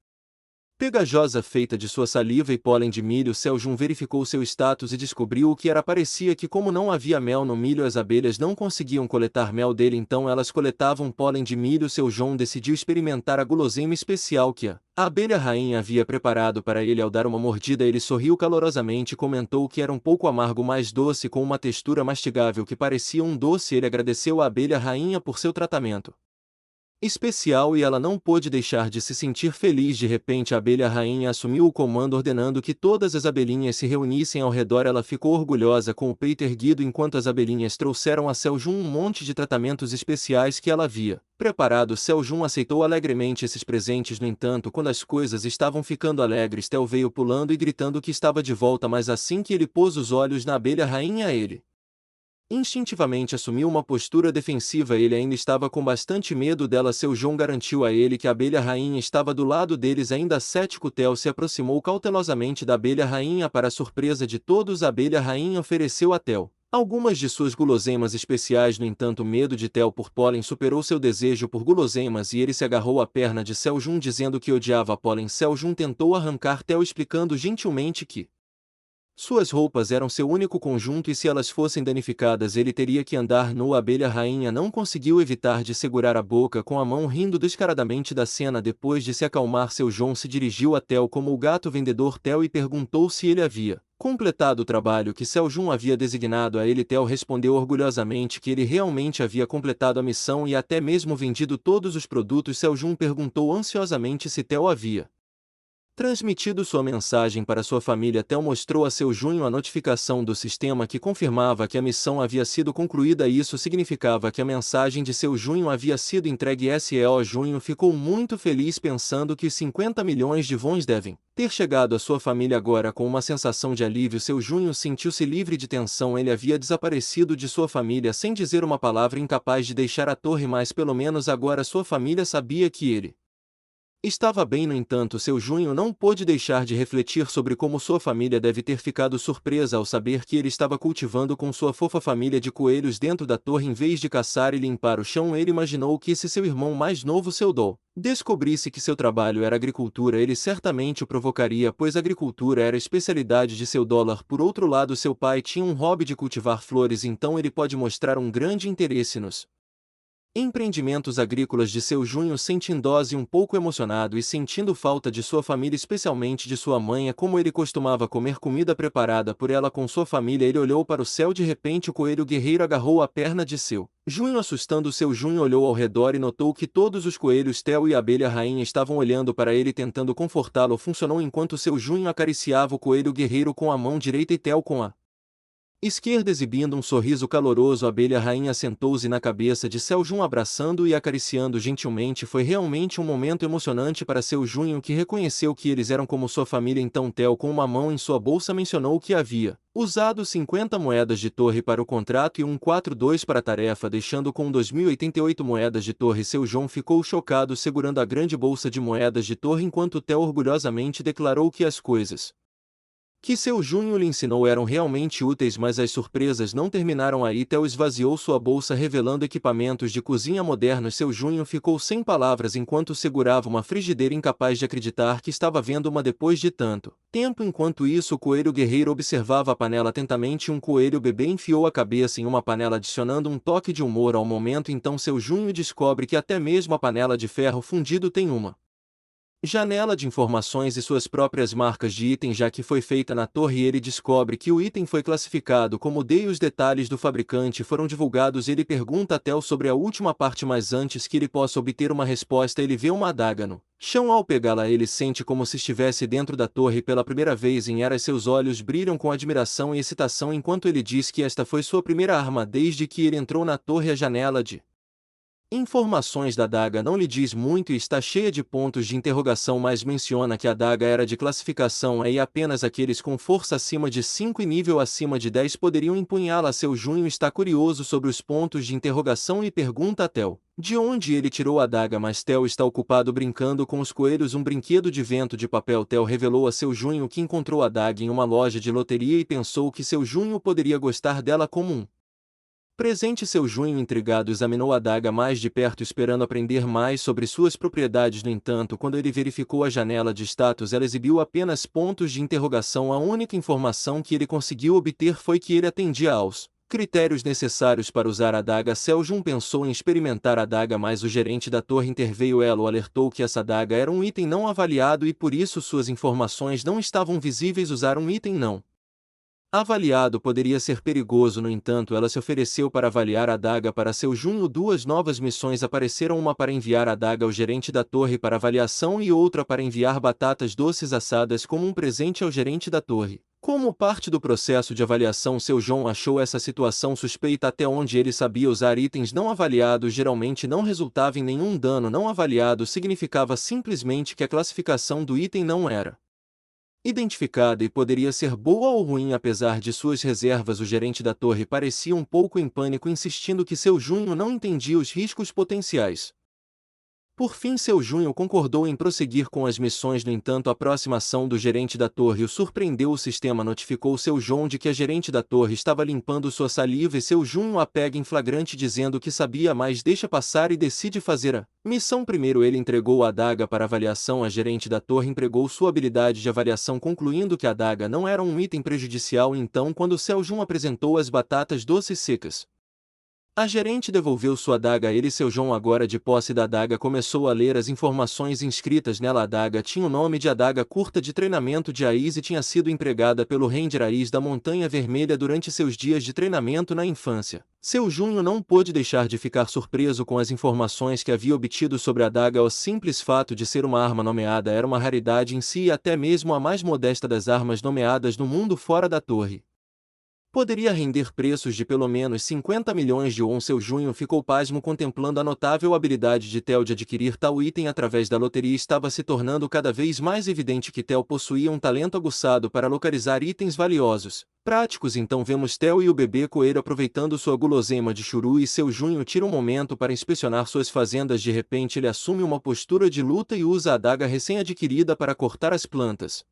pegajosa feita de sua saliva e pólen de milho. Seljun verificou seu status e descobriu o que era. Parecia que, como não havia mel no milho, as abelhas não conseguiam coletar mel dele, então elas coletavam pólen de milho. Seljun decidiu experimentar a guloseima especial que a abelha rainha havia preparado para ele. Ao dar uma mordida, ele sorriu calorosamente e comentou que era um pouco amargo, mas doce, com uma textura mastigável que parecia um doce. Ele agradeceu à abelha rainha por seu tratamento especial e ela não pôde deixar de se sentir feliz. De repente, a abelha rainha assumiu o comando, ordenando que todas as abelhinhas se reunissem ao redor. Ela ficou orgulhosa, com o peito erguido, enquanto as abelhinhas trouxeram a Seljun um monte de tratamentos especiais que ela havia preparado. Seljun aceitou alegremente esses presentes. No entanto, quando as coisas estavam ficando alegres, Tel veio pulando e gritando que estava de volta, mas assim que ele pôs os olhos na abelha rainha, ele instintivamente assumiu uma postura defensiva. Ele ainda estava com bastante medo dela. Seljun garantiu a ele que a abelha rainha estava do lado deles. Ainda cético, Tel se aproximou cautelosamente da abelha rainha. Para a surpresa de todos, a abelha rainha ofereceu a Tel algumas de suas guloseimas especiais. No entanto, o medo de Tel por pólen superou seu desejo por guloseimas e ele se agarrou à perna de Seljun, dizendo que odiava pólen. Seljun tentou arrancar Tel, explicando gentilmente que suas roupas eram seu único conjunto e se elas fossem danificadas ele teria que andar nu. A abelha rainha não conseguiu evitar de segurar a boca com a mão, rindo descaradamente da cena. Depois de se acalmar, Seljun se dirigiu a Tel como o gato vendedor Tel e perguntou se ele havia completado o trabalho que Seljun havia designado a ele. Tel respondeu orgulhosamente que ele realmente havia completado a missão e até mesmo vendido todos os produtos. Seljun perguntou ansiosamente se Tel havia transmitido sua mensagem para sua família. Tel mostrou a Seljun a notificação do sistema que confirmava que a missão havia sido concluída. Isso significava que a mensagem de Seljun havia sido entregue. Junho ficou muito feliz, pensando que os 50 milhões de wons devem ter chegado à sua família. Agora, com uma sensação de alívio, Seljun sentiu-se livre de tensão. Ele havia desaparecido de sua família sem dizer uma palavra, incapaz de deixar a torre, mas pelo menos agora sua família sabia que ele Estava bem, no entanto, seu Junho não pôde deixar de refletir sobre como sua família deve ter ficado surpresa ao saber que ele estava cultivando com sua fofa família de coelhos dentro da torre em vez de caçar e limpar o chão. Ele imaginou que se seu irmão mais novo, seu Dol, descobrisse que seu trabalho era agricultura, ele certamente o provocaria, pois agricultura era a especialidade de seu Dólar. Por outro lado, seu pai tinha um hobby de cultivar flores, então ele pode mostrar um grande interesse nos empreendimentos agrícolas de seu Junho. Sentindo-se um pouco emocionado e sentindo falta de sua família, especialmente de sua mãe, como ele costumava comer comida preparada por ela com sua família. Ele olhou para o céu. De repente, o coelho guerreiro agarrou a perna de seu Junho, assustando seu Junho. Olhou ao redor e notou que todos os coelhos Theo e a abelha rainha estavam olhando para ele, tentando confortá-lo. Funcionou enquanto seu Junho acariciava o coelho guerreiro com a mão direita e Theo com a esquerda, exibindo um sorriso caloroso. A abelha rainha sentou-se na cabeça de seu Junho, abraçando e acariciando gentilmente. Foi realmente um momento emocionante para seu Junho, que reconheceu que eles eram como sua família. Então Theo, com uma mão em sua bolsa, mencionou que havia usado 50 moedas de torre para o contrato e 142 para a tarefa, deixando com 2088 moedas de torre. Seu Junho ficou chocado, segurando a grande bolsa de moedas de torre, enquanto Theo orgulhosamente declarou que as coisas que seu Junho lhe ensinou eram realmente úteis. Mas as surpresas não terminaram aí. Theo esvaziou sua bolsa, revelando equipamentos de cozinha modernos. Seu Junho ficou sem palavras enquanto segurava uma frigideira, incapaz de acreditar que estava vendo uma depois de tanto tempo. Enquanto isso, o coelho guerreiro observava a panela atentamente. Um coelho bebê enfiou a cabeça em uma panela, adicionando um toque de humor ao momento. Então seu Junho descobre que até mesmo a panela de ferro fundido tem uma janela de informações e suas próprias marcas de item, já que foi feita na torre. Ele descobre que o item foi classificado como D e os detalhes do fabricante foram divulgados. Ele pergunta a Theo sobre a última parte, mas antes que ele possa obter uma resposta, ele vê uma adaga no chão. Ao pegá-la, ele sente como se estivesse dentro da torre pela primeira vez em eras. Seus olhos brilham com admiração e excitação enquanto ele diz que esta foi sua primeira arma desde que ele entrou na torre. A janela de informações da adaga não lhe diz muito e está cheia de pontos de interrogação, mas menciona que a adaga era de classificação E e apenas aqueles com força acima de 5 e nível acima de 10 poderiam empunhá-la. Seu Junho está curioso sobre os pontos de interrogação e pergunta a Theo de onde ele tirou a adaga, mas Theo está ocupado brincando com os coelhos, um brinquedo de vento de papel. Theo revelou a seu Junho que encontrou a adaga em uma loja de loteria e pensou que seu Junho poderia gostar dela como um presente. Seu Junho, intrigado, examinou a adaga mais de perto, esperando aprender mais sobre suas propriedades. No entanto, quando ele verificou a janela de status, ela exibiu apenas pontos de interrogação. A única informação que ele conseguiu obter foi que ele atendia aos critérios necessários para usar a adaga. Seu Junho pensou em experimentar a adaga, mas o gerente da torre interveio. Ela o alertou que essa adaga era um item não avaliado e por isso suas informações não estavam visíveis. Usar um item não avaliado poderia ser perigoso. No entanto, ela se ofereceu para avaliar a adaga para seu Junho. Duas novas missões apareceram, uma para enviar a adaga ao gerente da torre para avaliação e outra para enviar batatas doces assadas como um presente ao gerente da torre. Como parte do processo de avaliação, seu Junho achou essa situação suspeita. Até onde ele sabia, usar itens não avaliados geralmente não resultava em nenhum dano. Não avaliado significava simplesmente que a classificação do item não era identificada e poderia ser boa ou ruim. Apesar de suas reservas, o gerente da torre parecia um pouco em pânico, insistindo que seu Junho não entendia os riscos potenciais. Por fim, seu Junho concordou em prosseguir com as missões. No entanto, a aproximação do gerente da torre o surpreendeu. O sistema notificou seu Junho de que a gerente da torre estava limpando sua saliva e seu Junho a pega em flagrante, dizendo que sabia, mas deixa passar e decide fazer a missão primeiro. Ele entregou a adaga para avaliação. A gerente da torre empregou sua habilidade de avaliação, concluindo que a adaga não era um item prejudicial. Então, quando seu Junho apresentou as batatas doces secas, a gerente devolveu sua adaga a ele. Seu Junho, agora de posse da adaga, começou a ler as informações inscritas nela. A adaga tinha o nome de adaga curta de treinamento de Aiz e tinha sido empregada pelo Ranger Aiz da Montanha Vermelha durante seus dias de treinamento na infância. Seu Junho não pôde deixar de ficar surpreso com as informações que havia obtido sobre a adaga. O simples fato de ser uma arma nomeada era uma raridade em si, e até mesmo a mais modesta das armas nomeadas no mundo fora da torre Poderia render preços de pelo menos 50 milhões de won. Seu Junho ficou pasmo contemplando a notável habilidade de Theo de adquirir tal item através da loteria. Estava se tornando cada vez mais evidente que Theo possuía um talento aguçado para localizar itens valiosos, práticos. Então vemos Theo e o bebê coelho aproveitando sua guloseima de churu e seu Junho tira um momento para inspecionar suas fazendas. De repente ele assume uma postura de luta e usa a adaga recém-adquirida para cortar as plantas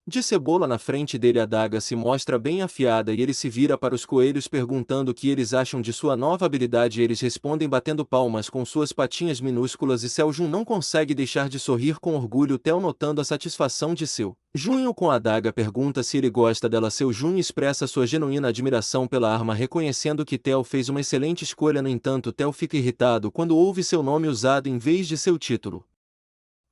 de cebola na frente dele. A adaga se mostra bem afiada e ele se vira para os coelhos perguntando o que eles acham de sua nova habilidade. Eles respondem batendo palmas com suas patinhas minúsculas e Seu Jun não consegue deixar de sorrir com orgulho. Theo, notando a satisfação de seu Junho com a adaga, pergunta se ele gosta dela. Seu Jun expressa sua genuína admiração pela arma, reconhecendo que Theo fez uma excelente escolha. No entanto, Theo fica irritado quando ouve seu nome usado em vez de seu título.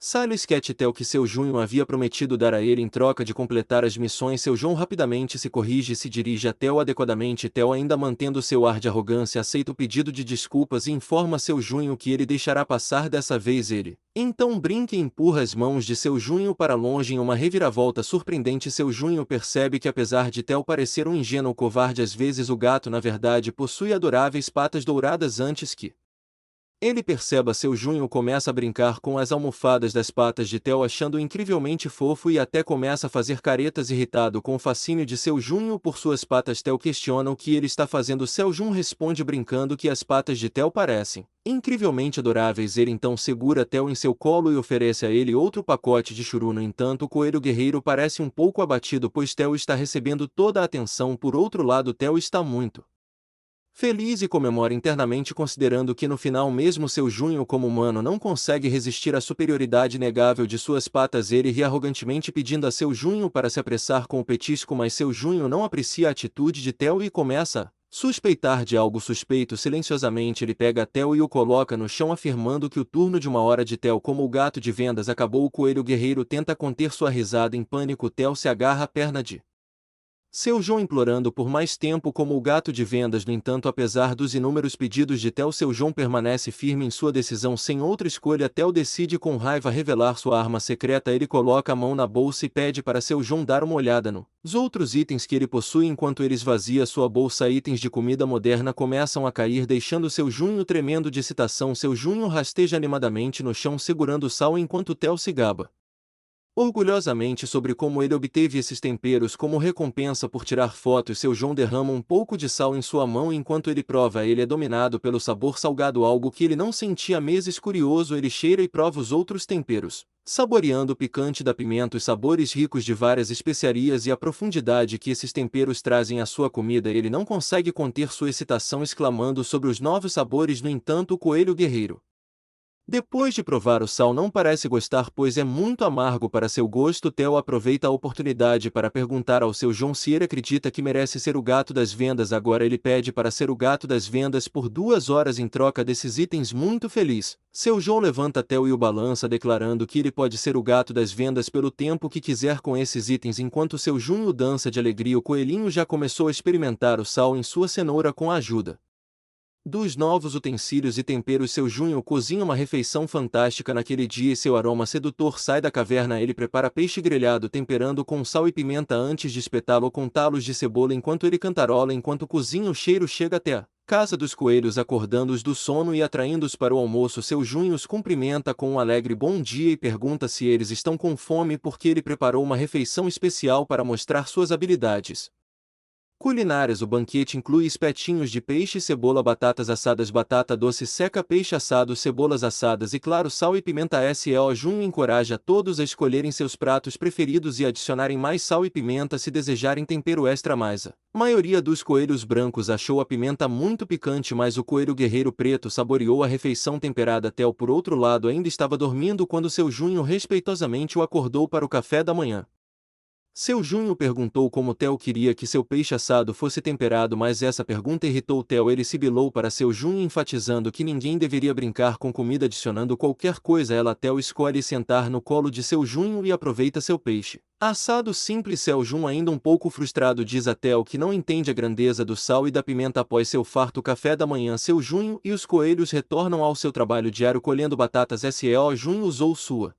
Silas quer Theo que seu Junho havia prometido dar a ele em troca de completar as missões. Seu João rapidamente se corrige e se dirige a Theo adequadamente. Theo, ainda mantendo seu ar de arrogância, aceita o pedido de desculpas e informa seu Junho que ele deixará passar dessa vez. Ele então brinca e empurra as mãos de seu Junho para longe em uma reviravolta surpreendente. Seu Junho percebe que, apesar de Theo parecer um ingênuo covarde às vezes, o gato na verdade possui adoráveis patas douradas. Antes que ele perceba, seu Junho começa a brincar com as almofadas das patas de Theo, achando incrivelmente fofo, e até começa a fazer caretas, irritado com o fascínio de seu Junho por suas patas. Theo questiona o que ele está fazendo. Seu Jun responde brincando que as patas de Theo parecem incrivelmente adoráveis. Ele então segura Theo em seu colo e oferece a ele outro pacote de churu. No entanto, o coelho guerreiro parece um pouco abatido, pois Theo está recebendo toda a atenção. Por outro lado, Theo está muito feliz e comemora internamente, considerando que no final, mesmo seu Junho como humano não consegue resistir à superioridade inegável de suas patas. Ele ri arrogantemente pedindo a seu Junho para se apressar com o petisco, mas seu Junho não aprecia a atitude de Theo e começa a suspeitar de algo suspeito. Silenciosamente ele pega Theo e o coloca no chão, afirmando que o turno de uma hora de Theo como o gato de vendas acabou. O coelho guerreiro tenta conter sua risada em pânico. Theo se agarra à perna de seu João, implorando por mais tempo como o gato de vendas. No entanto, apesar dos inúmeros pedidos de Theo, seu João permanece firme em sua decisão. Sem outra escolha, Theo decide com raiva revelar sua arma secreta. Ele coloca a mão na bolsa e pede para seu João dar uma olhada nos outros itens que ele possui. Enquanto ele esvazia sua bolsa, itens de comida moderna começam a cair, deixando seu Junho tremendo de excitação. Seu Junho rasteja animadamente no chão segurando o sal, enquanto Theo se gaba orgulhosamente sobre como ele obteve esses temperos como recompensa por tirar fotos. Seu João derrama um pouco de sal em sua mão enquanto ele prova. Ele é dominado pelo sabor salgado, algo que ele não sentia há meses. Curioso, ele cheira e prova os outros temperos, saboreando o picante da pimenta, os sabores ricos de várias especiarias e a profundidade que esses temperos trazem à sua comida. Ele não consegue conter sua excitação, exclamando sobre os novos sabores. No entanto, o coelho guerreiro, depois de provar o sal, não parece gostar, pois é muito amargo para seu gosto. Theo aproveita a oportunidade para perguntar ao seu João se ele acredita que merece ser o gato das vendas. Agora ele pede para ser o gato das vendas por 2 horas em troca desses itens. Muito feliz, seu João levanta Theo e o balança, declarando que ele pode ser o gato das vendas pelo tempo que quiser com esses itens. Enquanto seu Junho dança de alegria, o coelhinho já começou a experimentar o sal em sua cenoura com a ajuda dos novos utensílios e temperos. Seu Junho cozinha uma refeição fantástica naquele dia e seu aroma sedutor sai da caverna. Ele prepara peixe grelhado, temperando com sal e pimenta antes de espetá-lo com talos de cebola. Enquanto ele cantarola enquanto cozinha, o cheiro chega até a casa dos coelhos, acordando-os do sono e atraindo-os para o almoço. Seu Junho os cumprimenta com um alegre bom dia e pergunta se eles estão com fome, porque ele preparou uma refeição especial para mostrar suas habilidades culinárias. O banquete inclui espetinhos de peixe, cebola, batatas assadas, batata doce seca, peixe assado, cebolas assadas e, claro, sal e pimenta. Seu Junho encoraja todos a escolherem seus pratos preferidos e adicionarem mais sal e pimenta se desejarem tempero extra. Mas a maioria dos coelhos brancos achou a pimenta muito picante, mas o coelho guerreiro preto saboreou a refeição temperada. Theo, por outro lado, ainda estava dormindo quando seu Junho respeitosamente o acordou para o café da manhã. Seu Junho perguntou como Theo queria que seu peixe assado fosse temperado, mas essa pergunta irritou Theo. Ele sibilou para seu Junho, enfatizando que ninguém deveria brincar com comida adicionando qualquer coisa a ela. Theo escolhe sentar no colo de seu Junho e aproveita seu peixe assado simples. Seu Junho, ainda um pouco frustrado, diz a Theo que não entende a grandeza do sal e da pimenta. Após seu farto café da manhã, seu Junho e os coelhos retornam ao seu trabalho diário colhendo batatas. Seu Junho usou sua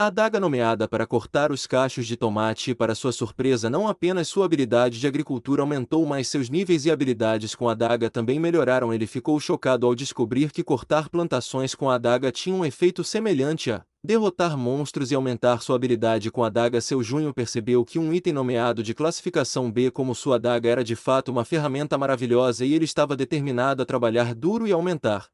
A adaga nomeada para cortar os cachos de tomate e, para sua surpresa, não apenas sua habilidade de agricultura aumentou, mas seus níveis e habilidades com a adaga também melhoraram. Ele ficou chocado ao descobrir que cortar plantações com a adaga tinha um efeito semelhante a derrotar monstros e aumentar sua habilidade com a adaga. Seu Junho percebeu que um item nomeado de classificação B como sua adaga era de fato uma ferramenta maravilhosa e ele estava determinado a trabalhar duro e aumentar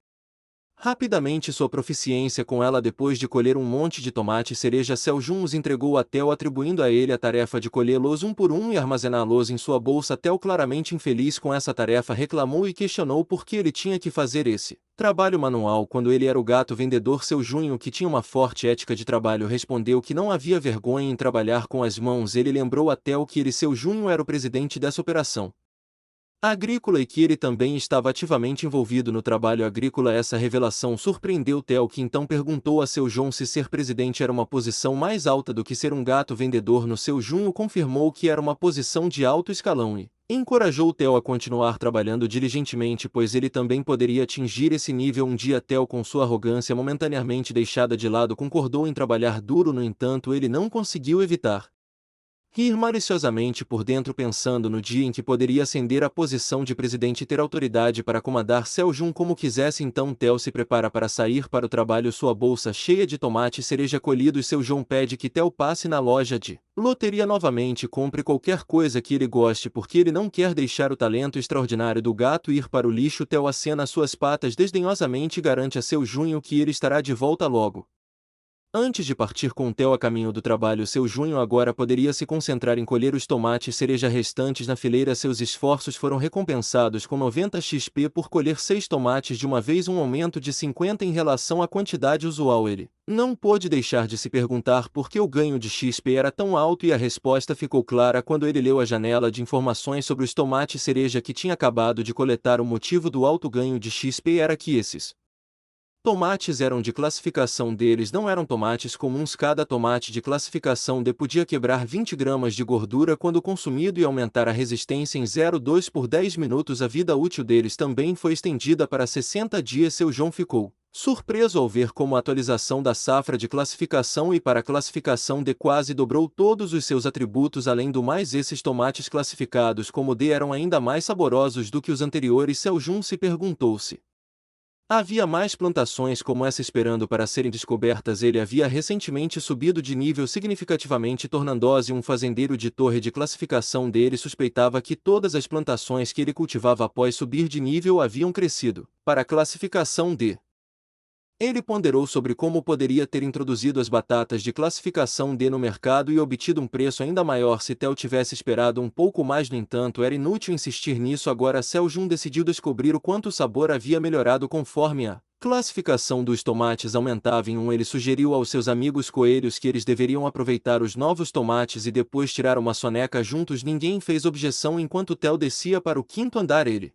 rapidamente sua proficiência com ela. Depois de colher um monte de tomate cereja, Seu Jun os entregou a Theo, atribuindo a ele a tarefa de colhê-los um por um e armazená-los em sua bolsa. Theo, claramente infeliz com essa tarefa, reclamou e questionou por que ele tinha que fazer esse trabalho manual quando ele era o gato vendedor. Seu Junho, que tinha uma forte ética de trabalho, respondeu que não havia vergonha em trabalhar com as mãos. Ele lembrou a Theo que ele, Seu Junho, era o presidente dessa operação agrícola e que ele também estava ativamente envolvido no trabalho agrícola. Essa revelação surpreendeu Theo, que então perguntou a Seu João se ser presidente era uma posição mais alta do que ser um gato vendedor. No Seu Junho confirmou que era uma posição de alto escalão e encorajou Theo a continuar trabalhando diligentemente, pois ele também poderia atingir esse nível um dia. Theo, com sua arrogância momentaneamente deixada de lado, concordou em trabalhar duro. No entanto, ele não conseguiu evitar rir maliciosamente por dentro, pensando no dia em que poderia ascender à posição de presidente e ter autoridade para comandar Seu Jun como quisesse. Então Theo se prepara para sair para o trabalho, sua bolsa cheia de tomate cereja colhidos. Seu Jun pede que Theo passe na loja de loteria novamente e compre qualquer coisa que ele goste, porque ele não quer deixar o talento extraordinário do gato ir para o lixo. Theo acena suas patas desdenhosamente e garante a Seu Junho que ele estará de volta logo. Antes de partir com Theo a caminho do trabalho, Seu Junho agora poderia se concentrar em colher os tomates cereja restantes na fileira. Seus esforços foram recompensados com 90 XP por colher 6 tomates de uma vez, um aumento de 50 em relação à quantidade usual. Ele não pôde deixar de se perguntar por que o ganho de XP era tão alto, e a resposta ficou clara quando ele leu a janela de informações sobre os tomates cereja que tinha acabado de coletar. O motivo do alto ganho de XP era que esses tomates eram de classificação D, eles não eram tomates comuns. Cada tomate de classificação D podia quebrar 20 gramas de gordura quando consumido e aumentar a resistência em 0,2 por 10 minutos. A vida útil deles também foi estendida para 60 dias. Seu João ficou surpreso ao ver como a atualização da safra de classificação E para a classificação D quase dobrou todos os seus atributos. Além do mais, esses tomates classificados como D eram ainda mais saborosos do que os anteriores. Seu João se perguntou-se havia mais plantações como essa esperando para serem descobertas. Ele havia recentemente subido de nível significativamente, tornando-se um fazendeiro de torre de classificação D. Ele suspeitava que todas as plantações que ele cultivava após subir de nível haviam crescido para a classificação D. Ele ponderou sobre como poderia ter introduzido as batatas de classificação D no mercado e obtido um preço ainda maior se Theo tivesse esperado um pouco mais. No entanto, era inútil insistir nisso agora. Seu Jun decidiu descobrir o quanto o sabor havia melhorado conforme a classificação dos tomates aumentava em 1. Ele sugeriu aos seus amigos coelhos que eles deveriam aproveitar os novos tomates e depois tirar uma soneca juntos. Ninguém fez objeção. Enquanto Theo descia para o 5º andar, ele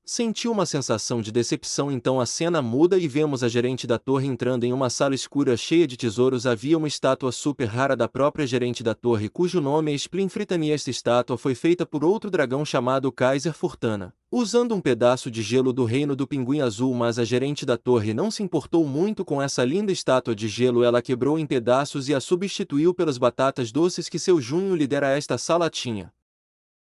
sentiu uma sensação de decepção. Então a cena muda e vemos a gerente da torre entrando em uma sala escura cheia de tesouros. Havia uma estátua super rara da própria gerente da torre, cujo nome é Splinfritani. Esta estátua foi feita por outro dragão chamado Kaiser Furtana, usando um pedaço de gelo do reino do pinguim azul, mas a gerente da torre não se importou muito com essa linda estátua de gelo. Ela quebrou em pedaços e a substituiu pelas batatas doces que Seu Junho lhe dera. Esta sala tinha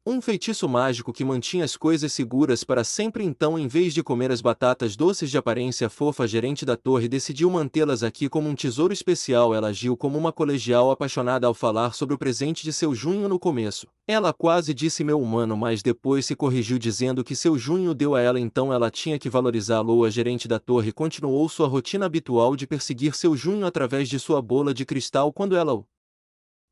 um feitiço mágico que mantinha as coisas seguras para sempre. Então, em vez de comer as batatas doces de aparência fofa, a gerente da torre decidiu mantê-las aqui como um tesouro especial. Ela agiu como uma colegial apaixonada ao falar sobre o presente de Seu Junho. No começo, ela quase disse meu humano, mas depois se corrigiu dizendo que Seu Junho deu a ela, então ela tinha que valorizá-lo. A gerente da torre continuou sua rotina habitual de perseguir Seu Junho através de sua bola de cristal. Quando ela o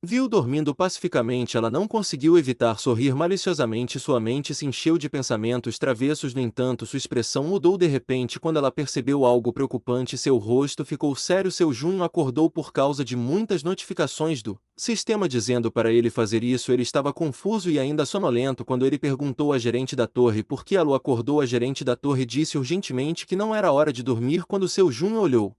viu dormindo pacificamente, ela não conseguiu evitar sorrir maliciosamente. Sua mente se encheu de pensamentos travessos. No entanto, sua expressão mudou de repente quando ela percebeu algo preocupante. Seu rosto ficou sério. Seu Junho acordou por causa de muitas notificações do sistema dizendo para ele fazer isso. Ele estava confuso e ainda sonolento quando ele perguntou à gerente da torre por que ela o acordou. A gerente da torre disse urgentemente que não era hora de dormir. Quando Seu Junho olhou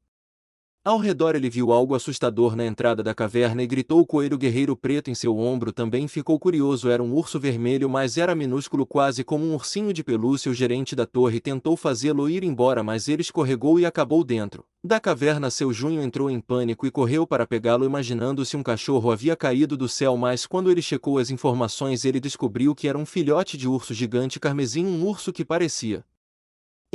Ao redor ele viu algo assustador na entrada da caverna e gritou. O coelho guerreiro preto em seu ombro também ficou curioso. Era um urso vermelho, mas era minúsculo, quase como um ursinho de pelúcia. O gerente da torre tentou fazê-lo ir embora, mas ele escorregou e acabou dentro da caverna. Seu Junho entrou em pânico e correu para pegá-lo, imaginando se um cachorro havia caído do céu, mas quando ele checou as informações ele descobriu que era um filhote de urso gigante carmesim, um urso que parecia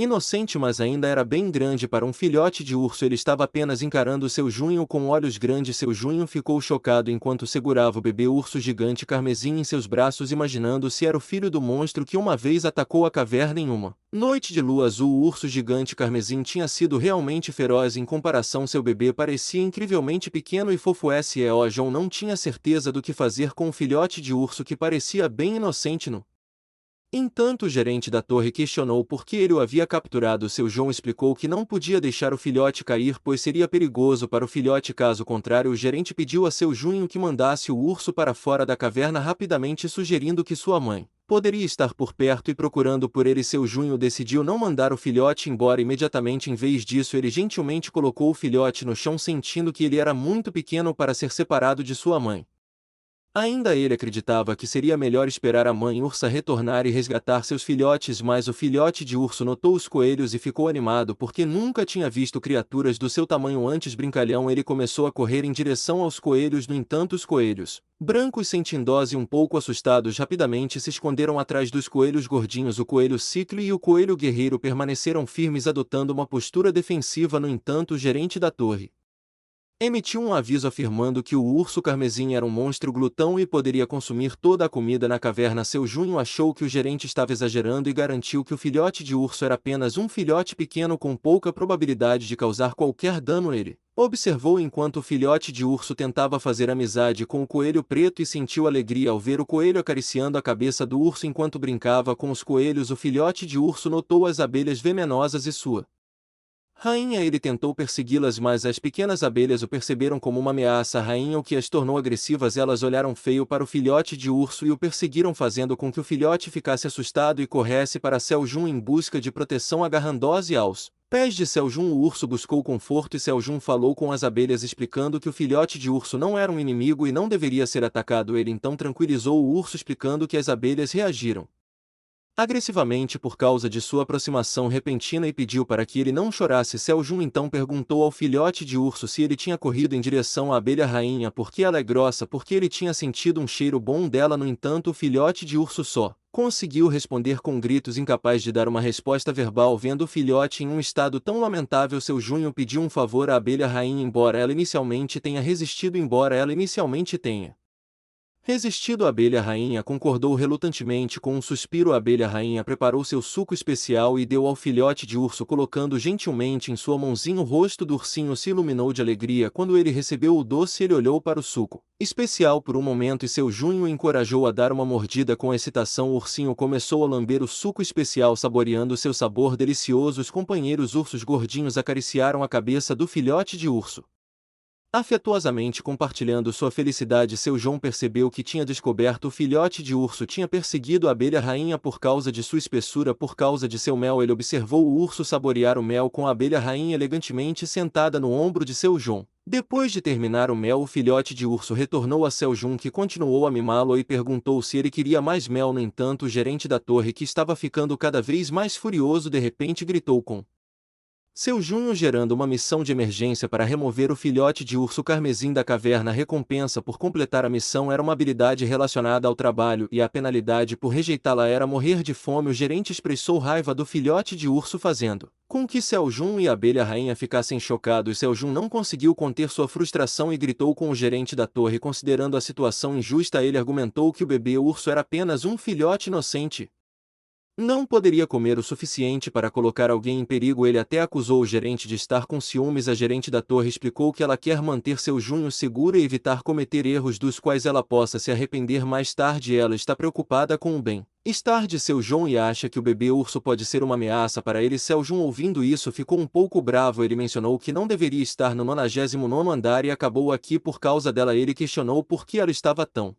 inocente, mas ainda era bem grande para um filhote de urso. Ele estava apenas encarando seu Junho com olhos grandes. Seu Junho ficou chocado enquanto segurava o bebê urso gigante carmesim em seus braços, imaginando se era o filho do monstro que uma vez atacou a caverna em uma noite de lua azul. O urso gigante carmesim tinha sido realmente feroz em comparação. Seu bebê parecia incrivelmente pequeno e fofo. Seo John não tinha certeza do que fazer com o filhote de urso que parecia bem inocente. No entanto, o gerente da torre questionou por que ele o havia capturado. Seu João explicou que não podia deixar o filhote cair, pois seria perigoso para o filhote caso contrário. O gerente pediu a seu Junho que mandasse o urso para fora da caverna rapidamente, sugerindo que sua mãe poderia estar por perto e procurando por ele. Seu Junho decidiu não mandar o filhote embora imediatamente. Em vez disso, ele gentilmente colocou o filhote no chão, sentindo que ele era muito pequeno para ser separado de sua mãe. Ainda ele acreditava que seria melhor esperar a mãe ursa retornar e resgatar seus filhotes, mas o filhote de urso notou os coelhos e ficou animado porque nunca tinha visto criaturas do seu tamanho antes. Brincalhão, ele começou a correr em direção aos coelhos. No entanto, os coelhos, brancos, sentindo-se um pouco assustados, rapidamente se esconderam atrás dos coelhos gordinhos. O coelho Cicle e o coelho guerreiro permaneceram firmes, adotando uma postura defensiva. No entanto, o gerente da torre emitiu um aviso afirmando que o urso carmesim era um monstro glutão e poderia consumir toda a comida na caverna. Seu Junho achou que o gerente estava exagerando e garantiu que o filhote de urso era apenas um filhote pequeno com pouca probabilidade de causar qualquer dano. Ele observou enquanto o filhote de urso tentava fazer amizade com o coelho preto e sentiu alegria ao ver o coelho acariciando a cabeça do urso enquanto brincava com os coelhos. O filhote de urso notou as abelhas venenosas e sua rainha. Ele tentou persegui-las, mas as pequenas abelhas o perceberam como uma ameaça à rainha, o que as tornou agressivas. Elas olharam feio para o filhote de urso e o perseguiram, fazendo com que o filhote ficasse assustado e corresse para Seljun em busca de proteção. Agarrando-se aos pés de Seljun, o urso buscou conforto e Seljun falou com as abelhas, explicando que o filhote de urso não era um inimigo e não deveria ser atacado. Ele então tranquilizou o urso, explicando que as abelhas reagiram agressivamente por causa de sua aproximação repentina e pediu para que ele não chorasse. Seljun então perguntou ao filhote de urso se ele tinha corrido em direção à abelha rainha porque ela é grossa, porque ele tinha sentido um cheiro bom dela. No entanto, o filhote de urso só conseguiu responder com gritos, incapaz de dar uma resposta verbal. Vendo o filhote em um estado tão lamentável, seu Junho pediu um favor à abelha rainha. Embora ela inicialmente tenha resistido, a abelha rainha concordou relutantemente. Com um suspiro, a abelha rainha preparou seu suco especial e deu ao filhote de urso, colocando gentilmente em sua mãozinha. O rosto do ursinho se iluminou de alegria quando ele recebeu o doce. Ele olhou para o suco especial por um momento e seu Junho o encorajou a dar uma mordida. Com excitação, o ursinho começou a lamber o suco especial, saboreando seu sabor delicioso. Os companheiros ursos gordinhos acariciaram a cabeça do filhote de urso, afetuosamente compartilhando sua felicidade. Seu João percebeu que tinha descoberto o filhote de urso tinha perseguido a abelha rainha por causa de sua espessura, por causa de seu mel. Ele observou o urso saborear o mel com a abelha rainha elegantemente sentada no ombro de seu João. Depois de terminar o mel, o filhote de urso retornou a Seljun, que continuou a mimá-lo e perguntou se ele queria mais mel. No entanto, o gerente da torre, que estava ficando cada vez mais furioso, de repente gritou com seu Junho, gerando uma missão de emergência para remover o filhote de urso carmesim da caverna. A recompensa por completar a missão era uma habilidade relacionada ao trabalho e a penalidade por rejeitá-la era morrer de fome. O gerente expressou raiva do filhote de urso, fazendo com que Seljun e a abelha rainha ficassem chocados. Seljun não conseguiu conter sua frustração e gritou com o gerente da torre, considerando a situação injusta. Ele argumentou que o bebê urso era apenas um filhote inocente, não poderia comer o suficiente para colocar alguém em perigo. Ele até acusou o gerente de estar com ciúmes. A gerente da torre explicou que ela quer manter seu Junho seguro e evitar cometer erros dos quais ela possa se arrepender mais tarde. Ela está preocupada com o bem-estar de seu João e acha que o bebê urso pode ser uma ameaça para ele. Seljun, ouvindo isso, ficou um pouco bravo. Ele mencionou que não deveria estar no 99º andar e acabou aqui por causa dela. Ele questionou por que ela estava tão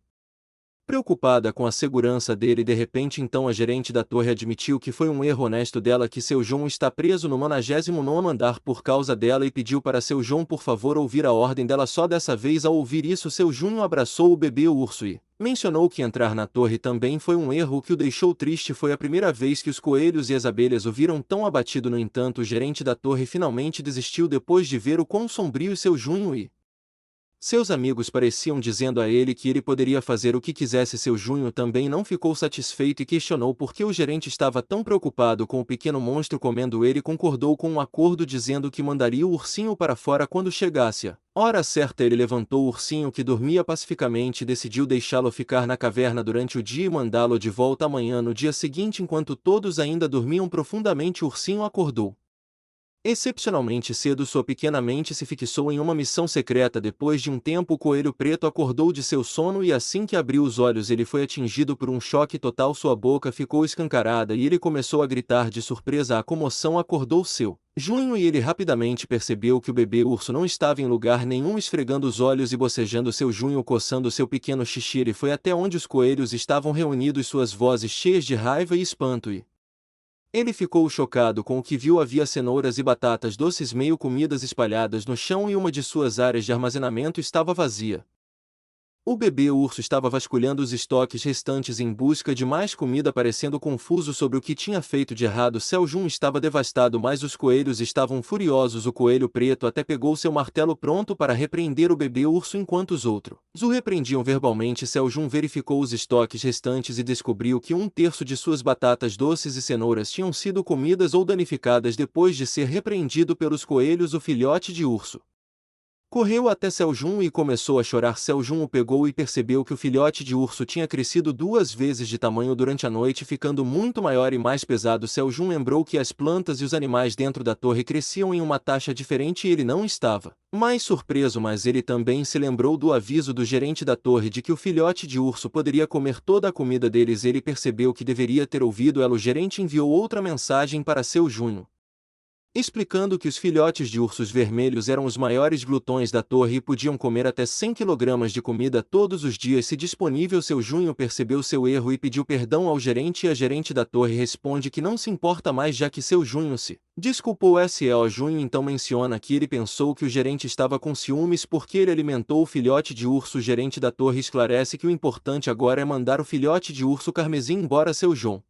Preocupada com a segurança dele, de repente então a gerente da torre admitiu que foi um erro honesto dela, que seu João está preso no 99º andar por causa dela, e pediu para seu João por favor ouvir a ordem dela. Só dessa vez, ao ouvir isso, seu Junho abraçou o bebê urso e mencionou que entrar na torre também foi um erro. O que o deixou triste foi a primeira vez que os coelhos e as abelhas o viram tão abatido. No entanto, o gerente da torre finalmente desistiu depois de ver o quão sombrio seu Junho e seus amigos pareciam, dizendo a ele que ele poderia fazer o que quisesse. Seu Junho também não ficou satisfeito e questionou por que o gerente estava tão preocupado com o pequeno monstro comendo ele. Concordou com um acordo, dizendo que mandaria o ursinho para fora quando chegasse a hora certa. Ele levantou o ursinho, que dormia pacificamente, e decidiu deixá-lo ficar na caverna durante o dia e mandá-lo de volta amanhã. No dia seguinte, enquanto todos ainda dormiam profundamente, o ursinho acordou excepcionalmente cedo. Sua pequena mente se fixou em uma missão secreta. Depois de um tempo, o coelho preto acordou de seu sono e assim que abriu os olhos ele foi atingido por um choque total. Sua boca ficou escancarada e ele começou a gritar de surpresa. A comoção acordou seu Junho e ele rapidamente percebeu que o bebê urso não estava em lugar nenhum. Esfregando os olhos e bocejando, seu Junho coçando seu pequeno xixi, ele foi até onde os coelhos estavam reunidos, suas vozes cheias de raiva e espanto, e ele ficou chocado com o que viu. Havia cenouras e batatas doces meio comidas espalhadas no chão e uma de suas áreas de armazenamento estava vazia. O bebê urso estava vasculhando os estoques restantes em busca de mais comida, parecendo confuso sobre o que tinha feito de errado. Seu Jun estava devastado, mas os coelhos estavam furiosos. O coelho preto até pegou seu martelo pronto para repreender o bebê urso, enquanto os outros o repreendiam verbalmente. Seu Jun verificou os estoques restantes e descobriu que 1/3 de suas batatas doces e cenouras tinham sido comidas ou danificadas. Depois de ser repreendido pelos coelhos, o filhote de urso correu até Seu Jun e começou a chorar. Seu Jun o pegou e percebeu que o filhote de urso tinha crescido 2 vezes de tamanho durante a noite, ficando muito maior e mais pesado. Seu Jun lembrou que as plantas e os animais dentro da torre cresciam em uma taxa diferente e ele não estava mais surpreso, mas ele também se lembrou do aviso do gerente da torre de que o filhote de urso poderia comer toda a comida deles. Ele percebeu que deveria ter ouvido ela. O gerente enviou outra mensagem para Seu Jun, explicando que os filhotes de ursos vermelhos eram os maiores glutões da torre e podiam comer até 100 kg de comida todos os dias se disponível. Seu Junho percebeu seu erro e pediu perdão ao gerente, e a gerente da torre responde que não se importa mais, já que Seu Junho se desculpou. O Junho então menciona que ele pensou que o gerente estava com ciúmes porque ele alimentou o filhote de urso. O gerente da torre esclarece que o importante agora é mandar o filhote de urso carmesim embora. Seu João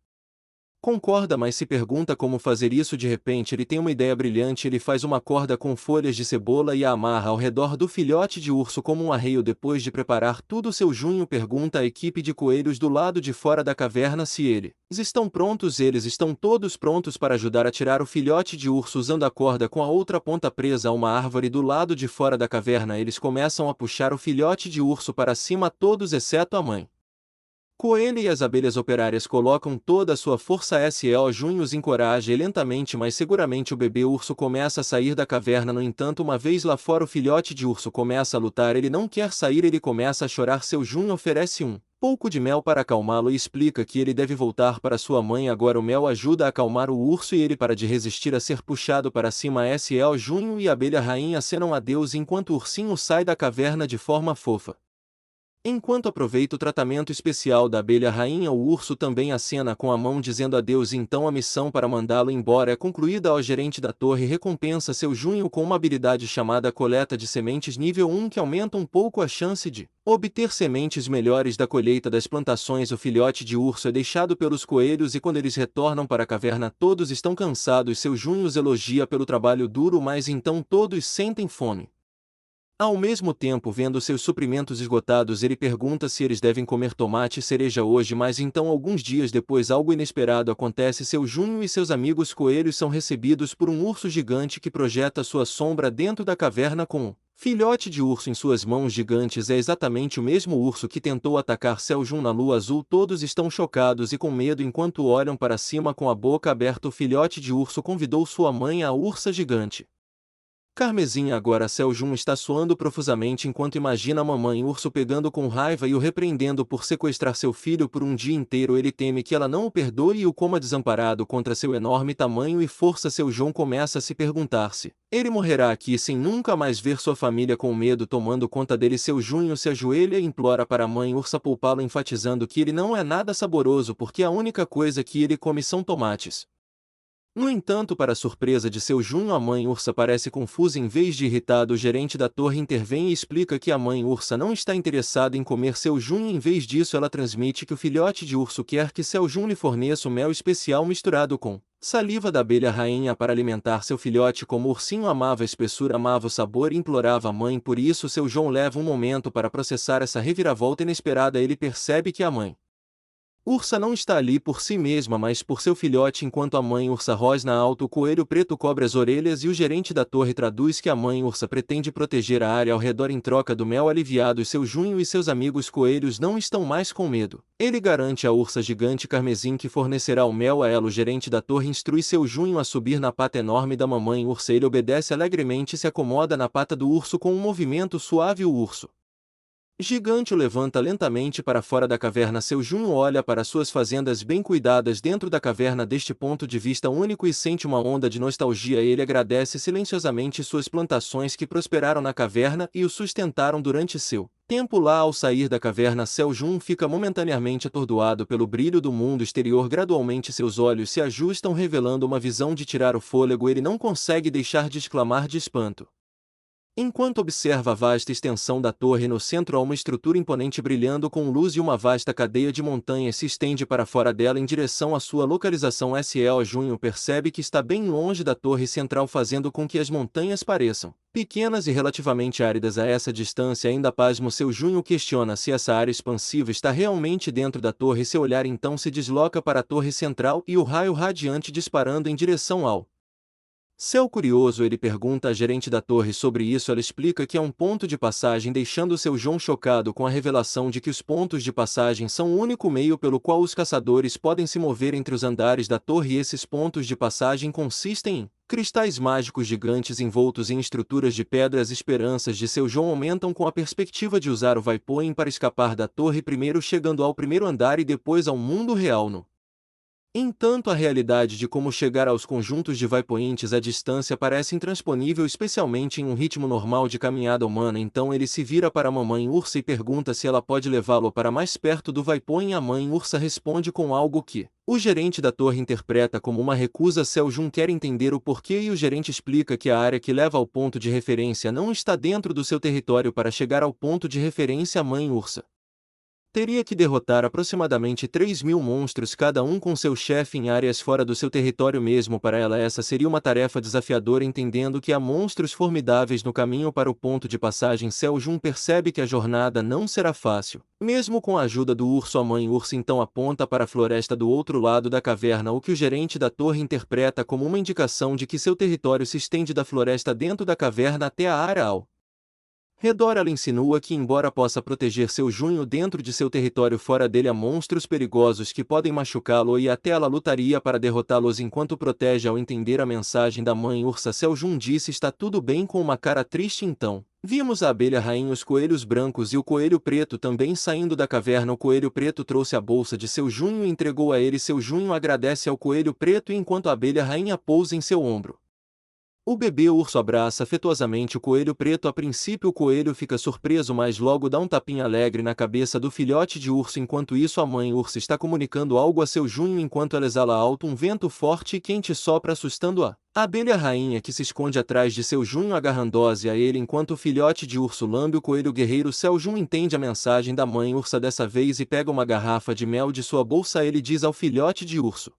concorda, mas se pergunta como fazer isso. De repente ele tem uma ideia brilhante. Ele faz uma corda com folhas de cebola e a amarra ao redor do filhote de urso como um arreio. Depois de preparar tudo, Seu Junho pergunta à equipe de coelhos do lado de fora da caverna se eles estão prontos. Eles estão todos prontos para ajudar a tirar o filhote de urso usando a corda com a outra ponta presa a uma árvore do lado de fora da caverna. Eles começam a puxar o filhote de urso para cima, todos exceto a mãe coelho e as abelhas operárias colocam toda a sua força. O Junho os encoraja e lentamente, mas seguramente, o bebê urso começa a sair da caverna. No entanto, uma vez lá fora, o filhote de urso começa a lutar. Ele não quer sair, ele começa a chorar. Seu Junho oferece um pouco de mel para acalmá-lo e explica que ele deve voltar para sua mãe agora. O mel ajuda a acalmar o urso e ele para de resistir a ser puxado para cima. O Junho e a abelha rainha acenam adeus enquanto o ursinho sai da caverna de forma fofa. Enquanto aproveita o tratamento especial da abelha rainha, o urso também acena com a mão dizendo adeus. Então a missão para mandá-lo embora é concluída. O gerente da torre recompensa Seu Junho com uma habilidade chamada coleta de sementes nível 1, que aumenta um pouco a chance de obter sementes melhores da colheita das plantações. O filhote de urso é deixado pelos coelhos e quando eles retornam para a caverna todos estão cansados. Seu Junho os elogia pelo trabalho duro, mas então todos sentem fome. Ao mesmo tempo, vendo seus suprimentos esgotados, ele pergunta se eles devem comer tomate e cereja hoje, mas então alguns dias depois algo inesperado acontece. Seu Junho e seus amigos coelhos são recebidos por um urso gigante que projeta sua sombra dentro da caverna com um filhote de urso em suas mãos gigantes. É exatamente o mesmo urso que tentou atacar Seu Jun na lua azul. Todos estão chocados e com medo enquanto olham para cima com a boca aberta. O filhote de urso convidou sua mãe, a ursa gigante, Carmesim. Agora Seljun está suando profusamente enquanto imagina a mamãe urso pegando com raiva e o repreendendo por sequestrar seu filho por um dia inteiro. Ele teme que ela não o perdoe e o coma desamparado contra seu enorme tamanho e força. Seljun começa a se perguntar-se: ele morrerá aqui sem nunca mais ver sua família, com medo tomando conta dele. Seljun se ajoelha e implora para a mãe ursa poupá-lo, enfatizando que ele não é nada saboroso porque a única coisa que ele come são tomates. No entanto, para surpresa de Seljun, a mãe ursa parece confusa. Em vez de irritado, o gerente da torre intervém e explica que a mãe ursa não está interessada em comer Seljun e em vez disso ela transmite que o filhote de urso quer que Seljun lhe forneça um mel especial misturado com saliva da abelha rainha para alimentar seu filhote. Como o ursinho amava a espessura, amava o sabor e implorava a mãe por isso, Seljun leva um momento para processar essa reviravolta inesperada. Ele percebe que a mãe ursa não está ali por si mesma, mas por seu filhote. Enquanto a mãe ursa rosna alto, o coelho preto cobre as orelhas e o gerente da torre traduz que a mãe ursa pretende proteger a área ao redor em troca do mel. Aliviados, Seljun e seus amigos coelhos não estão mais com medo. Ele garante à ursa gigante Carmesim que fornecerá o mel a ela. O gerente da torre instrui Seljun a subir na pata enorme da mamãe ursa. Ele obedece alegremente e se acomoda na pata do urso com um movimento suave. O urso gigante o levanta lentamente para fora da caverna. Seljun olha para suas fazendas bem cuidadas dentro da caverna. Deste ponto de vista único e sente uma onda de nostalgia. Ele agradece silenciosamente suas plantações que prosperaram na caverna e o sustentaram durante seu tempo lá. Ao sair da caverna, Seljun fica momentaneamente atordoado pelo brilho do mundo exterior. Gradualmente seus olhos se ajustam, revelando uma visão de tirar o fôlego. Ele não consegue deixar de exclamar de espanto enquanto observa a vasta extensão da torre. No centro há uma estrutura imponente brilhando com luz e uma vasta cadeia de montanhas se estende para fora dela em direção à sua localização. Junho percebe que está bem longe da torre central, fazendo com que as montanhas pareçam pequenas e relativamente áridas a essa distância. Ainda pasmo, Seljun questiona se essa área expansiva está realmente dentro da torre. Seu olhar então se desloca para a torre central e o raio radiante disparando em direção ao céu. Curioso, ele pergunta à gerente da torre sobre isso. Ela explica que é um ponto de passagem, deixando Seljun chocado com a revelação de que os pontos de passagem são o único meio pelo qual os caçadores podem se mover entre os andares da torre. Esses pontos de passagem consistem em cristais mágicos gigantes envoltos em estruturas de pedra. As esperanças de Seljun aumentam com a perspectiva de usar o Vaipoin para escapar da torre, primeiro chegando ao primeiro andar e depois ao mundo real. No entanto, a realidade de como chegar aos conjuntos de Vaipoints à distância parece intransponível, especialmente em um ritmo normal de caminhada humana. Então ele se vira para a mamãe ursa e pergunta se ela pode levá-lo para mais perto do Vaipoin. A mãe ursa responde com algo que o gerente da torre interpreta como uma recusa. Seljun quer entender o porquê e o gerente explica que a área que leva ao ponto de referência não está dentro do seu território. Para chegar ao ponto de referência, a mãe ursa teria que derrotar aproximadamente 3.000 monstros, cada um com seu chefe em áreas fora do seu território. Mesmo para ela, essa seria uma tarefa desafiadora, entendendo que há monstros formidáveis no caminho para o ponto de passagem. Seljun percebe que a jornada não será fácil. Mesmo com a ajuda do urso, a mãe ursa então aponta para a floresta do outro lado da caverna, o que o gerente da torre interpreta como uma indicação de que seu território se estende da floresta dentro da caverna até a área ao redor. Ela insinua que, embora possa proteger Seljun dentro de seu território, fora dele há monstros perigosos que podem machucá-lo e até ela lutaria para derrotá-los enquanto protege. Ao entender a mensagem da mãe ursa, Seljun disse está tudo bem com uma cara triste. Então vimos a abelha rainha, os coelhos brancos e o coelho preto também saindo da caverna. O coelho preto trouxe a bolsa de Seljun e entregou a ele. Seljun agradece ao coelho preto e enquanto a abelha rainha pousa em seu ombro, o bebê urso abraça afetuosamente o coelho preto. A princípio o coelho fica surpreso, mas logo dá um tapinha alegre na cabeça do filhote de urso. Enquanto isso, a mãe ursa está comunicando algo a Seljun enquanto ela exala alto. Um vento forte e quente sopra, assustando a abelha rainha, que se esconde atrás de Seljun agarrando-se a ele enquanto o filhote de urso lambe o coelho guerreiro. Seljun entende a mensagem da mãe ursa dessa vez e pega uma garrafa de mel de sua bolsa. Ele diz ao filhote de urso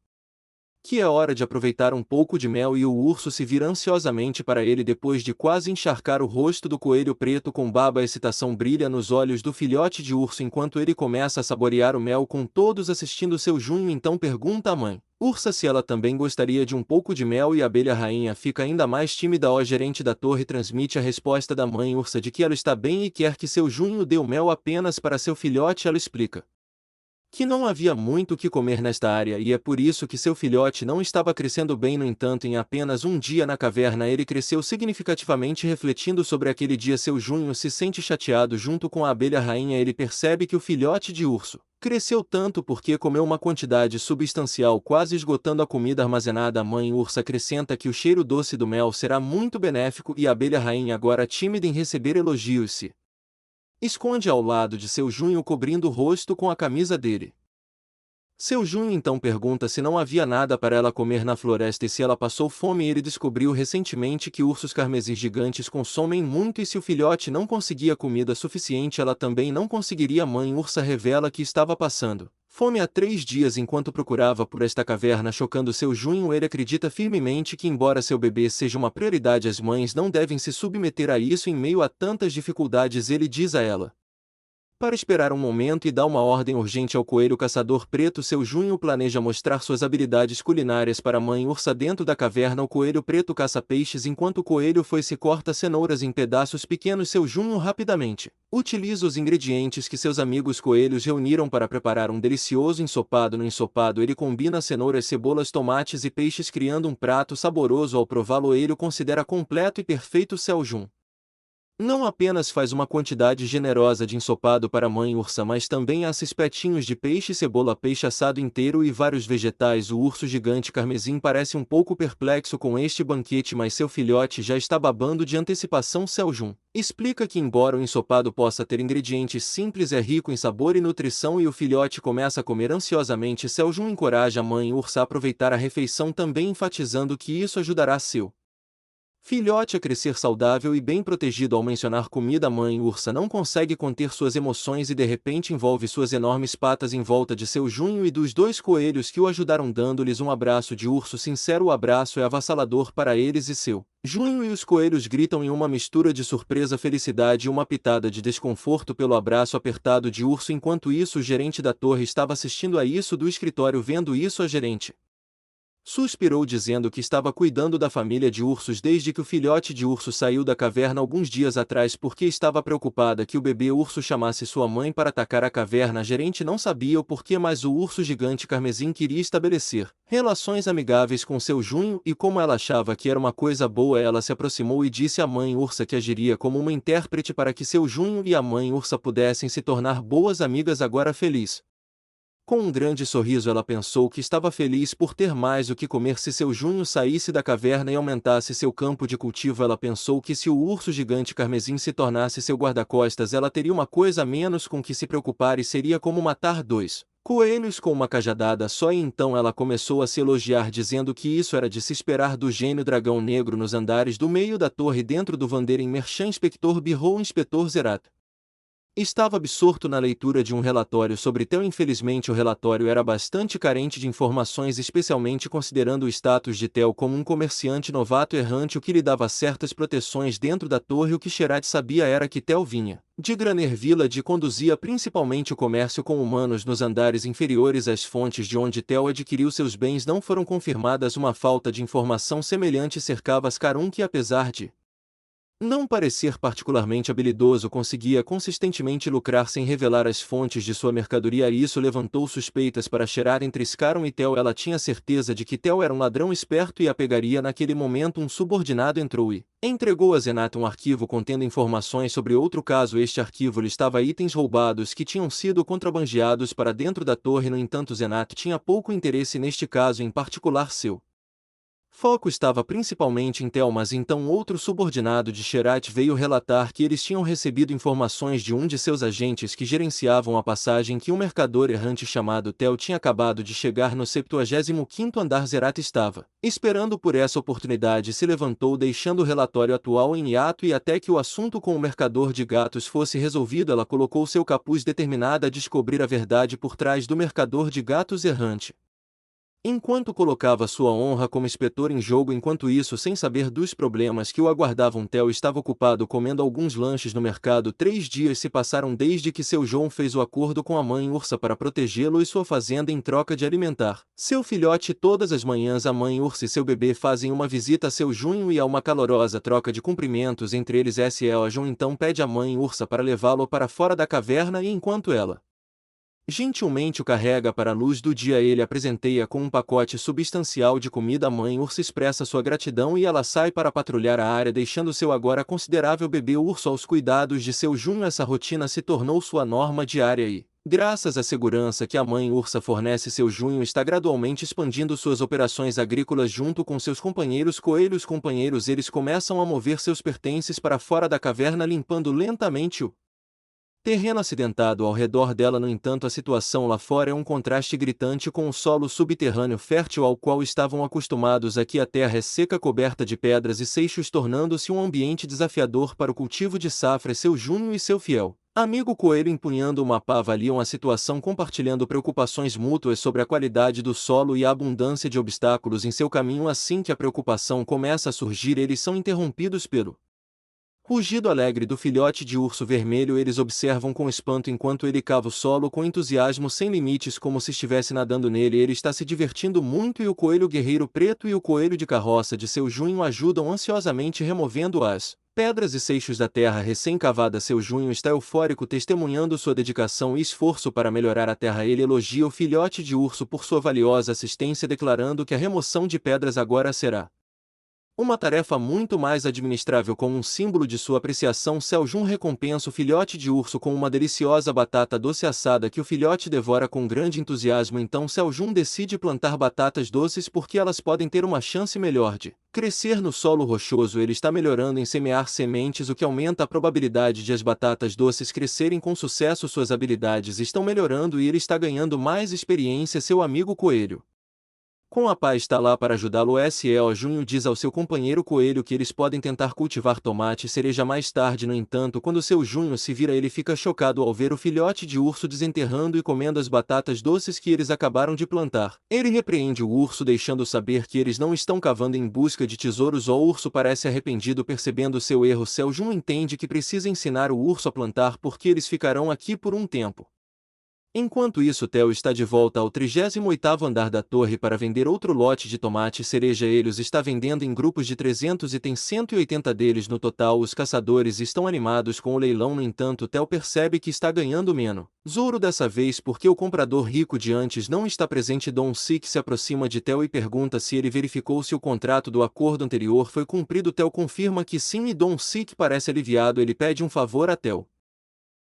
que é hora de aproveitar um pouco de mel e o urso se vira ansiosamente para ele depois de quase encharcar o rosto do coelho preto com baba. A excitação brilha nos olhos do filhote de urso enquanto ele começa a saborear o mel, com todos assistindo. Seljun então pergunta à mãe ursa se ela também gostaria de um pouco de mel e a abelha rainha fica ainda mais tímida. O gerente da torre transmite a resposta da mãe ursa de que ela está bem e quer que Seljun dê o mel apenas para seu filhote. Ela explica que não havia muito o que comer nesta área e é por isso que seu filhote não estava crescendo bem. No entanto, em apenas um dia na caverna ele cresceu significativamente. Refletindo sobre aquele dia, seu junho se sente chateado junto com a abelha rainha. Ele percebe que o filhote de urso cresceu tanto porque comeu uma quantidade substancial, quase esgotando a comida armazenada. A mãe ursa acrescenta que o cheiro doce do mel será muito benéfico e a abelha rainha, agora tímida em receber elogios, se esconde ao lado de seu junho, cobrindo o rosto com a camisa dele. Seu junho então pergunta se não havia nada para ela comer na floresta e se ela passou fome. Ele descobriu recentemente que ursos carmesim gigantes consomem muito e se o filhote não conseguia comida suficiente, ela também não conseguiria. A mãe ursa revela que estava passando fome há 3 dias enquanto procurava por esta caverna. Chocando seu junho, ele acredita firmemente que, embora seu bebê seja uma prioridade, as mães não devem se submeter a isso em meio a tantas dificuldades. Ele diz a ela para esperar um momento e dá uma ordem urgente ao coelho caçador preto. Seu junho planeja mostrar suas habilidades culinárias para a mãe ursa dentro da caverna. O coelho preto caça peixes enquanto o coelho foice corta cenouras em pedaços pequenos. Seu junho rapidamente utiliza os ingredientes que seus amigos coelhos reuniram para preparar um delicioso ensopado. No ensopado ele combina cenouras, cebolas, tomates e peixes, criando um prato saboroso. Ao prová-lo, ele o considera completo e perfeito. Seu junho não apenas faz uma quantidade generosa de ensopado para a mãe ursa, mas também assa espetinhos de peixe, cebola, peixe assado inteiro e vários vegetais. O urso gigante carmesim parece um pouco perplexo com este banquete, mas seu filhote já está babando de antecipação. Seljun explica que, embora o ensopado possa ter ingredientes simples, é rico em sabor e nutrição e o filhote começa a comer ansiosamente. Seljun encoraja a mãe ursa a aproveitar a refeição, também enfatizando que isso ajudará seu filhote a crescer saudável e bem protegido. Ao mencionar comida, a mãe ursa não consegue conter suas emoções e de repente envolve suas enormes patas em volta de seu junho e dos dois coelhos que o ajudaram, dando-lhes um abraço de urso sincero. O abraço é avassalador para eles e seu junho e os coelhos gritam em uma mistura de surpresa, felicidade e uma pitada de desconforto pelo abraço apertado de urso. Enquanto isso, o gerente da torre estava assistindo a isso do escritório. Vendo isso, a gerente suspirou, dizendo que estava cuidando da família de ursos desde que o filhote de urso saiu da caverna alguns dias atrás, porque estava preocupada que o bebê urso chamasse sua mãe para atacar a caverna. A gerente não sabia o porquê, mas o urso gigante carmesim queria estabelecer relações amigáveis com seu junho e, como ela achava que era uma coisa boa, ela se aproximou e disse à mãe ursa que agiria como uma intérprete para que seu junho e a mãe ursa pudessem se tornar boas amigas. Agora feliz com um grande sorriso, ela pensou que estava feliz por ter mais o que comer se seu junho saísse da caverna e aumentasse seu campo de cultivo. Ela pensou que se o urso gigante carmesim se tornasse seu guarda-costas, ela teria uma coisa a menos com que se preocupar e seria como matar dois coelhos com uma cajadada só. E então ela começou a se elogiar, dizendo que isso era de se esperar do gênio dragão negro. Nos andares do meio da torre, dentro do Vandering Merchant, Inspector Birrou, Inspetor Zerat estava absorto na leitura de um relatório sobre Theo. Infelizmente, o relatório era bastante carente de informações, especialmente considerando o status de Theo como um comerciante novato errante, o que lhe dava certas proteções dentro da torre. O que Sherat sabia era que Theo vinha de Graner Village e conduzia principalmente o comércio com humanos nos andares inferiores. As fontes de onde Theo adquiriu seus bens não foram confirmadas. Uma falta de informação semelhante cercava Askarun, que, apesar de não parecer particularmente habilidoso, conseguia consistentemente lucrar sem revelar as fontes de sua mercadoria, e isso levantou suspeitas para Sherat entre Scarron e Theo. Ela tinha certeza de que Theo era um ladrão esperto e a pegaria. Naquele momento, um subordinado entrou e entregou a Zenat um arquivo contendo informações sobre outro caso. Este arquivo listava itens roubados que tinham sido contrabandeados para dentro da torre. No entanto, Zenat tinha pouco interesse neste caso em particular. Seu foco estava principalmente em Theo, mas então outro subordinado de Sherat veio relatar que eles tinham recebido informações de um de seus agentes que gerenciavam a passagem que um mercador errante chamado Theo tinha acabado de chegar no 75º andar. Zerat estava esperando por essa oportunidade e se levantou, deixando o relatório atual em hiato, e até que o assunto com o mercador de gatos fosse resolvido, ela colocou seu capuz, determinada a descobrir a verdade por trás do mercador de gatos errante. Enquanto colocava sua honra como inspetor em jogo, enquanto isso, sem saber dos problemas que o aguardavam, Theo estava ocupado comendo alguns lanches no mercado. 3 dias se passaram desde que seu João fez o acordo com a mãe ursa para protegê-lo e sua fazenda em troca de alimentar seu filhote. Todas as manhãs, a mãe ursa e seu bebê fazem uma visita a seu junho e há uma calorosa troca de cumprimentos entre eles. A João então pede à mãe ursa para levá-lo para fora da caverna, e enquanto ela Gentilmente o carrega para a luz do dia. Ele apresenteia com um pacote substancial de comida. A mãe urso expressa sua gratidão e ela sai para patrulhar a área, deixando seu agora considerável bebê urso aos cuidados de seu Junho. Essa rotina se tornou sua norma diária e, graças à segurança que a mãe ursa fornece, seu Junho está gradualmente expandindo suas operações agrícolas junto com seus companheiros coelhos. Eles começam a mover seus pertences para fora da caverna, limpando lentamente o terreno acidentado ao redor dela. No entanto, a situação lá fora é um contraste gritante com o solo subterrâneo fértil ao qual estavam acostumados. Aqui a terra é seca, coberta de pedras e seixos, tornando-se um ambiente desafiador para o cultivo de safras. Seu Junho e seu fiel amigo coelho, empunhando uma pá, avaliam a situação, compartilhando preocupações mútuas sobre a qualidade do solo e a abundância de obstáculos em seu caminho. Assim que a preocupação começa a surgir, eles são interrompidos pelo rugido alegre do filhote de urso vermelho. Eles observam com espanto enquanto ele cava o solo com entusiasmo sem limites, como se estivesse nadando nele. Ele está se divertindo muito e o coelho guerreiro preto e o coelho de carroça de seu Junho ajudam ansiosamente, removendo as pedras e seixos da terra recém-cavada. Seu Junho está eufórico, testemunhando sua dedicação e esforço para melhorar a terra. Ele elogia o filhote de urso por sua valiosa assistência, declarando que a remoção de pedras agora será uma tarefa muito mais administrável. Como um símbolo de sua apreciação, Seu Jun recompensa o filhote de urso com uma deliciosa batata doce assada que o filhote devora com grande entusiasmo. Então Seu Jun decide plantar batatas doces porque elas podem ter uma chance melhor de crescer no solo rochoso. Ele está melhorando em semear sementes, o que aumenta a probabilidade de as batatas doces crescerem com sucesso. Suas habilidades estão melhorando e ele está ganhando mais experiência. Seu amigo coelho com a pá está lá para ajudá-lo. Seu Junho diz ao seu companheiro coelho que eles podem tentar cultivar tomate e cereja mais tarde. No entanto, quando seu Junho se vira, ele fica chocado ao ver o filhote de urso desenterrando e comendo as batatas doces que eles acabaram de plantar. Ele repreende o urso, deixando saber que eles não estão cavando em busca de tesouros. O urso parece arrependido, percebendo seu erro. Seu Junho entende que precisa ensinar o urso a plantar porque eles ficarão aqui por um tempo. Enquanto isso, Theo está de volta ao 38º andar da torre para vender outro lote de tomate cereja. Ele os está vendendo em grupos de 300 e tem 180 deles no total. Os caçadores estão animados com o leilão. No entanto, Theo percebe que está ganhando menos ouro dessa vez porque o comprador rico de antes não está presente. Don Sik se aproxima de Theo e pergunta se ele verificou se o contrato do acordo anterior foi cumprido. Theo confirma que sim e Don Sik parece aliviado. Ele pede um favor a Theo: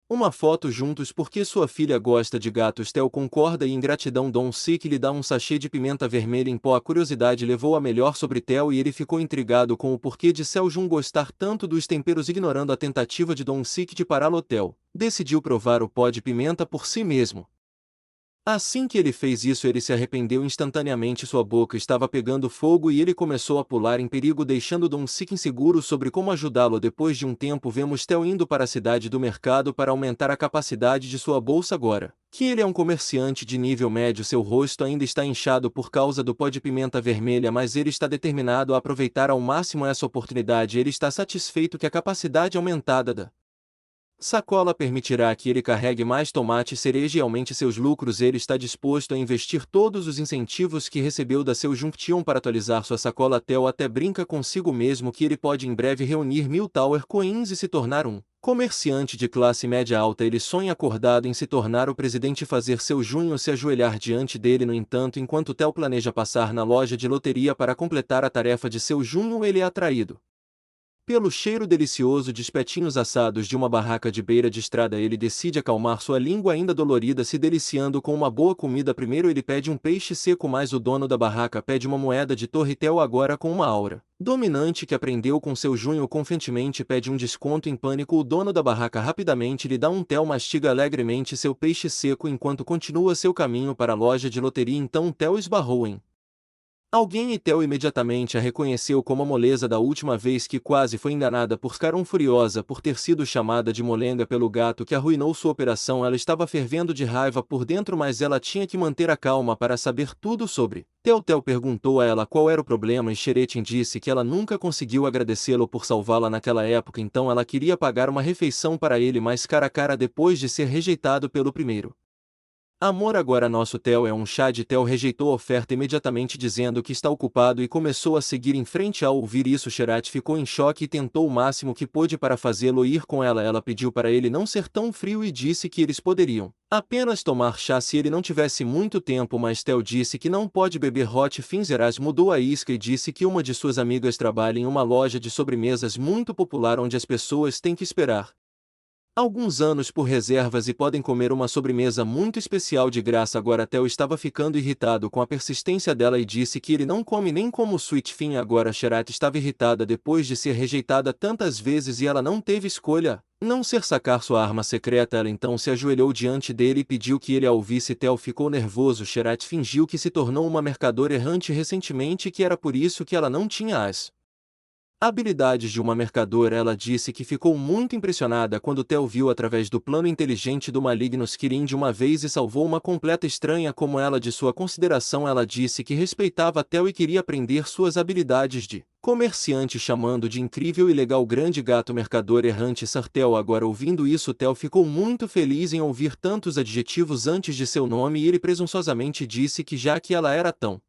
uma foto juntos porque sua filha gosta de gatos. Theo concorda e, em gratidão, Don Sik lhe dá um sachê de pimenta vermelha em pó. A curiosidade levou a melhor sobre Theo e ele ficou intrigado com o porquê de Seu Jun gostar tanto dos temperos. Ignorando a tentativa de Don Sik de pará-lo, Theo decidiu provar o pó de pimenta por si mesmo. Assim que ele fez isso, ele se arrependeu instantaneamente. Sua boca estava pegando fogo e ele começou a pular em perigo, deixando Don Sik inseguro sobre como ajudá-lo. Depois de um tempo, vemos Theo indo para a cidade do mercado para aumentar a capacidade de sua bolsa. Agora que ele é um comerciante de nível médio, seu rosto ainda está inchado por causa do pó de pimenta vermelha, mas ele está determinado a aproveitar ao máximo essa oportunidade. Ele está satisfeito que a capacidade aumentada da sacola permitirá que ele carregue mais tomate cereja e aumente seus lucros. Ele está disposto a investir todos os incentivos que recebeu da Seu Junction para atualizar sua sacola. Theo até brinca consigo mesmo que ele pode em breve reunir 1000 Tower Coins e se tornar um comerciante de classe média alta. Ele sonha acordado em se tornar o presidente e fazer Seu Junho se ajoelhar diante dele. No entanto, enquanto Theo planeja passar na loja de loteria para completar a tarefa de Seu Junho, ele é atraído pelo cheiro delicioso de espetinhos assados de uma barraca de beira de estrada. Ele decide acalmar sua língua ainda dolorida, se deliciando com uma boa comida. Primeiro ele pede um peixe seco, mas o dono da barraca pede uma moeda de torre. Theo, agora com uma aura dominante que aprendeu com Seu Junho, confiantemente pede um desconto. Em pânico, o dono da barraca rapidamente lhe dá um. Theo mastiga alegremente seu peixe seco enquanto continua seu caminho para a loja de loteria. Então Theo esbarrou em alguém e Theo imediatamente a reconheceu como a moleza da última vez que quase foi enganada por Scaron. Furiosa por ter sido chamada de molenga pelo gato que arruinou sua operação, ela estava fervendo de raiva por dentro, mas ela tinha que manter a calma para saber tudo sobre Theo. Theo perguntou a ela qual era o problema e Xeretin disse que ela nunca conseguiu agradecê-lo por salvá-la naquela época, então ela queria pagar uma refeição para ele mais cara a cara depois de ser rejeitado pelo primeiro. Amor, agora nosso Theo é um chá de Theo rejeitou a oferta imediatamente dizendo que está ocupado e começou a seguir em frente. Ao ouvir isso, Sherat ficou em choque e tentou o máximo que pôde para fazê-lo ir com ela. Ela pediu para ele não ser tão frio e disse que eles poderiam apenas tomar chá se ele não tivesse muito tempo, mas Theo disse que não pode beber hot. Sherat mudou a isca e disse que uma de suas amigas trabalha em uma loja de sobremesas muito popular onde as pessoas têm que esperar alguns anos por reservas e podem comer uma sobremesa muito especial de graça. Agora Theo estava ficando irritado com a persistência dela e disse que ele não come nem como Sweet Finn. Agora Sherat estava irritada depois de ser rejeitada tantas vezes e ela não teve escolha, não ser sacar sua arma secreta. Ela então se ajoelhou diante dele e pediu que ele a ouvisse. Theo ficou nervoso. Sherat fingiu que se tornou uma mercadora errante recentemente e que era por isso que ela não tinha as habilidades de uma mercadora. Ela disse que ficou muito impressionada quando Theo viu através do plano inteligente do maligno Skirin de uma vez e salvou uma completa estranha como ela de sua consideração. Ela disse que respeitava Theo e queria aprender suas habilidades de comerciante, chamando de incrível e legal grande gato mercador errante Sir Theo. Agora ouvindo isso, Theo ficou muito feliz em ouvir tantos adjetivos antes de seu nome e ele presunçosamente disse que já que ela era tão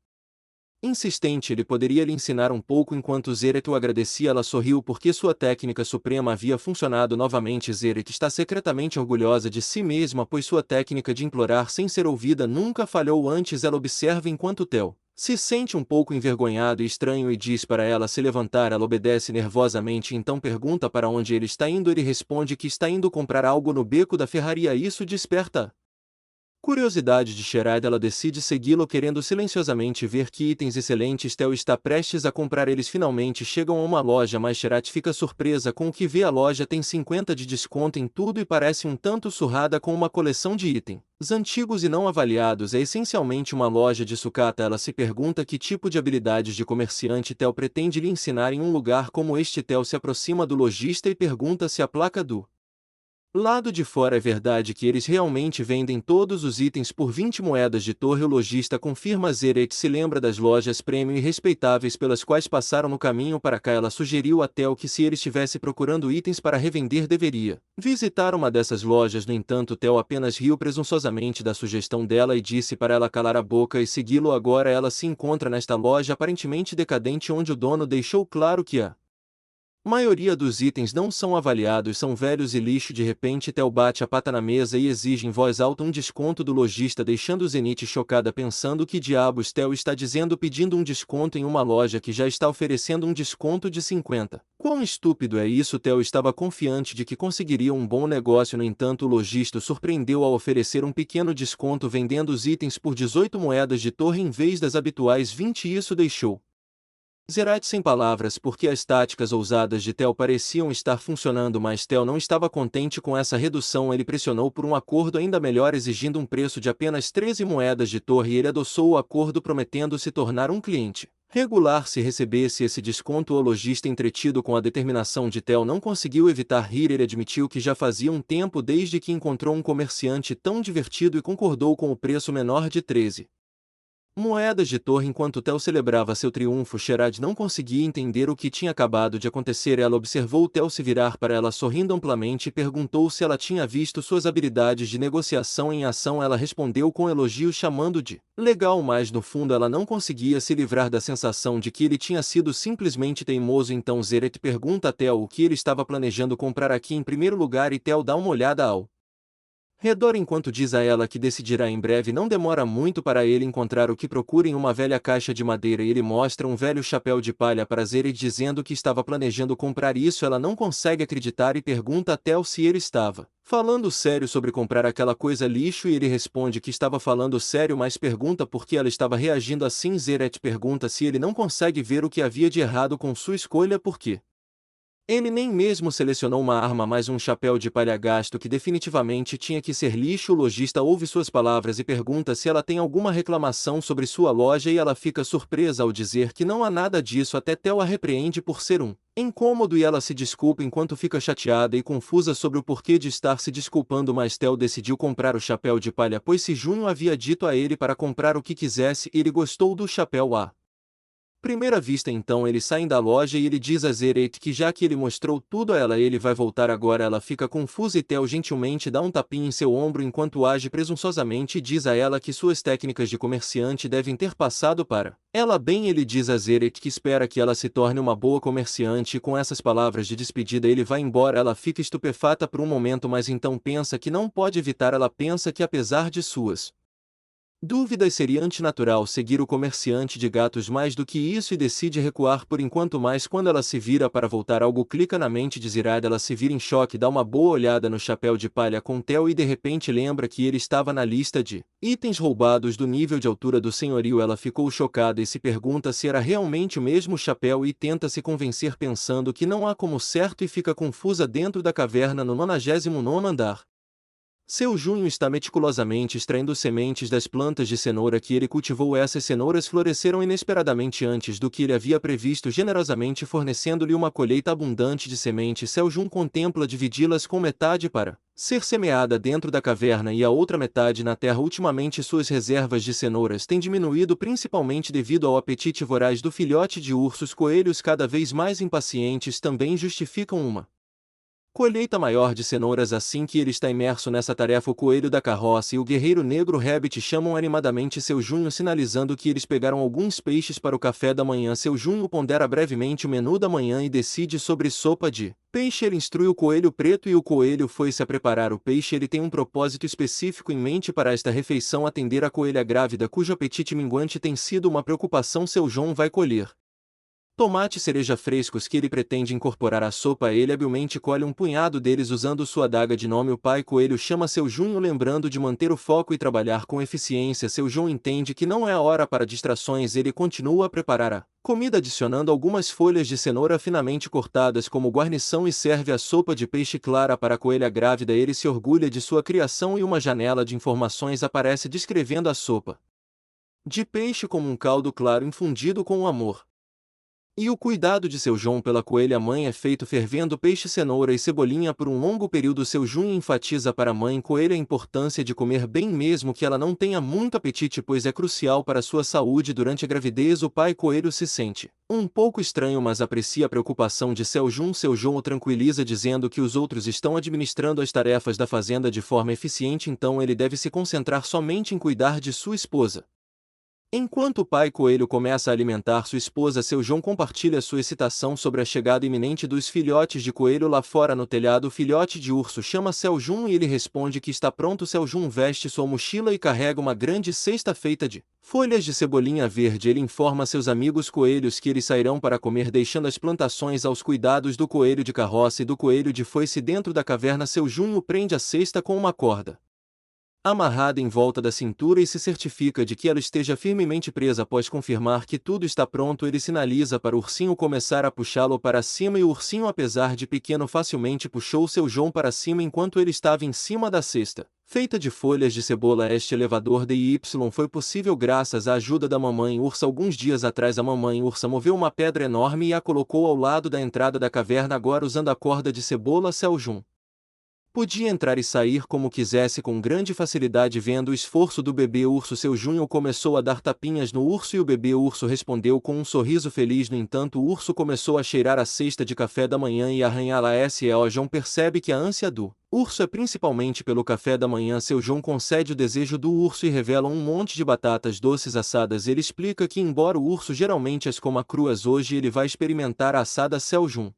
insistente, ele poderia lhe ensinar um pouco. Enquanto Zeret o agradecia, ela sorriu porque sua técnica suprema havia funcionado novamente. Zeret está secretamente orgulhosa de si mesma, pois sua técnica de implorar sem ser ouvida nunca falhou. Antes ela observa enquanto Theo se sente um pouco envergonhado e estranho e diz para ela se levantar. Ela obedece nervosamente, então pergunta para onde ele está indo. Ele responde que está indo comprar algo no beco da ferraria. Isso desperta curiosidade de Sherat. Ela decide segui-lo, querendo silenciosamente ver que itens excelentes Theo está prestes a comprar. Eles finalmente chegam a uma loja, mas Sherat fica surpresa com o que vê. A loja tem 50% de desconto em tudo e parece um tanto surrada com uma coleção de itens antigos e não avaliados. É essencialmente uma loja de sucata. Ela se pergunta que tipo de habilidades de comerciante Theo pretende lhe ensinar em um lugar como este. Theo se aproxima do lojista e pergunta se a placa do lado de fora é verdade que eles realmente vendem todos os itens por 20 moedas de torre. O lojista confirma. Zeret se lembra das lojas premium e respeitáveis pelas quais passaram no caminho para cá. Ela sugeriu a Theo que se ele estivesse procurando itens para revender deveria visitar uma dessas lojas. No entanto, Theo apenas riu presunçosamente da sugestão dela e disse para ela calar a boca e segui-lo. Agora ela se encontra nesta loja aparentemente decadente onde o dono deixou claro que a maioria dos itens não são avaliados, são velhos e lixo. De repente Theo bate a pata na mesa e exige em voz alta um desconto do lojista, deixando Zenith chocada pensando que diabos Theo está dizendo, pedindo um desconto em uma loja que já está oferecendo um desconto de 50%. Quão estúpido é isso? Theo estava confiante de que conseguiria um bom negócio. No entanto, o lojista o surpreendeu ao oferecer um pequeno desconto, vendendo os itens por 18 moedas de torre em vez das habituais 20. Isso deixou Zeret sem palavras porque as táticas ousadas de Theo pareciam estar funcionando, mas Theo não estava contente com essa redução. Ele pressionou por um acordo ainda melhor, exigindo um preço de apenas 13 moedas de torre, e ele adoçou o acordo prometendo se tornar um cliente regular se recebesse esse desconto. O lojista, entretido com a determinação de Theo, não conseguiu evitar rir. Ele admitiu que já fazia um tempo desde que encontrou um comerciante tão divertido e concordou com o preço menor de 13 moedas de torre. Enquanto Theo celebrava seu triunfo, Sherat não conseguia entender o que tinha acabado de acontecer. Ela observou Theo se virar para ela sorrindo amplamente e perguntou se ela tinha visto suas habilidades de negociação em ação. Ela respondeu com elogios, chamando de legal, mas no fundo ela não conseguia se livrar da sensação de que ele tinha sido simplesmente teimoso. Então Zeret pergunta a Theo o que ele estava planejando comprar aqui em primeiro lugar, e Theo dá uma olhada ao redor enquanto diz a ela que decidirá em breve. Não demora muito para ele encontrar o que procura em uma velha caixa de madeira, e ele mostra um velho chapéu de palha para Zeret dizendo que estava planejando comprar isso. Ela não consegue acreditar e pergunta a Theo se ele estava falando sério sobre comprar aquela coisa lixo, e ele responde que estava falando sério, mas pergunta por que ela estava reagindo assim. Zeret pergunta se ele não consegue ver o que havia de errado com sua escolha, porque ele nem mesmo selecionou uma arma, mas um chapéu de palha gasto que definitivamente tinha que ser lixo. O lojista ouve suas palavras e pergunta se ela tem alguma reclamação sobre sua loja, e ela fica surpresa ao dizer que não há nada disso. Até Theo a repreende por ser um incômodo e ela se desculpa enquanto fica chateada e confusa sobre o porquê de estar se desculpando, mas Theo decidiu comprar o chapéu de palha, pois se Junho havia dito a ele para comprar o que quisesse, ele gostou do chapéu. A Primeira vista então eles saem da loja e ele diz a Zeret que já que ele mostrou tudo a ela ele vai voltar agora. Ela fica confusa e Theo gentilmente dá um tapinha em seu ombro enquanto age presunçosamente e diz a ela que suas técnicas de comerciante devem ter passado para ela bem. Ele diz a Zeret que espera que ela se torne uma boa comerciante e com essas palavras de despedida ele vai embora. Ela fica estupefata por um momento mas então pensa que não pode evitar. Ela pensa que apesar de suas dúvidas seria antinatural seguir o comerciante de gatos mais do que isso e decide recuar por enquanto mas quando ela se vira para voltar algo clica na mente de Zirad. Ela se vira em choque, dá uma boa olhada no chapéu de palha com Theo e de repente lembra que ele estava na lista de itens roubados do nível de altura do senhorio. Ela ficou chocada e se pergunta se era realmente o mesmo chapéu e tenta se convencer pensando que não há como certo e fica confusa dentro da caverna no 99º andar. Seu Junho está meticulosamente extraindo sementes das plantas de cenoura que ele cultivou. Essas cenouras floresceram inesperadamente antes do que ele havia previsto, generosamente fornecendo-lhe uma colheita abundante de sementes. Seu Jun contempla dividi-las com metade para ser semeada dentro da caverna e a outra metade na terra. Ultimamente suas reservas de cenouras têm diminuído principalmente devido ao apetite voraz do filhote de ursos. Coelhos cada vez mais impacientes também justificam uma colheita maior de cenouras. Assim que ele está imerso nessa tarefa, o coelho da carroça e o guerreiro negro Rabbit chamam animadamente seu Junho, sinalizando que eles pegaram alguns peixes para o café da manhã. Seu Junho pondera brevemente o menu da manhã e decide sobre sopa de peixe. Ele instrui o coelho preto e o coelho foi-se a preparar o peixe. Ele tem um propósito específico em mente para esta refeição: atender a coelha grávida cujo apetite minguante tem sido uma preocupação. Seu João vai colher tomate cereja frescos que ele pretende incorporar à sopa. Ele habilmente colhe um punhado deles usando sua adaga de nome. O pai coelho chama seu Junho, lembrando de manter o foco e trabalhar com eficiência. Seu João entende que não é a hora para distrações. Ele continua a preparar a comida, adicionando algumas folhas de cenoura finamente cortadas como guarnição e serve a sopa de peixe clara para a coelha grávida. Ele se orgulha de sua criação e uma janela de informações aparece descrevendo a sopa de peixe como um caldo claro infundido com amor e o cuidado de seu João pela coelha mãe é feito fervendo peixe, cenoura e cebolinha por um longo período. Seu Junho enfatiza para a mãe coelha a importância de comer bem mesmo que ela não tenha muito apetite, pois é crucial para sua saúde durante a gravidez. O pai coelho se sente um pouco estranho, mas aprecia a preocupação de seu Junho. Seu João o tranquiliza dizendo que os outros estão administrando as tarefas da fazenda de forma eficiente, então ele deve se concentrar somente em cuidar de sua esposa. Enquanto o pai coelho começa a alimentar sua esposa, seu João compartilha sua excitação sobre a chegada iminente dos filhotes de coelho lá fora no telhado. O filhote de urso chama seu João e ele responde que está pronto. Seu João veste sua mochila e carrega uma grande cesta feita de folhas de cebolinha verde. Ele informa seus amigos coelhos que eles sairão para comer, deixando as plantações aos cuidados do coelho de carroça e do coelho de foice dentro da caverna. Seu João prende a cesta com uma corda amarrada em volta da cintura e se certifica de que ela esteja firmemente presa. Após confirmar que tudo está pronto, ele sinaliza para o ursinho começar a puxá-lo para cima e o ursinho, apesar de pequeno, facilmente puxou seu João para cima enquanto ele estava em cima da cesta feita de folhas de cebola. Este elevador DY foi possível graças à ajuda da mamãe ursa. Alguns dias atrás a mamãe ursa moveu uma pedra enorme e a colocou ao lado da entrada da caverna. Agora, usando a corda de cebola, seu João podia entrar e sair como quisesse com grande facilidade. Vendo o esforço do bebê urso, seu Junho começou a dar tapinhas no urso e o bebê urso respondeu com um sorriso feliz. No entanto, o urso começou a cheirar a cesta de café da manhã e arranhá-la. Seu João percebe que a ânsia do urso é principalmente pelo café da manhã. Seu João concede o desejo do urso e revela um monte de batatas doces assadas. Ele explica que, embora o urso geralmente as coma cruas, hoje ele vai experimentar a assada. Seu João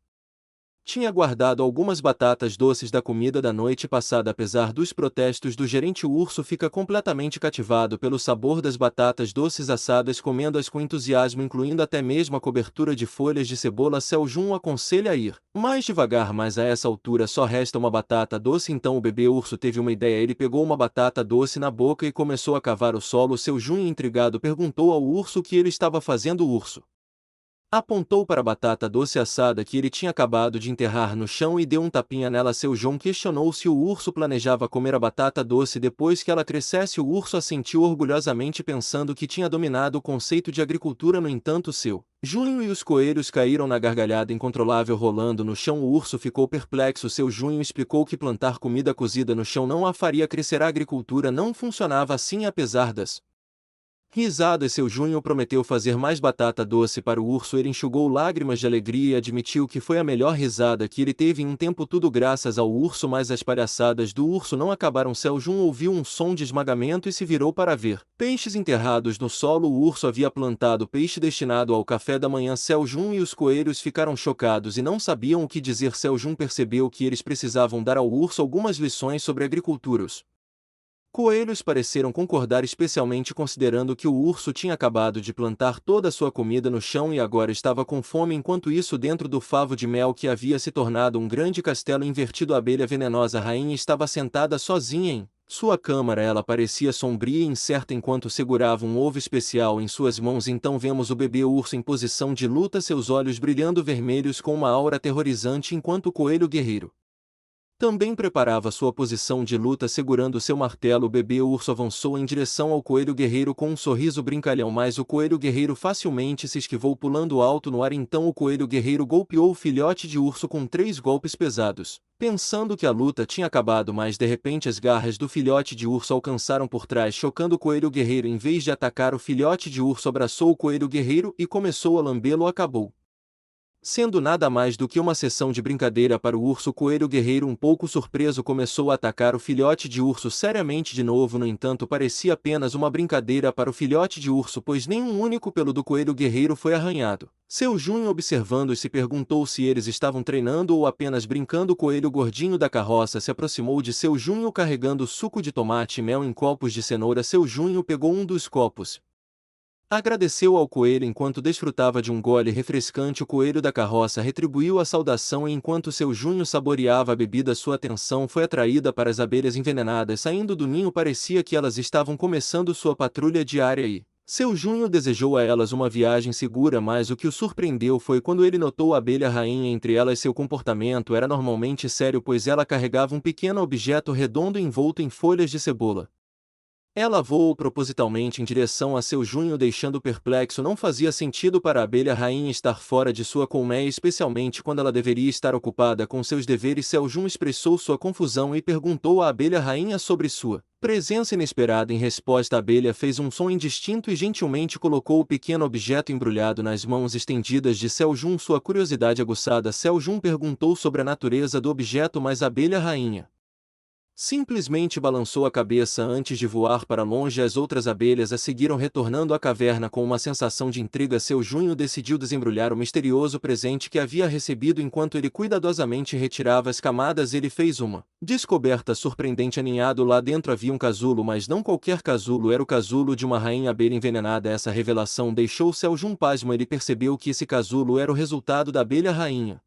tinha guardado algumas batatas doces da comida da noite passada. Apesar dos protestos do gerente, o urso fica completamente cativado pelo sabor das batatas doces assadas, comendo-as com entusiasmo, incluindo até mesmo a cobertura de folhas de cebola. Seu João aconselha a ir mais devagar, mas a essa altura só resta uma batata doce. Então o bebê urso teve uma ideia. Ele pegou uma batata doce na boca e começou a cavar o solo. Seu João, intrigado, perguntou ao urso o que ele estava fazendo. O urso apontou para a batata doce assada que ele tinha acabado de enterrar no chão e deu um tapinha nela. Seu João questionou se o urso planejava comer a batata doce depois que ela crescesse. O urso assentiu orgulhosamente, pensando que tinha dominado o conceito de agricultura. No entanto, seu Junho e os coelhos caíram na gargalhada incontrolável rolando no chão. O urso ficou perplexo. Seu Junho explicou que plantar comida cozida no chão não a faria crescer. A agricultura não funcionava assim. Apesar das Risado, seu Junho prometeu fazer mais batata doce para o urso. Ele enxugou lágrimas de alegria e admitiu que foi a melhor risada que ele teve em um tempo, tudo graças ao urso, mas as palhaçadas do urso não acabaram. Seu Junho ouviu um som de esmagamento e se virou para ver peixes enterrados no solo. O urso havia plantado peixe destinado ao café da manhã. Seu Junho e os coelhos ficaram chocados e não sabiam o que dizer. Seu Junho percebeu que eles precisavam dar ao urso algumas lições sobre agricultura. Coelhos pareceram concordar, especialmente considerando que o urso tinha acabado de plantar toda a sua comida no chão e agora estava com fome. Enquanto isso, dentro do favo de mel que havia se tornado um grande castelo invertido, a abelha venenosa rainha estava sentada sozinha em sua câmara. Ela parecia sombria e incerta enquanto segurava um ovo especial em suas mãos. Então vemos o bebê urso em posição de luta, seus olhos brilhando vermelhos com uma aura aterrorizante, enquanto o coelho guerreiro também preparava sua posição de luta segurando seu martelo. O bebê urso avançou em direção ao coelho guerreiro com um sorriso brincalhão, mas o coelho guerreiro facilmente se esquivou, pulando alto no ar. Então o coelho guerreiro golpeou o filhote de urso com 3 golpes pesados, pensando que a luta tinha acabado, mas de repente as garras do filhote de urso alcançaram por trás, chocando o coelho guerreiro. Em vez de atacar o filhote de urso, abraçou o coelho guerreiro e começou a lambê-lo. Acabou sendo nada mais do que uma sessão de brincadeira para o urso. O coelho guerreiro, um pouco surpreso, começou a atacar o filhote de urso seriamente de novo. No entanto, parecia apenas uma brincadeira para o filhote de urso, pois nenhum único pelo do coelho guerreiro foi arranhado. Seu Junho, observando-os, se perguntou se eles estavam treinando ou apenas brincando. O coelho gordinho da carroça se aproximou de seu Junho carregando suco de tomate e mel em copos de cenoura. Seu Junho pegou um dos copos, agradeceu ao coelho enquanto desfrutava de um gole refrescante. O coelho da carroça retribuiu a saudação e enquanto seu Junho saboreava a bebida, sua atenção foi atraída para as abelhas envenenadas saindo do ninho. Parecia que elas estavam começando sua patrulha diária e seu Junho desejou a elas uma viagem segura, mas o que o surpreendeu foi quando ele notou a abelha rainha entre elas. Seu comportamento era normalmente sério, pois ela carregava um pequeno objeto redondo envolto em folhas de cebola. Ela voou propositalmente em direção a seu Junho, deixando perplexo. Não fazia sentido para a abelha rainha estar fora de sua colmeia, especialmente quando ela deveria estar ocupada com seus deveres. Seu Junho expressou sua confusão e perguntou à abelha rainha sobre sua presença inesperada. Em resposta, a abelha fez um som indistinto e gentilmente colocou o pequeno objeto embrulhado nas mãos estendidas de seu Junho. Sua curiosidade aguçada, seu Junho perguntou sobre a natureza do objeto, mas a abelha rainha simplesmente balançou a cabeça antes de voar para longe. As outras abelhas a seguiram, retornando à caverna com uma sensação de intriga. Seu Junho decidiu desembrulhar o misterioso presente que havia recebido. Enquanto ele cuidadosamente retirava as camadas, ele fez uma descoberta surpreendente. Aninhado lá dentro havia um casulo, mas não qualquer casulo, era o casulo de uma rainha abelha envenenada. Essa revelação deixou seu Junho pasmo. Ele percebeu que esse casulo era o resultado da abelha rainha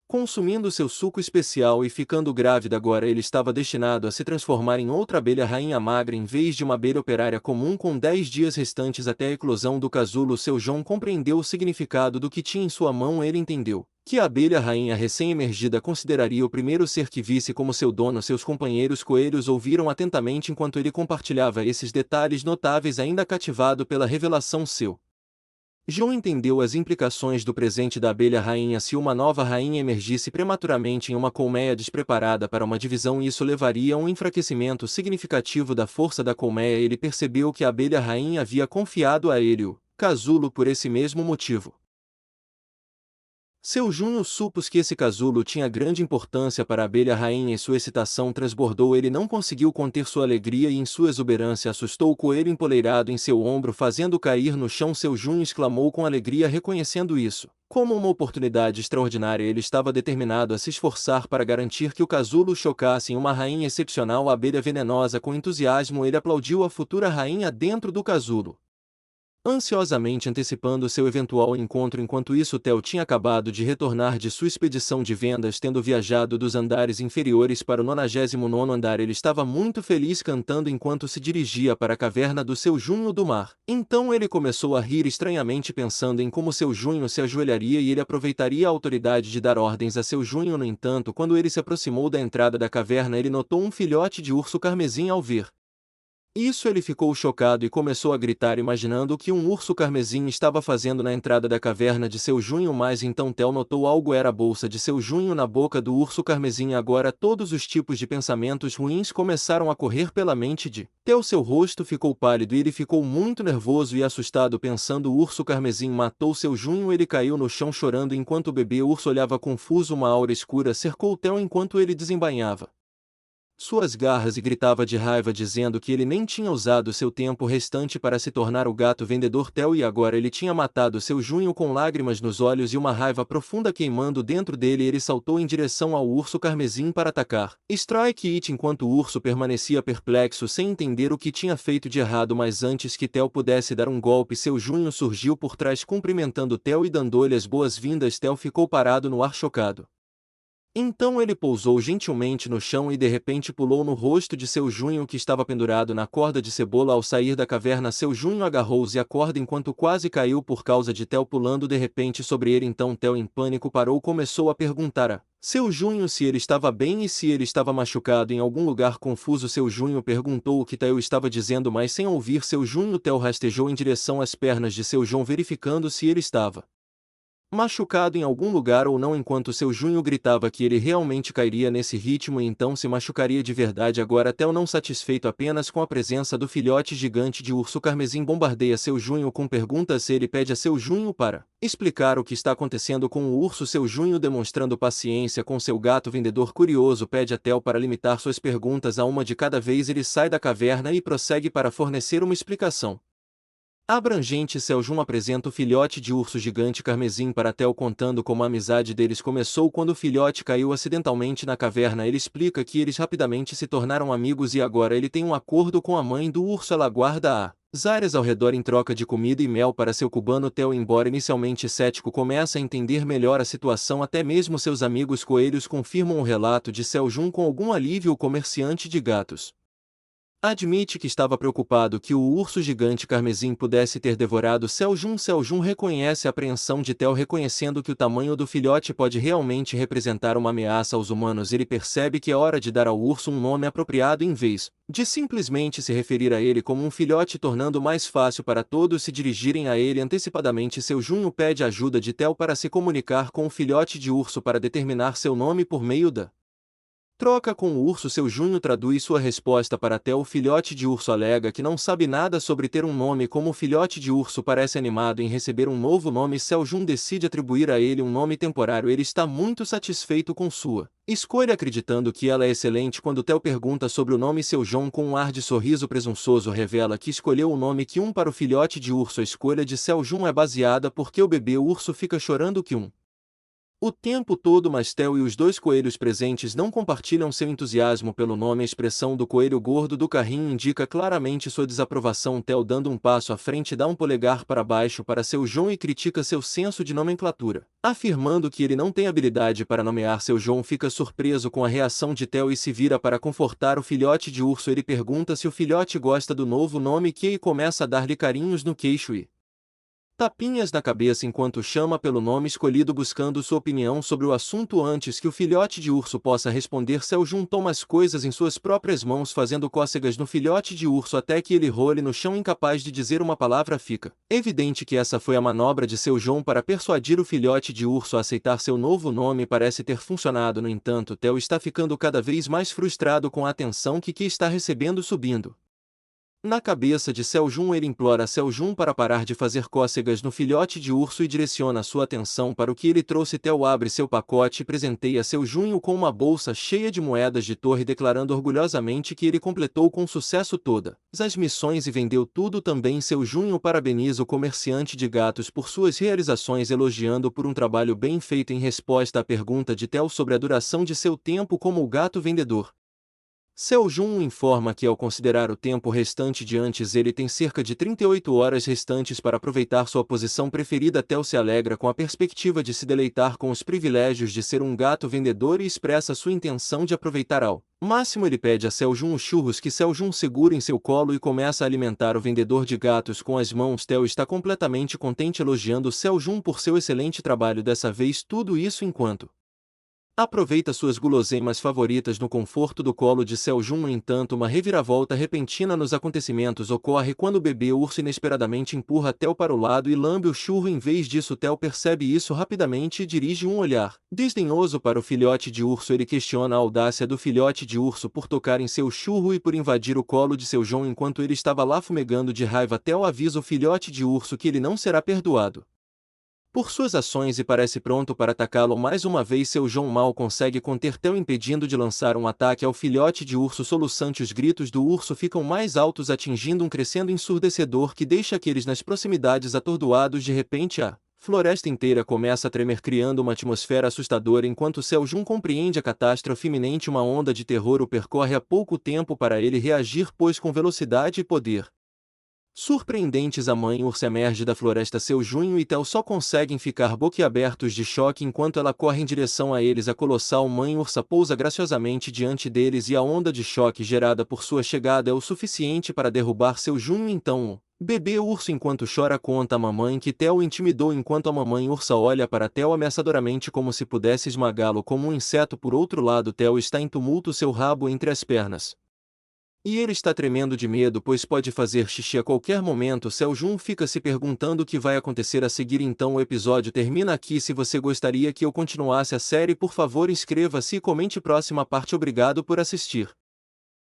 consumindo seu suco especial e ficando grávida. Agora ele estava destinado a se transformar em outra abelha rainha magra em vez de uma abelha operária comum. Com 10 dias restantes até a eclosão do casulo, seu João compreendeu o significado do que tinha em sua mão. Ele entendeu que a abelha rainha recém-emergida consideraria o primeiro ser que visse como seu dono. Seus companheiros coelhos ouviram atentamente enquanto ele compartilhava esses detalhes notáveis. Ainda cativado pela revelação, seu João entendeu as implicações do presente da abelha rainha. Se uma nova rainha emergisse prematuramente em uma colmeia despreparada para uma divisão, isso levaria a um enfraquecimento significativo da força da colmeia. Ele percebeu que a abelha rainha havia confiado a ele o casulo por esse mesmo motivo. Seu Junho supôs que esse casulo tinha grande importância para a abelha rainha e sua excitação transbordou. Ele não conseguiu conter sua alegria e em sua exuberância assustou o coelho empoleirado em seu ombro, fazendo cair no chão. Seu Junho exclamou com alegria, reconhecendo isso como uma oportunidade extraordinária. Ele estava determinado a se esforçar para garantir que o casulo chocasse em uma rainha excepcional, a abelha venenosa. Com entusiasmo, ele aplaudiu a futura rainha dentro do casulo, ansiosamente antecipando seu eventual encontro. Enquanto isso, Theo tinha acabado de retornar de sua expedição de vendas, tendo viajado dos andares inferiores para o 99º andar. Ele estava muito feliz, cantando enquanto se dirigia para a caverna do seu Junho do mar. Então ele começou a rir estranhamente, pensando em como seu Junho se ajoelharia e ele aproveitaria a autoridade de dar ordens a seu Junho. No entanto, quando ele se aproximou da entrada da caverna, ele notou um filhote de urso carmesim. Ao ver Isso ele ficou chocado e começou a gritar imaginando o que um urso carmesim estava fazendo na entrada da caverna de seu junho, mas então Theo notou algo, era a bolsa de seu junho na boca do urso carmesim. Agora todos os tipos de pensamentos ruins começaram a correr pela mente de Theo. Seu rosto ficou pálido e ele ficou muito nervoso e assustado pensando o urso carmesim matou seu junho. Ele caiu no chão chorando enquanto o bebê urso olhava confuso. Uma aura escura cercou Theo enquanto ele desembainhava suas garras e gritava de raiva dizendo que ele nem tinha usado seu tempo restante para se tornar o gato vendedor Theo e agora ele tinha matado seu junho. Com lágrimas nos olhos e uma raiva profunda queimando dentro dele, ele saltou em direção ao urso carmesim para atacar Strike It enquanto o urso permanecia perplexo sem entender o que tinha feito de errado, mas antes que Theo pudesse dar um golpe, seu junho surgiu por trás cumprimentando Theo e dando-lhe as boas-vindas. Theo ficou parado no ar chocado. Então ele pousou gentilmente no chão e de repente pulou no rosto de seu junho que estava pendurado na corda de cebola. Ao sair da caverna, seu junho agarrou-se à corda enquanto quase caiu por causa de Theo pulando de repente sobre ele. Então Theo em pânico parou, começou a perguntar a seu junho se ele estava bem e se ele estava machucado em algum lugar. Confuso, seu junho perguntou o que Theo estava dizendo, mas sem ouvir seu junho, Theo rastejou em direção às pernas de seu junho verificando se ele estava machucado em algum lugar ou não, enquanto seu junho gritava que ele realmente cairia nesse ritmo e então se machucaria de verdade. Agora Theo, não satisfeito apenas com a presença do filhote gigante de urso carmesim, bombardeia seu junho com perguntas. Ele pede a seu junho para explicar o que está acontecendo com o urso. Seu junho, demonstrando paciência com seu gato vendedor curioso, pede a Theo para limitar suas perguntas a uma de cada vez. Ele sai da caverna e prossegue para fornecer uma explicação abrangente. Seu Jun apresenta o filhote de urso gigante carmesim para Theo, contando como a amizade deles começou quando o filhote caiu acidentalmente na caverna. Ele explica que eles rapidamente se tornaram amigos e agora ele tem um acordo com a mãe do urso. Ela guarda as áreas ao redor em troca de comida e mel para seu cubano Theo. Embora inicialmente cético, começa a entender melhor a situação. Até mesmo seus amigos coelhos confirmam o relato de seu Jun com algum alívio. O comerciante de gatos admite que estava preocupado que o urso gigante carmesim pudesse ter devorado seu Jun. Seu Jun reconhece a apreensão de Theo, reconhecendo que o tamanho do filhote pode realmente representar uma ameaça aos humanos. Ele percebe que é hora de dar ao urso um nome apropriado em vez de simplesmente se referir a ele como um filhote, tornando mais fácil para todos se dirigirem a ele antecipadamente. Seu Jun pede ajuda de Theo para se comunicar com o filhote de urso para determinar seu nome por meio da troca com o urso. Seu junho traduz sua resposta para Theo. O filhote de urso alega que não sabe nada sobre ter um nome. Como o filhote de urso parece animado em receber um novo nome, seu Jun decide atribuir a ele um nome temporário. Ele está muito satisfeito com sua escolha, acreditando que ela é excelente. Quando Theo pergunta sobre o nome, seu Jun, com um ar de sorriso presunçoso, revela que escolheu o nome que para o filhote de urso. A escolha de seu Jun é baseada porque o bebê urso fica chorando o tempo todo, mas Theo e os dois coelhos presentes não compartilham seu entusiasmo pelo nome. A expressão do coelho gordo do carrinho indica claramente sua desaprovação. Theo, dando um passo à frente, dá um polegar para baixo para seu Jun e critica seu senso de nomenclatura, afirmando que ele não tem habilidade para nomear. Seu Jun fica surpreso com a reação de Theo e se vira para confortar o filhote de urso. Ele pergunta se o filhote gosta do novo nome e começa a dar-lhe carinhos no queixo e tapinhas na cabeça enquanto chama pelo nome escolhido, buscando sua opinião sobre o assunto. Antes que o filhote de urso possa responder, seu Jun toma as coisas em suas próprias mãos, fazendo cócegas no filhote de urso até que ele role no chão, incapaz de dizer uma palavra. Fica evidente que essa foi a manobra de seu Jun para persuadir o filhote de urso a aceitar seu novo nome. Parece ter funcionado. No entanto, Theo está ficando cada vez mais frustrado com a atenção que está recebendo. Subindo na cabeça de seu Jun, ele implora a seu Jun para parar de fazer cócegas no filhote de urso e direciona sua atenção para o que ele trouxe. Theo abre seu pacote e presenteia seu Junho com uma bolsa cheia de moedas de torre, declarando orgulhosamente que ele completou com sucesso todas as missões e vendeu tudo. Também seu Junho parabeniza o comerciante de gatos por suas realizações, elogiando por um trabalho bem feito. Em resposta à pergunta de Theo sobre a duração de seu tempo como o gato vendedor, seu Jun informa que, ao considerar o tempo restante de antes, ele tem cerca de 38 horas restantes para aproveitar sua posição preferida. Theo se alegra com a perspectiva de se deleitar com os privilégios de ser um gato vendedor e expressa sua intenção de aproveitar ao máximo. Ele pede a seu Jun os churros que seu Jun segura em seu colo e começa a alimentar o vendedor de gatos com as mãos. Theo está completamente contente, elogiando seu Jun por seu excelente trabalho. Dessa vez, tudo isso enquanto Aproveita suas guloseimas favoritas no conforto do colo de Seojun. No entanto, uma reviravolta repentina nos acontecimentos ocorre quando o bebê urso inesperadamente empurra Theo para o lado e lambe o churro. Em vez disso, Theo percebe isso rapidamente e dirige um olhar desdenhoso para o filhote de urso. Ele questiona a audácia do filhote de urso por tocar em seu churro e por invadir o colo de Seojun enquanto ele estava lá fumegando de raiva. Theo avisa o filhote de urso que ele não será perdoado por suas ações e parece pronto para atacá-lo mais uma vez. Seojun mal consegue conter Theo, impedindo de lançar um ataque ao filhote de urso soluçante. Os gritos do urso ficam mais altos, atingindo um crescendo ensurdecedor que deixa aqueles nas proximidades atordoados. De repente, a floresta inteira começa a tremer, criando uma atmosfera assustadora. Enquanto Seojun compreende a catástrofe iminente, uma onda de terror o percorre. Há pouco tempo para ele reagir, pois com velocidade e poder surpreendentes, a mãe ursa emerge da floresta. Seojun e Theo só conseguem ficar boquiabertos de choque enquanto ela corre em direção a eles. A colossal mãe ursa pousa graciosamente diante deles e a onda de choque gerada por sua chegada é o suficiente para derrubar Seojun. Então, o bebê urso, enquanto chora, conta à mamãe que Theo o intimidou, enquanto a mamãe ursa olha para Theo ameaçadoramente como se pudesse esmagá-lo como um inseto. Por outro lado, Theo está em tumulto, seu rabo entre as pernas. E ele está tremendo de medo, pois pode fazer xixi a qualquer momento. Seojun fica se perguntando o que vai acontecer a seguir. Então o episódio termina aqui. Se você gostaria que eu continuasse a série, por favor inscreva-se e comente próxima parte. Obrigado por assistir.